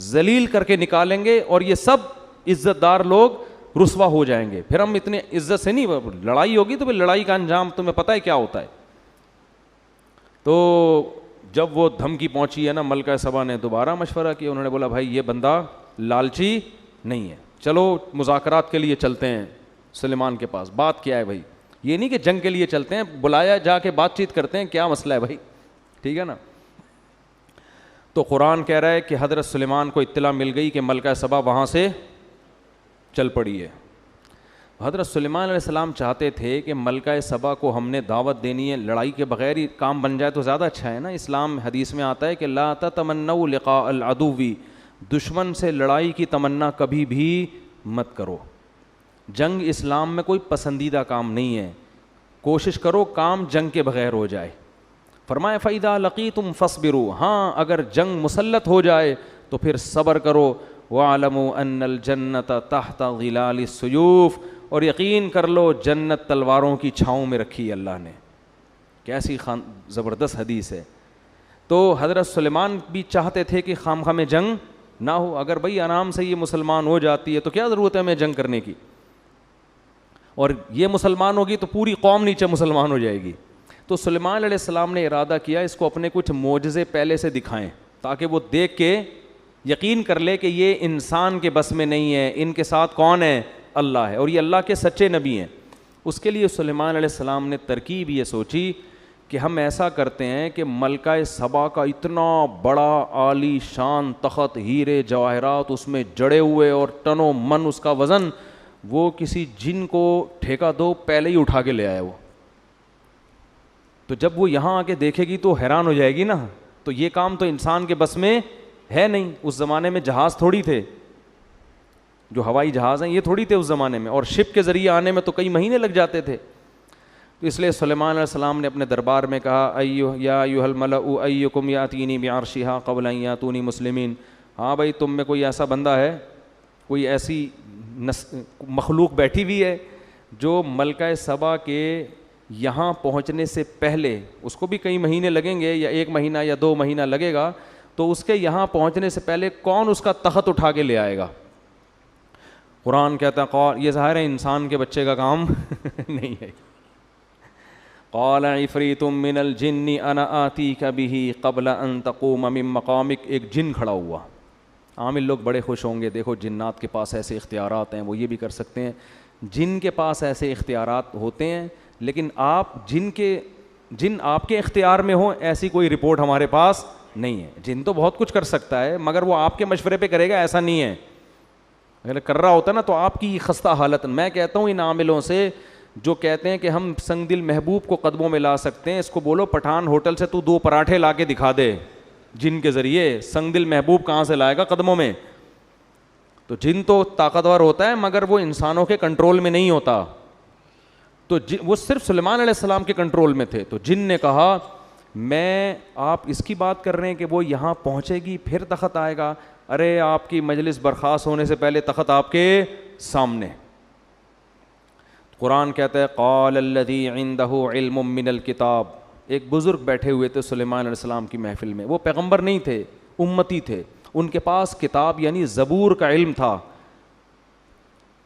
ذلیل کر کے نکالیں گے, اور یہ سب عزت دار لوگ رسوا ہو جائیں گے. پھر ہم اتنے عزت سے نہیں, لڑائی ہوگی تو پھر لڑائی کا انجام تمہیں پتہ ہے کیا ہوتا ہے. تو جب وہ دھمکی پہنچی ہے نا, ملکہ سبا نے دوبارہ مشورہ کیا, انہوں نے بولا بھائی یہ بندہ لالچی نہیں ہے, چلو مذاکرات کے لیے چلتے ہیں سلیمان کے پاس. بات کیا ہے بھائی, یہ نہیں کہ جنگ کے لیے چلتے ہیں, بلایا جا کے بات چیت کرتے ہیں, کیا مسئلہ ہے بھائی, ٹھیک ہے نا. تو قرآن کہہ رہا ہے کہ حضرت سلیمان کو اطلاع مل گئی کہ ملکہ سبا وہاں سے چل پڑی ہے. حضرت سلیمان علیہ السلام چاہتے تھے کہ ملکہ سبا کو ہم نے دعوت دینی ہے, لڑائی کے بغیر ہی کام بن جائے تو زیادہ اچھا ہے نا. اسلام حدیث میں آتا ہے کہ لا تتمنوا لقاء العدو, دشمن سے لڑائی کی تمنا کبھی بھی مت کرو. جنگ اسلام میں کوئی پسندیدہ کام نہیں ہے, کوشش کرو کام جنگ کے بغیر ہو جائے. فرمایا فَإِذَا لَقِيتُمْ فَاصْبِرُوا, ہاں اگر جنگ مسلط ہو جائے تو پھر صبر کرو. وَاعْلَمُوا أَنَّ الْجَنَّةَ تَحْتَ ظِلَالِ السُّيُوفِ, اور یقین کر لو جنت تلواروں کی چھاؤں میں رکھی ہے اللہ نے. کیسی زبردست حدیث ہے. تو حضرت سلیمان بھی چاہتے تھے کہ خام خواہ میں جنگ نہ ہو. اگر بھئی آرام سے یہ مسلمان ہو جاتی ہے تو کیا ضرورت ہے ہمیں جنگ کرنے کی, اور یہ مسلمان ہوگی تو پوری قوم نیچے مسلمان ہو جائے گی. تو سلیمان علیہ السلام نے ارادہ کیا اس کو اپنے کچھ معجزے پہلے سے دکھائیں, تاکہ وہ دیکھ کے یقین کر لے کہ یہ انسان کے بس میں نہیں ہے, ان کے ساتھ کون ہے, اللہ ہے, اور یہ اللہ کے سچے نبی ہیں. اس کے لیے سلیمان علیہ السلام نے ترکیب یہ سوچی کہ ہم ایسا کرتے ہیں کہ ملکہ سبا کا اتنا بڑا عالی شان تخت, ہیرے جواہرات اس میں جڑے ہوئے اور ٹنوں من اس کا وزن, وہ کسی جن کو ٹھیکہ دو پہلے ہی اٹھا کے لے آیا وہ. تو جب وہ یہاں آ کے دیکھے گی تو حیران ہو جائے گی نا. تو یہ کام تو انسان کے بس میں ہے نہیں. اس زمانے میں جہاز تھوڑی تھے, جو ہوائی جہاز ہیں یہ تھوڑی تھے اس زمانے میں, اور شپ کے ذریعے آنے میں تو کئی مہینے لگ جاتے تھے. تو اس لیے سلیمان علیہ السلام نے اپنے دربار میں کہا یا ایھا الملأ ایکم یاتینی بعرشھا قبل ان یاتونی مسلمین. ہاں بھائی, تم میں کوئی ایسا بندہ ہے, کوئی ایسی مخلوق بیٹھی ہوئی ہے جو ملکہ سبا کے یہاں پہنچنے سے پہلے, اس کو بھی کئی مہینے لگیں گے یا 1 مہینہ یا 2 مہینہ لگے گا, تو اس کے یہاں پہنچنے سے پہلے کون اس کا تخت اٹھا کے لے آئے گا. قرآن کہتا ہے, یہ ظاہر ہے انسان کے بچے کا کام نہیں ہے. قال عفریت من الجن انا آتیک بہ قبل ان تقوم من مقامک. ایک جن کھڑا ہوا. عامل لوگ بڑے خوش ہوں گے, دیکھو جنات کے پاس ایسے اختیارات ہیں, وہ یہ بھی کر سکتے ہیں. جن کے پاس ایسے اختیارات ہوتے ہیں, لیکن جن آپ کے اختیار میں ہوں ایسی کوئی رپورٹ ہمارے پاس نہیں ہے. جن تو بہت کچھ کر سکتا ہے, مگر وہ آپ کے مشورے پہ کرے گا ایسا نہیں ہے. اگر کر رہا ہوتا نا تو آپ کی خستہ حالت. میں کہتا ہوں ان عاملوں سے جو کہتے ہیں کہ ہم سنگ دل محبوب کو قدموں میں لا سکتے ہیں, اس کو بولو پٹھان ہوٹل سے تو 2 پراٹھے لا کے دکھا دے جن کے ذریعے. سنگ دل محبوب کہاں سے لائے گا قدموں میں؟ تو جن تو طاقتور ہوتا ہے مگر وہ انسانوں کے کنٹرول میں نہیں ہوتا. تو وہ صرف سلیمان علیہ السلام کے کنٹرول میں تھے. تو جن نے کہا میں, آپ اس کی بات کر رہے ہیں کہ وہ یہاں پہنچے گی پھر تخت آئے گا؟ ارے آپ کی مجلس برخاست ہونے سے پہلے تخت آپ کے سامنے. قرآن کہتا ہے قال الذی عندہ علم من الکتاب. ایک بزرگ بیٹھے ہوئے تھے سلیمان علیہ السلام کی محفل میں. وہ پیغمبر نہیں تھے, امتی تھے. ان کے پاس کتاب یعنی زبور کا علم تھا.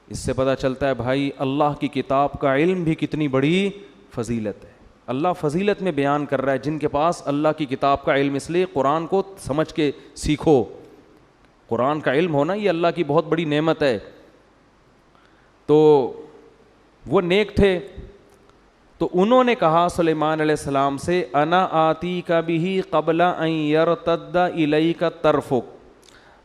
اس سے پتہ چلتا ہے بھائی اللہ کی کتاب کا علم بھی کتنی بڑی فضیلت ہے. اللہ فضیلت میں بیان کر رہا ہے جن کے پاس اللہ کی کتاب کا علم. اس لیے قرآن کو سمجھ کے سیکھو. قرآن کا علم ہونا یہ اللہ کی بہت بڑی نعمت ہے. تو وہ نیک تھے. تو انہوں نے کہا سلیمان علیہ السلام سے انا آتیک بہ قبل ان یرتد الیک طرفک.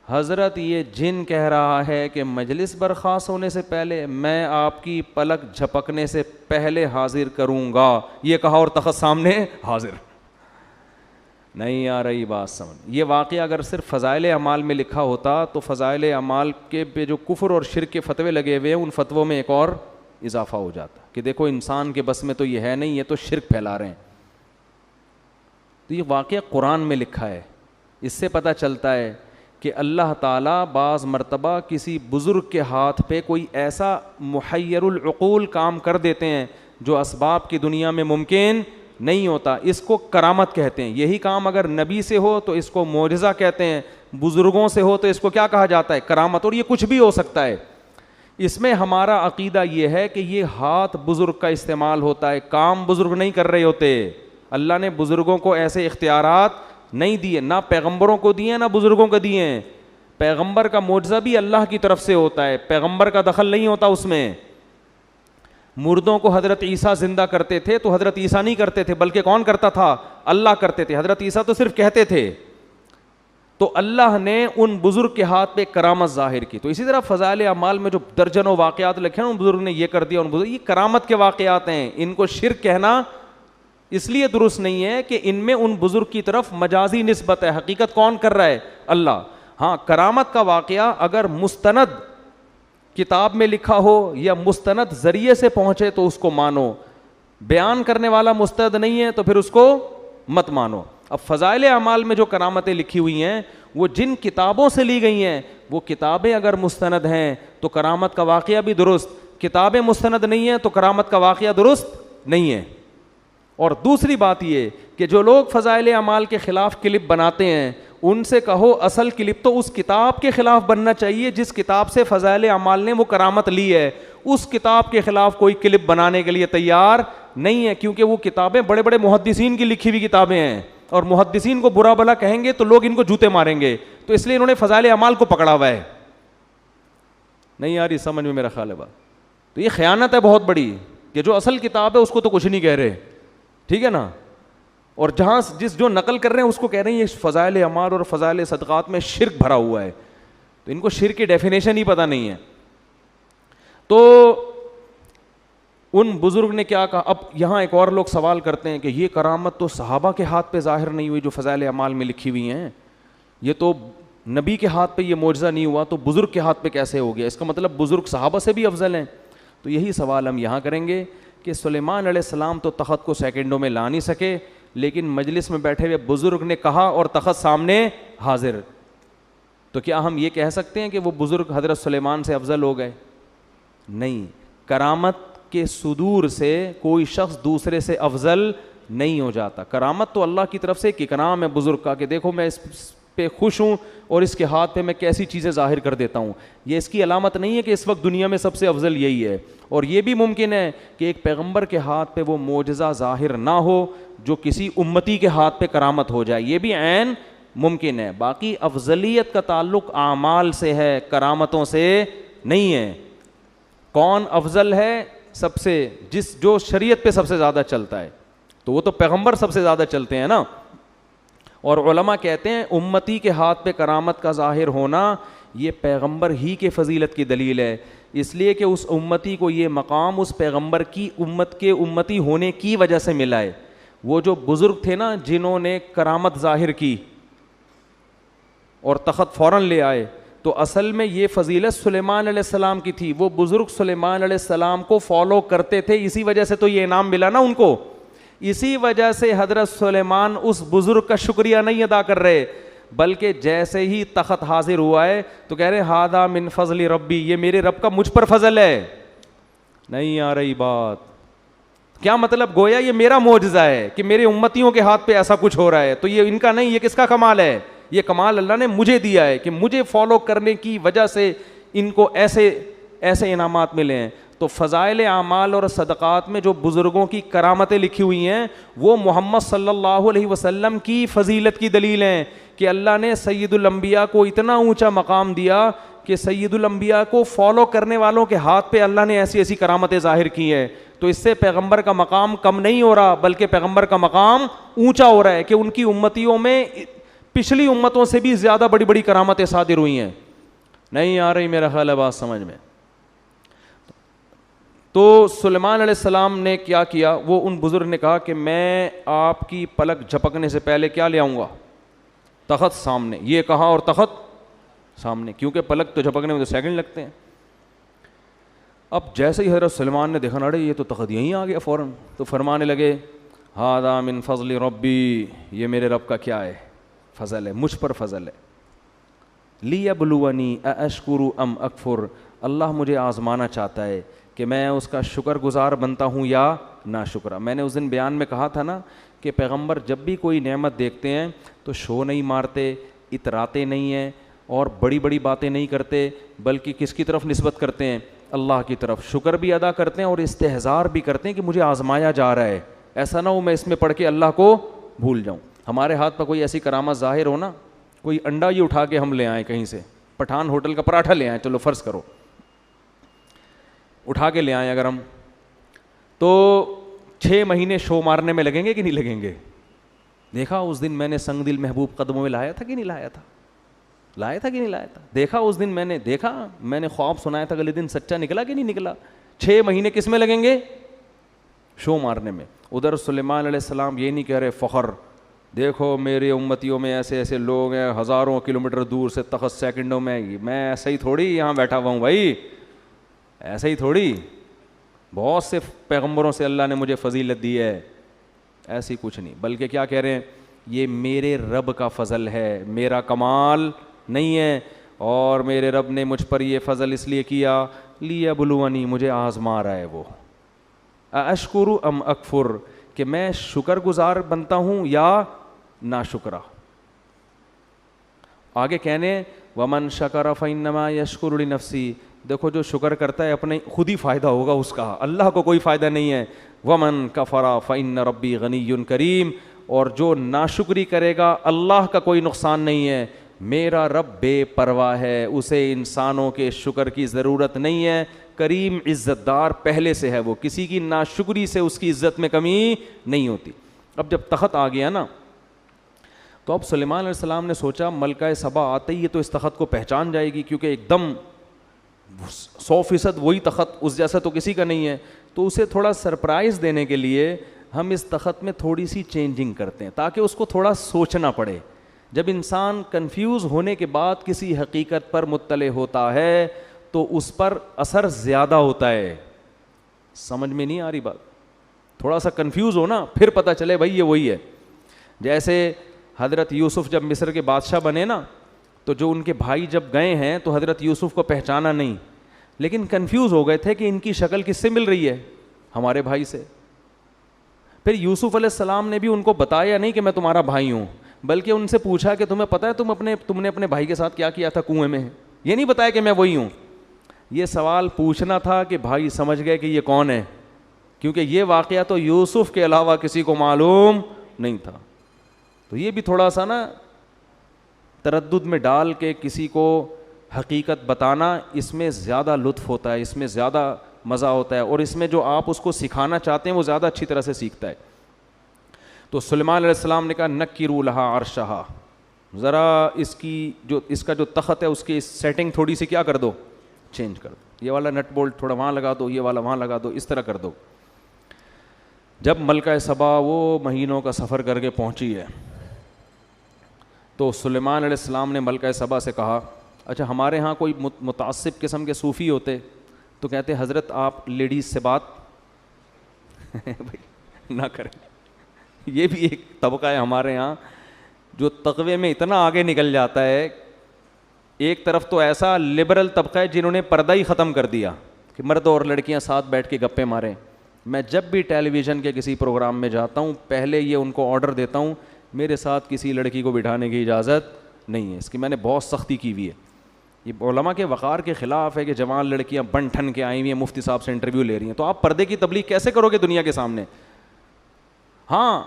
حضرت یہ جن کہہ رہا ہے کہ مجلس برخاست ہونے سے پہلے میں آپ کی پلک جھپکنے سے پہلے حاضر کروں گا. یہ کہا اور تخت سامنے حاضر. نہیں آ رہی بات سمجھ. یہ واقعہ اگر صرف فضائل اعمال میں لکھا ہوتا تو فضائل اعمال کے پہ جو کفر اور شرک کے فتوے لگے ہوئے ہیں ان فتووں میں ایک اور اضافہ ہو جاتا کہ دیکھو انسان کے بس میں تو یہ ہے نہیں, یہ تو شرک پھیلا رہے ہیں. تو یہ واقعہ قرآن میں لکھا ہے. اس سے پتہ چلتا ہے کہ اللہ تعالیٰ بعض مرتبہ کسی بزرگ کے ہاتھ پہ کوئی ایسا محیر العقول کام کر دیتے ہیں جو اسباب کی دنیا میں ممکن نہیں ہوتا. اس کو کرامت کہتے ہیں. یہی کام اگر نبی سے ہو تو اس کو معجزہ کہتے ہیں, بزرگوں سے ہو تو اس کو کیا کہا جاتا ہے؟ کرامت. اور یہ کچھ بھی ہو سکتا ہے. اس میں ہمارا عقیدہ یہ ہے کہ یہ ہاتھ بزرگ کا استعمال ہوتا ہے, کام بزرگ نہیں کر رہے ہوتے. اللہ نے بزرگوں کو ایسے اختیارات نہیں دیے, نہ پیغمبروں کو دیے نہ بزرگوں کو دیے ہیں. پیغمبر کا معجزہ بھی اللہ کی طرف سے ہوتا ہے, پیغمبر کا دخل نہیں ہوتا اس میں. مردوں کو حضرت عیسیٰ زندہ کرتے تھے تو حضرت عیسیٰ نہیں کرتے تھے, بلکہ کون کرتا تھا؟ اللہ کرتے تھے. حضرت عیسیٰ تو صرف کہتے تھے. تو اللہ نے ان بزرگ کے ہاتھ پہ کرامت ظاہر کی. تو اسی طرح فضائل اعمال میں جو درجنوں واقعات لکھے ہیں ان بزرگ نے یہ کر دیا, ان بزرگ, یہ کرامت کے واقعات ہیں. ان کو شرک کہنا اس لیے درست نہیں ہے کہ ان میں ان بزرگ کی طرف مجازی نسبت ہے. حقیقت کون کر رہا ہے؟ اللہ. ہاں, کرامت کا واقعہ اگر مستند کتاب میں لکھا ہو یا مستند ذریعے سے پہنچے تو اس کو مانو. بیان کرنے والا مستند نہیں ہے تو پھر اس کو مت مانو. اب فضائل اعمال میں جو کرامتیں لکھی ہوئی ہیں وہ جن کتابوں سے لی گئی ہیں, وہ کتابیں اگر مستند ہیں تو کرامت کا واقعہ بھی درست, کتابیں مستند نہیں ہیں تو کرامت کا واقعہ درست نہیں ہے. اور دوسری بات یہ کہ جو لوگ فضائل اعمال کے خلاف کلپ بناتے ہیں ان سے کہو اصل کلپ تو اس کتاب کے خلاف بننا چاہیے جس کتاب سے فضائل اعمال نے وہ کرامت لی ہے. اس کتاب کے خلاف کوئی کلپ بنانے کے لیے تیار نہیں ہے, کیونکہ وہ کتابیں بڑے بڑے محدثین کی لکھی ہوئی کتابیں ہیں, اور محدثین کو برا بھلا کہیں گے تو لوگ ان کو جوتے ماریں گے. تو اس لیے انہوں نے فضائل اعمال کو پکڑا ہوا ہے. نہیں آ رہی سمجھ میں میرا خیال ہے بات. تو یہ خیانت ہے بہت بڑی کہ جو اصل کتاب ہے اس کو تو کچھ نہیں کہہ رہے, ٹھیک ہے نا, اور جہاں جو نقل کر رہے ہیں اس کو کہہ رہے ہیں یہ فضائل اعمال اور فضائل صدقات میں شرک بھرا ہوا ہے. تو ان کو شرک کی ڈیفینیشن ہی پتہ نہیں ہے. تو ان بزرگ نے کیا کہا. اب یہاں ایک اور لوگ سوال کرتے ہیں کہ یہ کرامت تو صحابہ کے ہاتھ پہ ظاہر نہیں ہوئی جو فضائل اعمال میں لکھی ہوئی ہیں, یہ تو نبی کے ہاتھ پہ یہ معجزہ نہیں ہوا, تو بزرگ کے ہاتھ پہ کیسے ہو گیا؟ اس کا مطلب بزرگ صحابہ سے بھی افضل ہیں. تو یہی سوال ہم یہاں کریں گے کہ سلیمان علیہ السلام تو تخت کو سیکنڈوں میں لا نہیں سکے, لیکن مجلس میں بیٹھے ہوئے بزرگ نے کہا اور تخت سامنے حاضر, تو کیا ہم یہ کہہ سکتے ہیں کہ وہ بزرگ حضرت سلیمان سے افضل ہو گئے؟ نہیں. کرامت کے صدور سے کوئی شخص دوسرے سے افضل نہیں ہو جاتا. کرامت تو اللہ کی طرف سے ایک اکرام ہے بزرگ کا کہ دیکھو میں اس پہ خوش ہوں اور اس کے ہاتھ پہ میں کیسی چیزیں ظاہر کر دیتا ہوں. یہ اس کی علامت نہیں ہے کہ اس وقت دنیا میں سب سے افضل یہی ہے. اور یہ بھی ممکن ہے کہ ایک پیغمبر کے ہاتھ پہ وہ معجزہ ظاہر نہ ہو جو کسی امتی کے ہاتھ پہ کرامت ہو جائے, یہ بھی عین ممکن ہے. باقی افضلیت کا تعلق اعمال سے ہے, کرامتوں سے نہیں ہے. کون افضل ہے سب سے؟ جو شریعت پہ سب سے زیادہ چلتا ہے, تو وہ تو پیغمبر سب سے زیادہ چلتے ہیں نا. اور علماء کہتے ہیں امتی کے ہاتھ پہ کرامت کا ظاہر ہونا یہ پیغمبر ہی کے فضیلت کی دلیل ہے, اس لیے کہ اس امتی کو یہ مقام اس پیغمبر کی امت کے امتی ہونے کی وجہ سے ملا ہے. وہ جو بزرگ تھے نا جنہوں نے کرامت ظاہر کی اور تخت فوراً لے آئے, تو اصل میں یہ فضیلت سلیمان علیہ السلام کی تھی. وہ بزرگ سلیمان علیہ السلام کو فالو کرتے تھے, اسی وجہ سے تو یہ انعام ملا نا ان کو. اسی وجہ سے حضرت سلیمان اس بزرگ کا شکریہ نہیں ادا کر رہے, بلکہ جیسے ہی تخت حاضر ہوا ہے تو کہہ رہے ہادہ من فضل ربی, یہ میرے رب کا مجھ پر فضل ہے. نہیں آ رہی بات؟ کیا مطلب؟ گویا یہ میرا معجزہ ہے کہ میرے امتیوں کے ہاتھ پہ ایسا کچھ ہو رہا ہے, تو یہ ان کا نہیں, یہ کس کا کمال ہے؟ یہ کمال اللہ نے مجھے دیا ہے کہ مجھے فالو کرنے کی وجہ سے ان کو ایسے انعامات ملے ہیں. تو فضائل اعمال اور صدقات میں جو بزرگوں کی کرامتیں لکھی ہوئی ہیں وہ محمد صلی اللہ علیہ وسلم کی فضیلت کی دلیل ہیں کہ اللہ نے سید الانبیاء کو اتنا اونچا مقام دیا کہ سید الانبیاء کو فالو کرنے والوں کے ہاتھ پہ اللہ نے ایسی ایسی کرامتیں ظاہر کی ہیں. تو اس سے پیغمبر کا مقام کم نہیں ہو رہا, بلکہ پیغمبر کا مقام اونچا ہو رہا ہے کہ ان کی امتیوں میں پچھلی امتوں سے بھی زیادہ بڑی بڑی کرامتیں صادر ہوئی ہیں. نہیں آ رہی میرا خیال ہے بات سمجھ میں؟ تو سلیمان علیہ السلام نے کیا کیا؟ وہ ان بزرگ نے کہا کہ میں آپ کی پلک جھپکنے سے پہلے کیا لے آؤں گا؟ تخت سامنے. یہ کہا اور تخت سامنے, کیونکہ پلک تو جھپکنے میں تو سیکنڈ لگتے ہیں. اب جیسے ہی حضرت سلیمان نے دیکھا اڑے یہ تو تخت یہیں آ گیا فوراً, تو فرمانے لگے ھذا من فضل ربی, یہ میرے رب کا کیا ہے؟ فضل ہے, مجھ پر فضل ہے. لیبلونی ااشکر ام اکفر, اللہ مجھے آزمانا چاہتا ہے کہ میں اس کا شکر گزار بنتا ہوں یا ناشکرا. میں نے اس دن بیان میں کہا تھا نا کہ پیغمبر جب بھی کوئی نعمت دیکھتے ہیں تو شو نہیں مارتے, اتراتے نہیں ہیں اور بڑی بڑی باتیں نہیں کرتے, بلکہ کس کی طرف نسبت کرتے ہیں؟ اللہ کی طرف. شکر بھی ادا کرتے ہیں اور استحضار بھی کرتے ہیں کہ مجھے آزمایا جا رہا ہے, ایسا نہ ہو میں اس میں پڑھ کے اللہ کو بھول جاؤں. ہمارے ہاتھ پر کوئی ایسی کرامت ظاہر ہو نا, کوئی انڈا ہی اٹھا کے ہم لے آئیں کہیں سے, پٹھان ہوٹل کا پراٹھا لے آئیں, چلو فرض کرو اٹھا کے لے آئیں اگر ہم, تو 6 مہینے شو مارنے میں لگیں گے کہ نہیں لگیں گے؟ دیکھا اس دن میں نے سنگ دل محبوب قدموں میں لایا تھا کہ نہیں لایا تھا؟ لایا تھا کہ نہیں لایا تھا؟ دیکھا اس دن میں نے خواب سنایا تھا, اگلے دن سچا نکلا کہ نہیں نکلا؟ 6 مہینے کس میں لگیں گے؟ شو مارنے میں. ادھر سلیمان علیہ السلام یہ نہیں کہہ رہے فخر, دیکھو میرے امتیوں میں ایسے ایسے لوگ ہیں ہزاروں کلومیٹر دور سے تخت سیکنڈوں میں ایسا ہی تھوڑی یہاں بیٹھا ہوا ہوں بھائی, ایسا ہی تھوڑی, بہت سے پیغمبروں سے اللہ نے مجھے فضیلت دی ہے, ایسی کچھ نہیں. بلکہ کیا کہہ رہے ہیں؟ یہ میرے رب کا فضل ہے, میرا کمال نہیں ہے, اور میرے رب نے مجھ پر یہ فضل اس لیے کیا لیبلونی, مجھے آزما رہا ہے وہ. اشکر ام اکفر, کہ میں شکر گزار بنتا ہوں یا ناشکرا. آگے کہنے ومن شکر فانما یشکر لنفسی, دیکھو جو شکر کرتا ہے اپنے خود ہی فائدہ ہوگا اس کا, اللہ کو کوئی فائدہ نہیں ہے. ومن کفر فان ربی غنی کریم, اور جو ناشکری کرے گا اللہ کا کوئی نقصان نہیں ہے, میرا رب بے پرواہ ہے, اسے انسانوں کے شکر کی ضرورت نہیں ہے, کریم عزت دار پہلے سے ہے, وہ کسی کی ناشکری سے اس کی عزت میں کمی نہیں ہوتی. اب جب تخت آ گیا نا, تو اب سلیمان علیہ السلام نے سوچا ملکہ سبا آتے ہی یہ تو اس تخت کو پہچان جائے گی, کیونکہ ایک دم 100% وہی تخت، اس جیسا تو کسی کا نہیں ہے. تو اسے تھوڑا سرپرائز دینے کے لیے ہم اس تخت میں تھوڑی سی چینجنگ کرتے ہیں تاکہ اس کو تھوڑا سوچنا پڑے. جب انسان کنفیوز ہونے کے بعد کسی حقیقت پر مطلع ہوتا ہے تو اس پر اثر زیادہ ہوتا ہے. سمجھ میں نہیں آ رہی بات؟ تھوڑا سا کنفیوز ہو نا پھر پتہ چلے بھائی یہ وہی ہے. جیسے حضرت یوسف جب مصر کے بادشاہ بنے نا تو جو ان کے بھائی جب گئے ہیں تو حضرت یوسف کو پہچانا نہیں, لیکن کنفیوز ہو گئے تھے کہ ان کی شکل کس سے مل رہی ہے, ہمارے بھائی سے. پھر یوسف علیہ السلام نے بھی ان کو بتایا نہیں کہ میں تمہارا بھائی ہوں, بلکہ ان سے پوچھا کہ تمہیں پتہ ہے تم نے اپنے بھائی کے ساتھ کیا کیا تھا کنویں میں, یہ نہیں بتایا کہ میں وہی ہوں. یہ سوال پوچھنا تھا کہ بھائی سمجھ گئے کہ یہ کون ہے, کیونکہ یہ واقعہ تو یوسف کے علاوہ کسی کو معلوم نہیں تھا. تو یہ بھی تھوڑا سا نا تردد میں ڈال کے کسی کو حقیقت بتانا, اس میں زیادہ لطف ہوتا ہے, اس میں زیادہ مزہ ہوتا ہے, اور اس میں جو آپ اس کو سکھانا چاہتے ہیں وہ زیادہ اچھی طرح سے سیکھتا ہے. تو سلیمان علیہ السلام نے کہا نکروا لہا عرشہا, ذرا اس کا جو تخت ہے اس کی سیٹنگ تھوڑی سی کیا کر دو, چینج کر دو, یہ والا نٹ بولٹ تھوڑا وہاں لگا دو, یہ والا وہاں لگا دو, اس طرح کر دو. جب ملکہ سبا وہ مہینوں کا سفر کر کے پہنچی ہے تو سلیمان علیہ السلام نے ملکہ سبا سے کہا اچھا ہمارے ہاں کوئی متعصب قسم کے صوفی ہوتے تو کہتے حضرت آپ لیڈیز سے بات نہ کریں. یہ بھی ایک طبقہ ہے ہمارے ہاں جو تقوی میں اتنا آگے نکل جاتا ہے. ایک طرف تو ایسا لبرل طبقہ ہے جنہوں نے پردہ ہی ختم کر دیا کہ مرد اور لڑکیاں ساتھ بیٹھ کے گپے ماریں. میں جب بھی ٹیلی ویژن کے کسی پروگرام میں جاتا ہوں پہلے یہ ان کو آرڈر دیتا ہوں میرے ساتھ کسی لڑکی کو بٹھانے کی اجازت نہیں ہے. اس کی میں نے بہت سختی کی ہوئی ہے. یہ علماء کے وقار کے خلاف ہے کہ جوان لڑکیاں بن ٹھن کے آئی ہوئی ہیں مفتی صاحب سے انٹرویو لے رہی ہیں, تو آپ پردے کی تبلیغ کیسے کرو گے دنیا کے سامنے؟ ہاں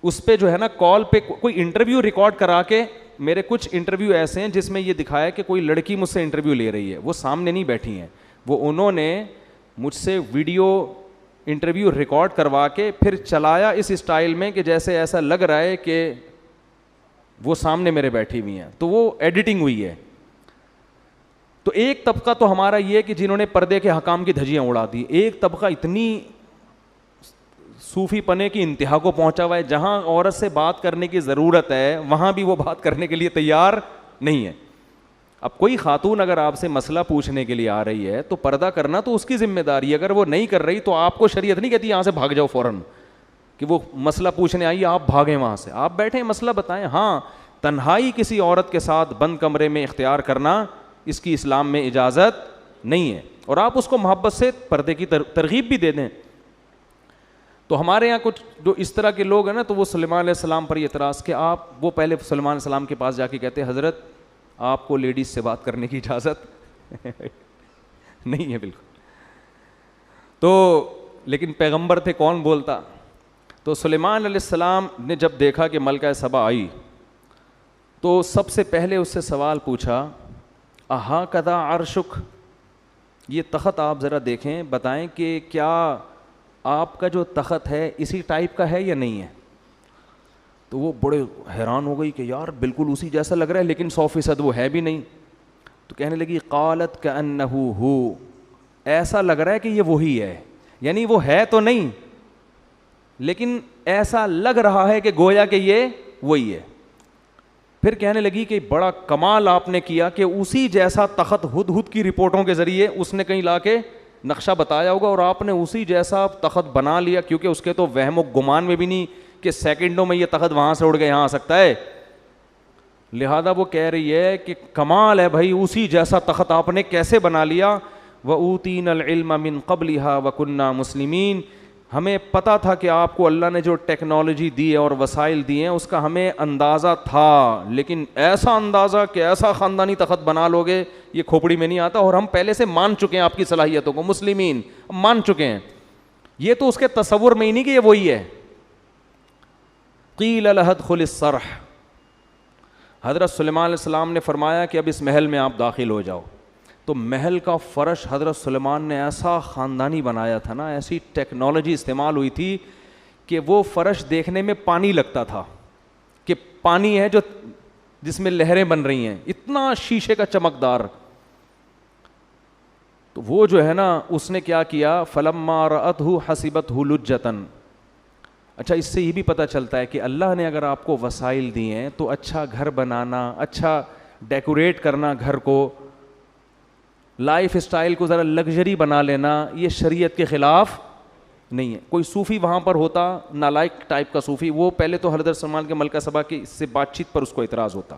اس پہ جو ہے نا کال پہ کوئی انٹرویو ریکارڈ کرا کے, میرے کچھ انٹرویو ایسے ہیں جس میں یہ دکھایا کہ کوئی لڑکی مجھ سے انٹرویو لے رہی ہے, وہ سامنے نہیں بیٹھی ہیں, وہ انہوں نے مجھ سے ویڈیو انٹرویو ریکارڈ کروا کے پھر چلایا اس اسٹائل میں کہ جیسے ایسا لگ رہا ہے کہ وہ سامنے میرے بیٹھی ہوئی ہیں, تو وہ ایڈیٹنگ ہوئی ہے. تو ایک طبقہ تو ہمارا یہ کہ جنہوں نے پردے کے حکام کی دھجیاں اڑا دی. ایک طبقہ اتنی صوفی پنے کی انتہا کو پہنچا ہوا ہے جہاں عورت سے بات کرنے کی ضرورت ہے وہاں بھی وہ بات کرنے کے لیے تیار نہیں ہے. اب کوئی خاتون اگر آپ سے مسئلہ پوچھنے کے لیے آ رہی ہے تو پردہ کرنا تو اس کی ذمہ داری ہے. اگر وہ نہیں کر رہی تو آپ کو شریعت نہیں کہتی یہاں سے بھاگ جاؤ فوراً, کہ وہ مسئلہ پوچھنے آئی آپ بھاگیں وہاں سے. آپ بیٹھیں مسئلہ بتائیں. ہاں تنہائی کسی عورت کے ساتھ بند کمرے میں اختیار کرنا اس کی اسلام میں اجازت نہیں ہے, اور آپ اس کو محبت سے پردے کی ترغیب بھی دے دیں. تو ہمارے یہاں کچھ جو اس طرح کے لوگ ہیں نا تو وہ سلیمان علیہ السلام پر یہ اعتراض کہ وہ پہلے سلیمان علیہ السلام کے پاس جا کے کہتے حضرت آپ کو لیڈیز سے بات کرنے کی اجازت نہیں ہے بالکل. تو لیکن پیغمبر تھے کون بولتا. تو سلیمان علیہ السلام نے جب دیکھا کہ ملکہ سبا آئی تو سب سے پہلے اس سے سوال پوچھا اہا کذا عرشک, یہ تخت آپ ذرا دیکھیں بتائیں کہ کیا آپ کا جو تخت ہے اسی ٹائپ کا ہے یا نہیں ہے. تو وہ بڑے حیران ہو گئی کہ یار بالکل اسی جیسا لگ رہا ہے لیکن 100% وہ ہے بھی نہیں. تو کہنے لگی قالت کأنہ ہو, ایسا لگ رہا ہے کہ یہ وہی ہے, یعنی وہ ہے تو نہیں لیکن ایسا لگ رہا ہے کہ گویا کہ یہ وہی ہے. پھر کہنے لگی کہ بڑا کمال آپ نے کیا کہ اسی جیسا تخت ہدہد کی رپورٹوں کے ذریعے اس نے کہیں لا کے نقشہ بتایا ہوگا اور آپ نے اسی جیسا تخت بنا لیا, کیونکہ اس کے تو وہم و گمان میں بھی نہیں کہ سیکنڈوں میں یہ تخت وہاں سے اڑ کے یہاں آ سکتا ہے. لہذا وہ کہہ رہی ہے کہ کمال ہے بھائی, اسی جیسا تخت آپ نے کیسے بنا لیا. وَأُوتِينَا الْعِلْمَ مِنْ قَبْلِهَا وَكُنَّا مُسْلِمِينَ, ہمیں پتہ تھا کہ آپ کو اللہ نے جو ٹیکنالوجی دی ہے اور وسائل دیے ہیں اس کا ہمیں اندازہ تھا, لیکن ایسا اندازہ کہ ایسا خاندانی تخت بنا لو گے یہ کھوپڑی میں نہیں آتا, اور ہم پہلے سے مان چکے ہیں آپ کی صلاحیتوں کو, مسلمین مان چکے ہیں. یہ تو اس کے تصور میں ہی نہیں کہ یہ وہی ہے. قیل لها ادخل الصرح, حضرت سلیمان علیہ السلام نے فرمایا کہ اب اس محل میں آپ داخل ہو جاؤ. تو محل کا فرش حضرت سلیمان نے ایسا خاندانی بنایا تھا نا, ایسی ٹیکنالوجی استعمال ہوئی تھی کہ وہ فرش دیکھنے میں پانی لگتا تھا کہ پانی ہے جو جس میں لہریں بن رہی ہیں, اتنا شیشے کا چمکدار. تو وہ جو ہے نا اس نے کیا کیا, فلما رأتہ حسبتہ لجۃ. اچھا اس سے یہ بھی پتہ چلتا ہے کہ اللہ نے اگر آپ کو وسائل دیے ہیں تو اچھا گھر بنانا, اچھا ڈیکوریٹ کرنا گھر کو, لائف اسٹائل کو ذرا لگژری بنا لینا, یہ شریعت کے خلاف نہیں ہے. کوئی صوفی وہاں پر ہوتا نالائق ٹائپ کا صوفی, وہ پہلے تو حضرت سلمان کے ملکہ سبا کی اس سے بات چیت پر اس کو اعتراض ہوتا,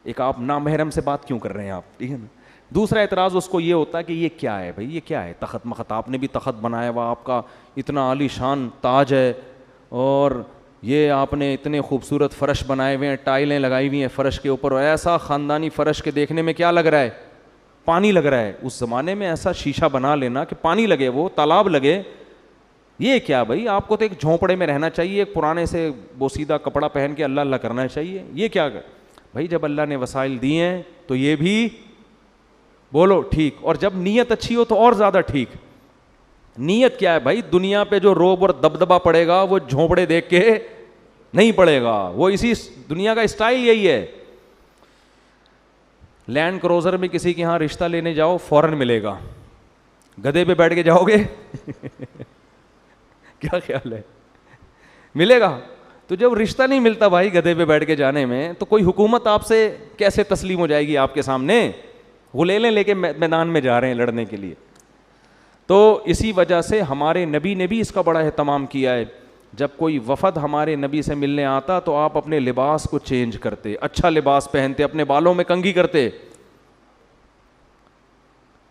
ایک آپ نامحرم سے بات کیوں کر رہے ہیں آپ, ٹھیک ہے نا. دوسرا اعتراض اس کو یہ ہوتا کہ یہ کیا ہے بھائی, یہ کیا ہے تخت مخت, آپ نے بھی تخت بنایا ہوا, آپ کا اتنا عالی شان تاج ہے, اور یہ آپ نے اتنے خوبصورت فرش بنائے ہوئے ہیں, ٹائلیں لگائی ہوئی ہیں فرش کے اوپر, اور ایسا خاندانی فرش کے دیکھنے میں کیا لگ رہا ہے, پانی لگ رہا ہے. اس زمانے میں ایسا شیشہ بنا لینا کہ پانی لگے, وہ تالاب لگے, یہ کیا بھائی, آپ کو تو ایک جھونپڑے میں رہنا چاہیے, ایک پرانے سے بوسیدہ کپڑا پہن کے اللہ اللہ کرنا چاہیے, یہ کیا بھائی. جب اللہ نے وسائل دیے ہیں تو یہ بھی بولو ٹھیک, اور جب نیت اچھی ہو تو اور زیادہ ٹھیک. نیت کیا ہے بھائی, دنیا پہ جو روب اور دبدبا پڑے گا وہ جھونپڑے دیکھ کے نہیں پڑے گا, وہ اسی دنیا کا اسٹائل یہی ہے. لینڈ کروزر میں کسی کے ہاں رشتہ لینے جاؤ فوراً ملے گا, گدھے پہ بیٹھ کے جاؤ گے کیا خیال ہے, ملے گا. تو جب رشتہ نہیں ملتا بھائی گدھے پہ بیٹھ کے جانے میں, تو کوئی حکومت آپ سے کیسے تسلیم ہو جائے گی آپ کے سامنے, غلیلیں لے کے میدان میں جا رہے ہیں لڑنے کے لیے. تو اسی وجہ سے ہمارے نبی نے بھی اس کا بڑا اہتمام کیا ہے. جب کوئی وفد ہمارے نبی سے ملنے آتا تو آپ اپنے لباس کو چینج کرتے, اچھا لباس پہنتے, اپنے بالوں میں کنگھی کرتے,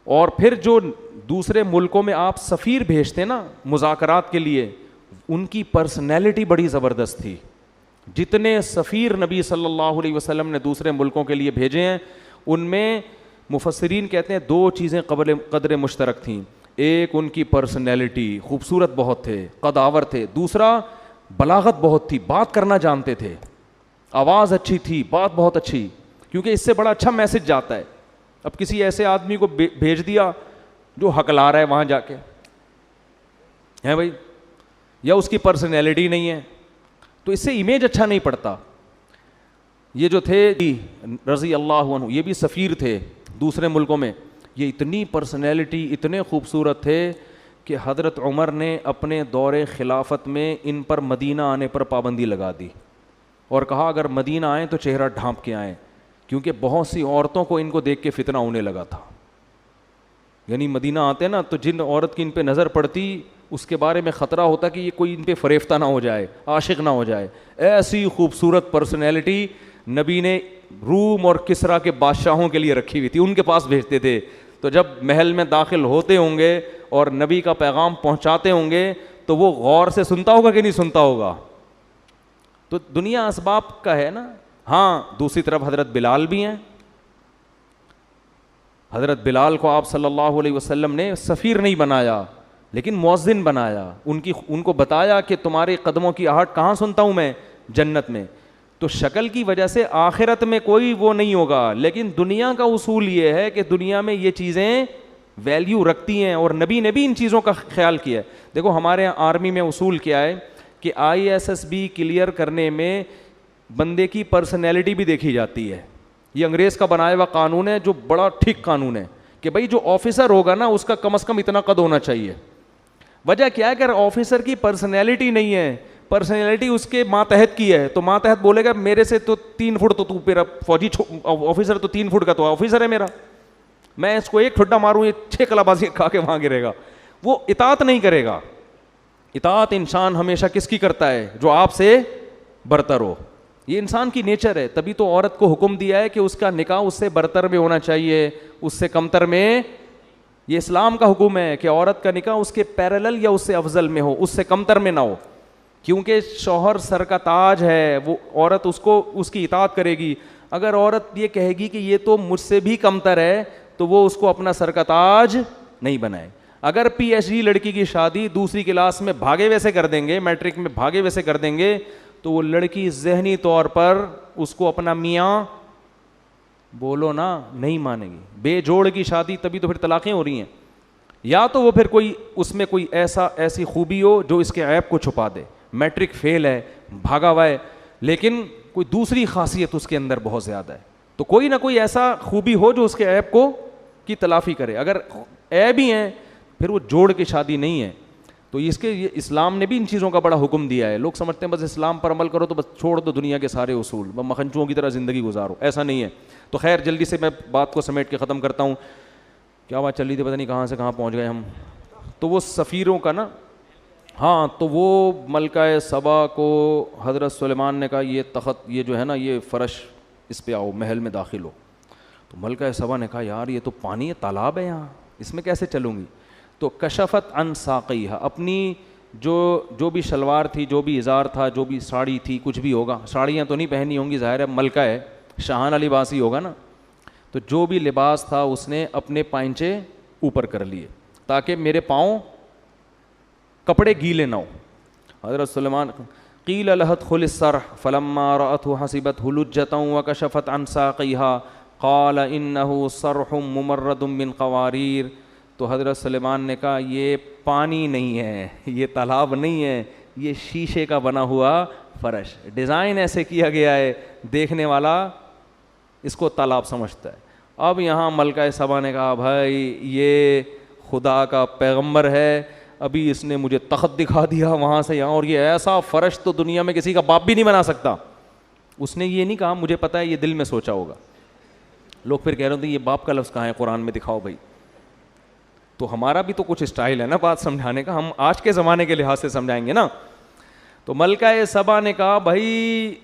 اور پھر جو دوسرے ملکوں میں آپ سفیر بھیجتے نا مذاکرات کے لیے, ان کی پرسنالٹی بڑی زبردست تھی. جتنے سفیر نبی صلی اللہ علیہ وسلم نے دوسرے ملکوں کے لیے بھیجے ہیں, ان میں مفسرین کہتے ہیں دو چیزیں قدر مشترک تھیں. ایک ان کی پرسنالٹی, خوبصورت بہت تھے, قداور تھے. دوسرا بلاغت بہت تھی, بات کرنا جانتے تھے, آواز اچھی تھی, بات بہت اچھی, کیونکہ اس سے بڑا اچھا میسج جاتا ہے. اب کسی ایسے آدمی کو بھیج دیا جو ہکلا رہا ہے وہاں جا کے, ہے بھائی, یا اس کی پرسنالٹی نہیں ہے, تو اس سے امیج اچھا نہیں پڑتا. یہ جو تھے رضی اللہ عنہ, یہ بھی سفیر تھے دوسرے ملکوں میں, یہ اتنی پرسنالٹی, اتنے خوبصورت تھے کہ حضرت عمر نے اپنے دور خلافت میں ان پر مدینہ آنے پر پابندی لگا دی, اور کہا اگر مدینہ آئیں تو چہرہ ڈھانپ کے آئیں, کیونکہ بہت سی عورتوں کو ان کو دیکھ کے فتنہ ہونے لگا تھا. یعنی مدینہ آتے نا تو جن عورت کی ان پہ نظر پڑتی اس کے بارے میں خطرہ ہوتا کہ یہ کوئی ان پہ فریفتہ نہ ہو جائے, عاشق نہ ہو جائے. ایسی خوبصورت پرسنالٹی نبی نے روم اور کسرا کے بادشاہوں کے لیے رکھی ہوئی تھی, ان کے پاس بھیجتے تھے. تو جب محل میں داخل ہوتے ہوں گے اور نبی کا پیغام پہنچاتے ہوں گے تو وہ غور سے سنتا ہوگا کہ نہیں سنتا ہوگا. تو دنیا اسباب کا ہے نا. ہاں دوسری طرف حضرت بلال بھی ہیں. حضرت بلال کو آپ صلی اللہ علیہ وسلم نے سفیر نہیں بنایا لیکن مؤذن بنایا. ان کو بتایا کہ تمہارے قدموں کی آہٹ کہاں سنتا ہوں میں, جنت میں. تو شکل کی وجہ سے آخرت میں کوئی وہ نہیں ہوگا, لیکن دنیا کا اصول یہ ہے کہ دنیا میں یہ چیزیں ویلیو رکھتی ہیں, اور نبی نے بھی ان چیزوں کا خیال کیا ہے. دیکھو ہمارے یہاں آرمی میں اصول کیا ہے کہ ISSB کلیئر کرنے میں بندے کی پرسنالٹی بھی دیکھی جاتی ہے. یہ انگریز کا بنایا ہوا قانون ہے جو بڑا ٹھیک قانون ہے کہ بھائی جو آفیسر ہوگا نا اس کا کم از کم اتنا قد ہونا چاہیے. وجہ کیا ہے کہ اگر آفیسر کی پرسنالٹی نہیں ہے, پرسنالٹی اس کے ماتحت کی ہے, تو ماتحت بولے گا میرے سے تو 3 فٹ تو میرا فوجی آفیسر تو 3 فٹ کا تو آفیسر ہے میرا, میں اس کو ایک ٹھڈا ماروں یہ 6 کلابازی کھا کے وہاں گرے گا. وہ اطاعت نہیں کرے گا. اطاعت انسان ہمیشہ کس کی کرتا ہے, جو آپ سے برتر ہو. یہ انسان کی نیچر ہے. تبھی تو عورت کو حکم دیا ہے کہ اس کا نکاح اس سے برتر میں ہونا چاہیے, اس سے کمتر میں. یہ اسلام کا حکم ہے کہ عورت کا نکاح اس کے پیرلل یا اس سے افضل میں ہو, اس سے کمتر میں نہ ہو, کیونکہ شوہر سر کا تاج ہے. وہ عورت اس کی اطاعت کرے گی. اگر عورت یہ کہے گی کہ یہ تو مجھ سے بھی کمتر ہے تو وہ اس کو اپنا سر کا تاج نہیں بنائے. اگر PhD لڑکی کی شادی دوسری کلاس میں بھاگے ویسے کر دیں گے, میٹرک میں بھاگے ویسے کر دیں گے, تو وہ لڑکی ذہنی طور پر اس کو اپنا میاں بولو نا نہیں مانے گی. بے جوڑ کی شادی, تبھی تو پھر طلاقیں ہو رہی ہیں. یا تو وہ پھر کوئی اس میں کوئی ایسی خوبی ہو جو اس کے عیب کو چھپا دے. میٹرک فیل ہے, بھاگا ہوا ہے, لیکن کوئی دوسری خاصیت اس کے اندر بہت زیادہ ہے, تو کوئی نہ کوئی ایسا خوبی ہو جو اس کے عیب کو کی تلافی کرے. اگر عیب بھی ہیں پھر وہ جوڑ کے شادی نہیں ہے. تو اس کے اسلام نے بھی ان چیزوں کا بڑا حکم دیا ہے. لوگ سمجھتے ہیں بس اسلام پر عمل کرو تو بس چھوڑ دو دنیا کے سارے اصول, مکھنچوں کی طرح زندگی گزارو, ایسا نہیں ہے. تو خیر جلدی سے میں بات کو سمیٹ کے ختم کرتا ہوں. کیا بات چل رہی تھی پتہ نہیں کہاں سے کہاں پہنچ گئے ہم. تو وہ سفیروں کا نا, ہاں تو وہ ملکہ سبا کو حضرت سلیمان نے کہا یہ تخت, یہ جو ہے نا یہ فرش, اس پہ آؤ, محل میں داخل ہو. تو ملکہ سبا نے کہا یار یہ تو پانی ہے, تالاب ہے یہاں, اس میں کیسے چلوں گی. تو کشفت عن ساقیہا, اپنی جو بھی شلوار تھی, جو بھی ازار تھا, جو بھی ساڑی تھی, کچھ بھی ہوگا, ساڑیاں تو نہیں پہنی ہوں گی, ظاہر ہے ملکہ ہے, شاہانہ لباس ہی ہوگا نا. تو جو بھی لباس تھا اس نے اپنے پائنچے اوپر کر لیے تاکہ میرے پاؤں کپڑے گیلے نہ ہو. حضرت سلیمان قیل لها ادخل الصرح فلما رأته حسبته لجة وكشفت عن ساقيها قال انه صرح ممرد من قوارير. تو حضرت سلیمان نے کہا یہ پانی نہیں ہے, یہ تالاب نہیں ہے, یہ شیشے کا بنا ہوا فرش, ڈیزائن ایسے کیا گیا ہے دیکھنے والا اس کو تالاب سمجھتا ہے. اب یہاں ملکہ سبا نے کہا بھائی یہ خدا کا پیغمبر ہے, ابھی اس نے مجھے تخت دکھا دیا وہاں سے یہاں, اور یہ ایسا فرش تو دنیا میں کسی کا باپ بھی نہیں بنا سکتا. اس نے یہ نہیں کہا مجھے پتہ ہے, یہ دل میں سوچا ہوگا. لوگ پھر کہہ رہے ہوتے ہیں یہ باپ کا لفظ کہاں ہے قرآن میں, دکھاؤ بھائی. تو ہمارا بھی تو کچھ اسٹائل ہے نا بات سمجھانے کا, ہم آج کے زمانے کے لحاظ سے سمجھائیں گے نا. تو ملکہ سبا نے کہا بھائی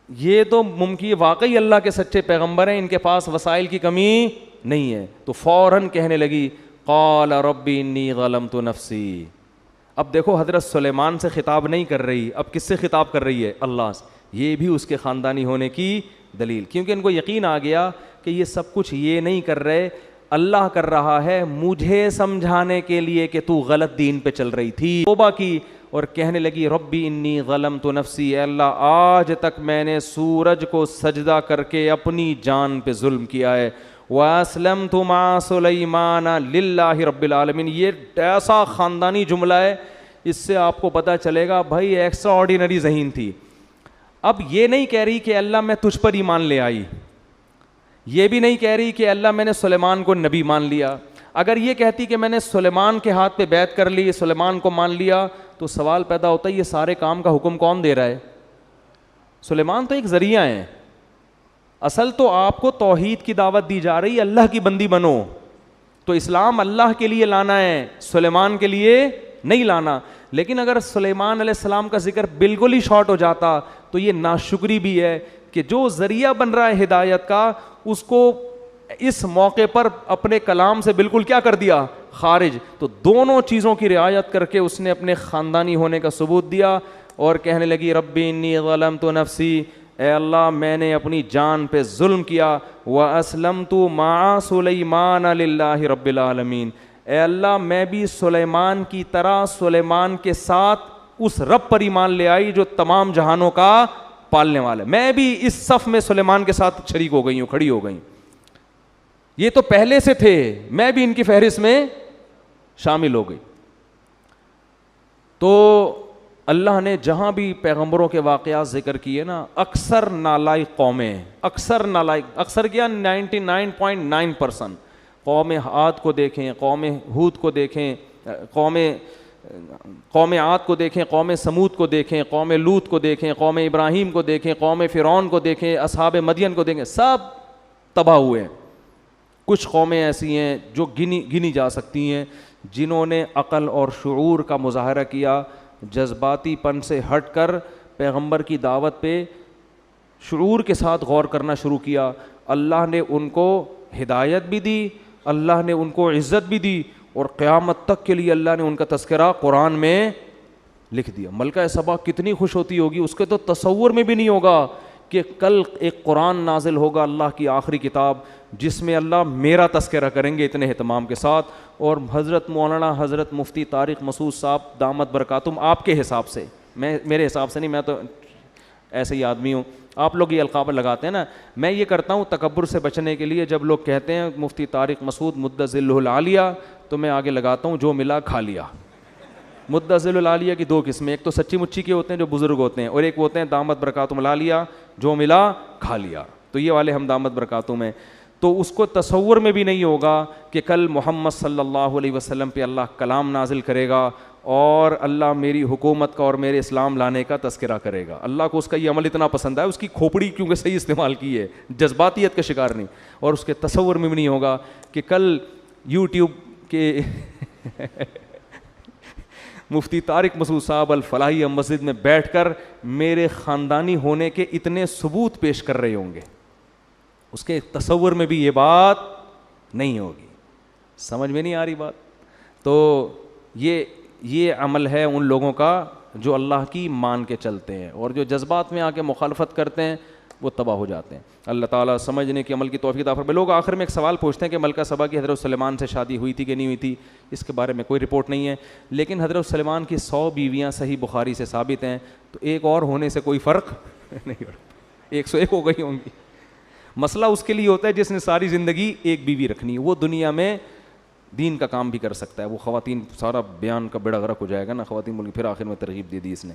یہ تو ممکن واقعی اللہ کے سچے پیغمبر ہیں, ان کے پاس وسائل کی کمی نہیں ہے. تو فوراً کہنے لگی قال ربی انی ظلمت نفسی. اب دیکھو حضرت سلیمان سے خطاب نہیں کر رہی, اب کس سے خطاب کر رہی ہے, اللہ سے. یہ بھی اس کے خاندانی ہونے کی دلیل, کیونکہ ان کو یقین آ گیا کہ یہ سب کچھ یہ نہیں کر رہے, اللہ کر رہا ہے مجھے سمجھانے کے لیے کہ تو غلط دین پہ چل رہی تھی. توبہ کی اور کہنے لگی ربی انی ظلمت نفسی, اے اللہ آج تک میں نے سورج کو سجدہ کر کے اپنی جان پہ ظلم کیا ہے. وَأَسْلَمْتُ مَعَ سُلَيْمَانَ لِلَّهِ رَبِّ الْعَالَمِينَ. یہ ایسا خاندانی جملہ ہے, اس سے آپ کو پتہ چلے گا بھائی ایکسٹرا آرڈینری ذہین تھی. اب یہ نہیں کہہ رہی کہ اللہ میں تجھ پر ایمان لے آئی, یہ بھی نہیں کہہ رہی کہ اللہ میں نے سلیمان کو نبی مان لیا. اگر یہ کہتی کہ میں نے سلیمان کے ہاتھ پہ بیعت کر لی, سلیمان کو مان لیا, تو سوال پیدا ہوتا ہے یہ سارے کام کا حکم کون دے رہا ہے؟ سلیمان تو ایک ذریعہ ہیں. اصل تو آپ کو توحید کی دعوت دی جا رہی ہے, اللہ کی بندی بنو. تو اسلام اللہ کے لیے لانا ہے, سلیمان کے لیے نہیں لانا. لیکن اگر سلیمان علیہ السلام کا ذکر بالکل ہی شارٹ ہو جاتا تو یہ ناشکری بھی ہے کہ جو ذریعہ بن رہا ہے ہدایت کا, اس کو اس موقع پر اپنے کلام سے بالکل کیا کر دیا, خارج. تو دونوں چیزوں کی رعایت کر کے اس نے اپنے خاندانی ہونے کا ثبوت دیا اور کہنے لگی ربی انی ظلمت نفسی, اے اللہ میں نے اپنی جان پہ ظلم کیا. وَأَسْلَمْتُ مَعَ سُلَيْمَانَ لِلَّهِ رَبِّ الْعَالَمِينَ. اے اللہ میں بھی سلیمان کی طرح سلیمان کے ساتھ اس رب پر ایمان لے آئی جو تمام جہانوں کا پالنے والا ہے. میں بھی اس صف میں سلیمان کے ساتھ شریک ہو گئی ہوں, کھڑی ہو گئی. یہ تو پہلے سے تھے, میں بھی ان کی فہرست میں شامل ہو گئی. تو اللہ نے جہاں بھی پیغمبروں کے واقعات ذکر کیے نا, اکثر نالائق قومیں, اکثر کیا 99.9%. قوم عاد کو دیکھیں, قوم ہود کو دیکھیں, قوم عاد کو دیکھیں, قوم سمود کو دیکھیں, قوم لوط کو دیکھیں, قوم ابراہیم کو دیکھیں, قوم فرعون کو دیکھیں, اصحاب مدین کو دیکھیں, سب تباہ ہوئے. کچھ قومیں ایسی ہیں جو گنی جا سکتی ہیں جنہوں نے عقل اور شعور کا مظاہرہ کیا, جذباتی پن سے ہٹ کر پیغمبر کی دعوت پہ شعور کے ساتھ غور کرنا شروع کیا. اللہ نے ان کو ہدایت بھی دی, اللہ نے ان کو عزت بھی دی, اور قیامت تک کے لیے اللہ نے ان کا تذکرہ قرآن میں لکھ دیا. ملکہ سبا کتنی خوش ہوتی ہوگی, اس کے تو تصور میں بھی نہیں ہوگا کہ کل ایک قرآن نازل ہوگا, اللہ کی آخری کتاب, جس میں اللہ میرا تذکرہ کریں گے اتنے اہتمام کے ساتھ. اور حضرت مولانا حضرت مفتی طارق مسعود صاحب دامت برکاتہم, آپ کے حساب سے, میرے حساب سے نہیں, میں تو ایسے ہی آدمی ہوں, آپ لوگ یہ القاب لگاتے ہیں نا, میں یہ کرتا ہوں تکبر سے بچنے کے لیے. جب لوگ کہتے ہیں مفتی طارق مسعود مدّ ظلہ العالیہ, تو میں آگے لگاتا ہوں جو ملا کھا لیا. مدّ ظلہ العالیہ کی دو قسمیں, ایک تو سچی مچی کے ہوتے ہیں جو بزرگ ہوتے ہیں, اور ایک ہوتے ہیں دامت برکاتہم العالیہ جو ملا کھا لیا. تو یہ والے ہم دامت برکاتہم ہیں. تو اس کو تصور میں بھی نہیں ہوگا کہ کل محمد صلی اللہ علیہ وسلم پہ اللہ کلام نازل کرے گا اور اللہ میری حکومت کا اور میرے اسلام لانے کا تذکرہ کرے گا. اللہ کو اس کا یہ عمل اتنا پسند ہے, اس کی کھوپڑی کیونکہ صحیح استعمال کی ہے, جذباتیت کا شکار نہیں. اور اس کے تصور میں بھی نہیں ہوگا کہ کل یوٹیوب کے مفتی طارق مسعود صاحب الفلاحیہ مسجد میں بیٹھ کر میرے خاندانی ہونے کے اتنے ثبوت پیش کر رہے ہوں گے. اس کے تصور میں بھی یہ بات نہیں ہوگی. سمجھ میں نہیں آ رہی بات؟ تو یہ عمل ہے ان لوگوں کا جو اللہ کی مان کے چلتے ہیں, اور جو جذبات میں آ کے مخالفت کرتے ہیں وہ تباہ ہو جاتے ہیں. اللہ تعالیٰ سمجھنے کی عمل کی توفیق عطا فرمائے. لوگ آخر میں ایک سوال پوچھتے ہیں کہ ملکہ سبا کی حضرت سلیمان سے شادی ہوئی تھی کہ نہیں ہوئی تھی. اس کے بارے میں کوئی رپورٹ نہیں ہے, لیکن حضرت سلیمان کی 100 بیویاں صحیح بخاری سے ثابت ہیں, تو ایک اور ہونے سے کوئی فرق نہیں ہو رہا, 101 ہو گئی ہوں گی. مسئلہ اس کے لیے ہوتا ہے جس نے ساری زندگی ایک بیوی رکھنی ہے, وہ دنیا میں دین کا کام بھی کر سکتا ہے. وہ خواتین سارا بیان کا بیڑا غرق ہو جائے گا نا, خواتین بول کے پھر آخر میں ترغیب دے دی اس نے.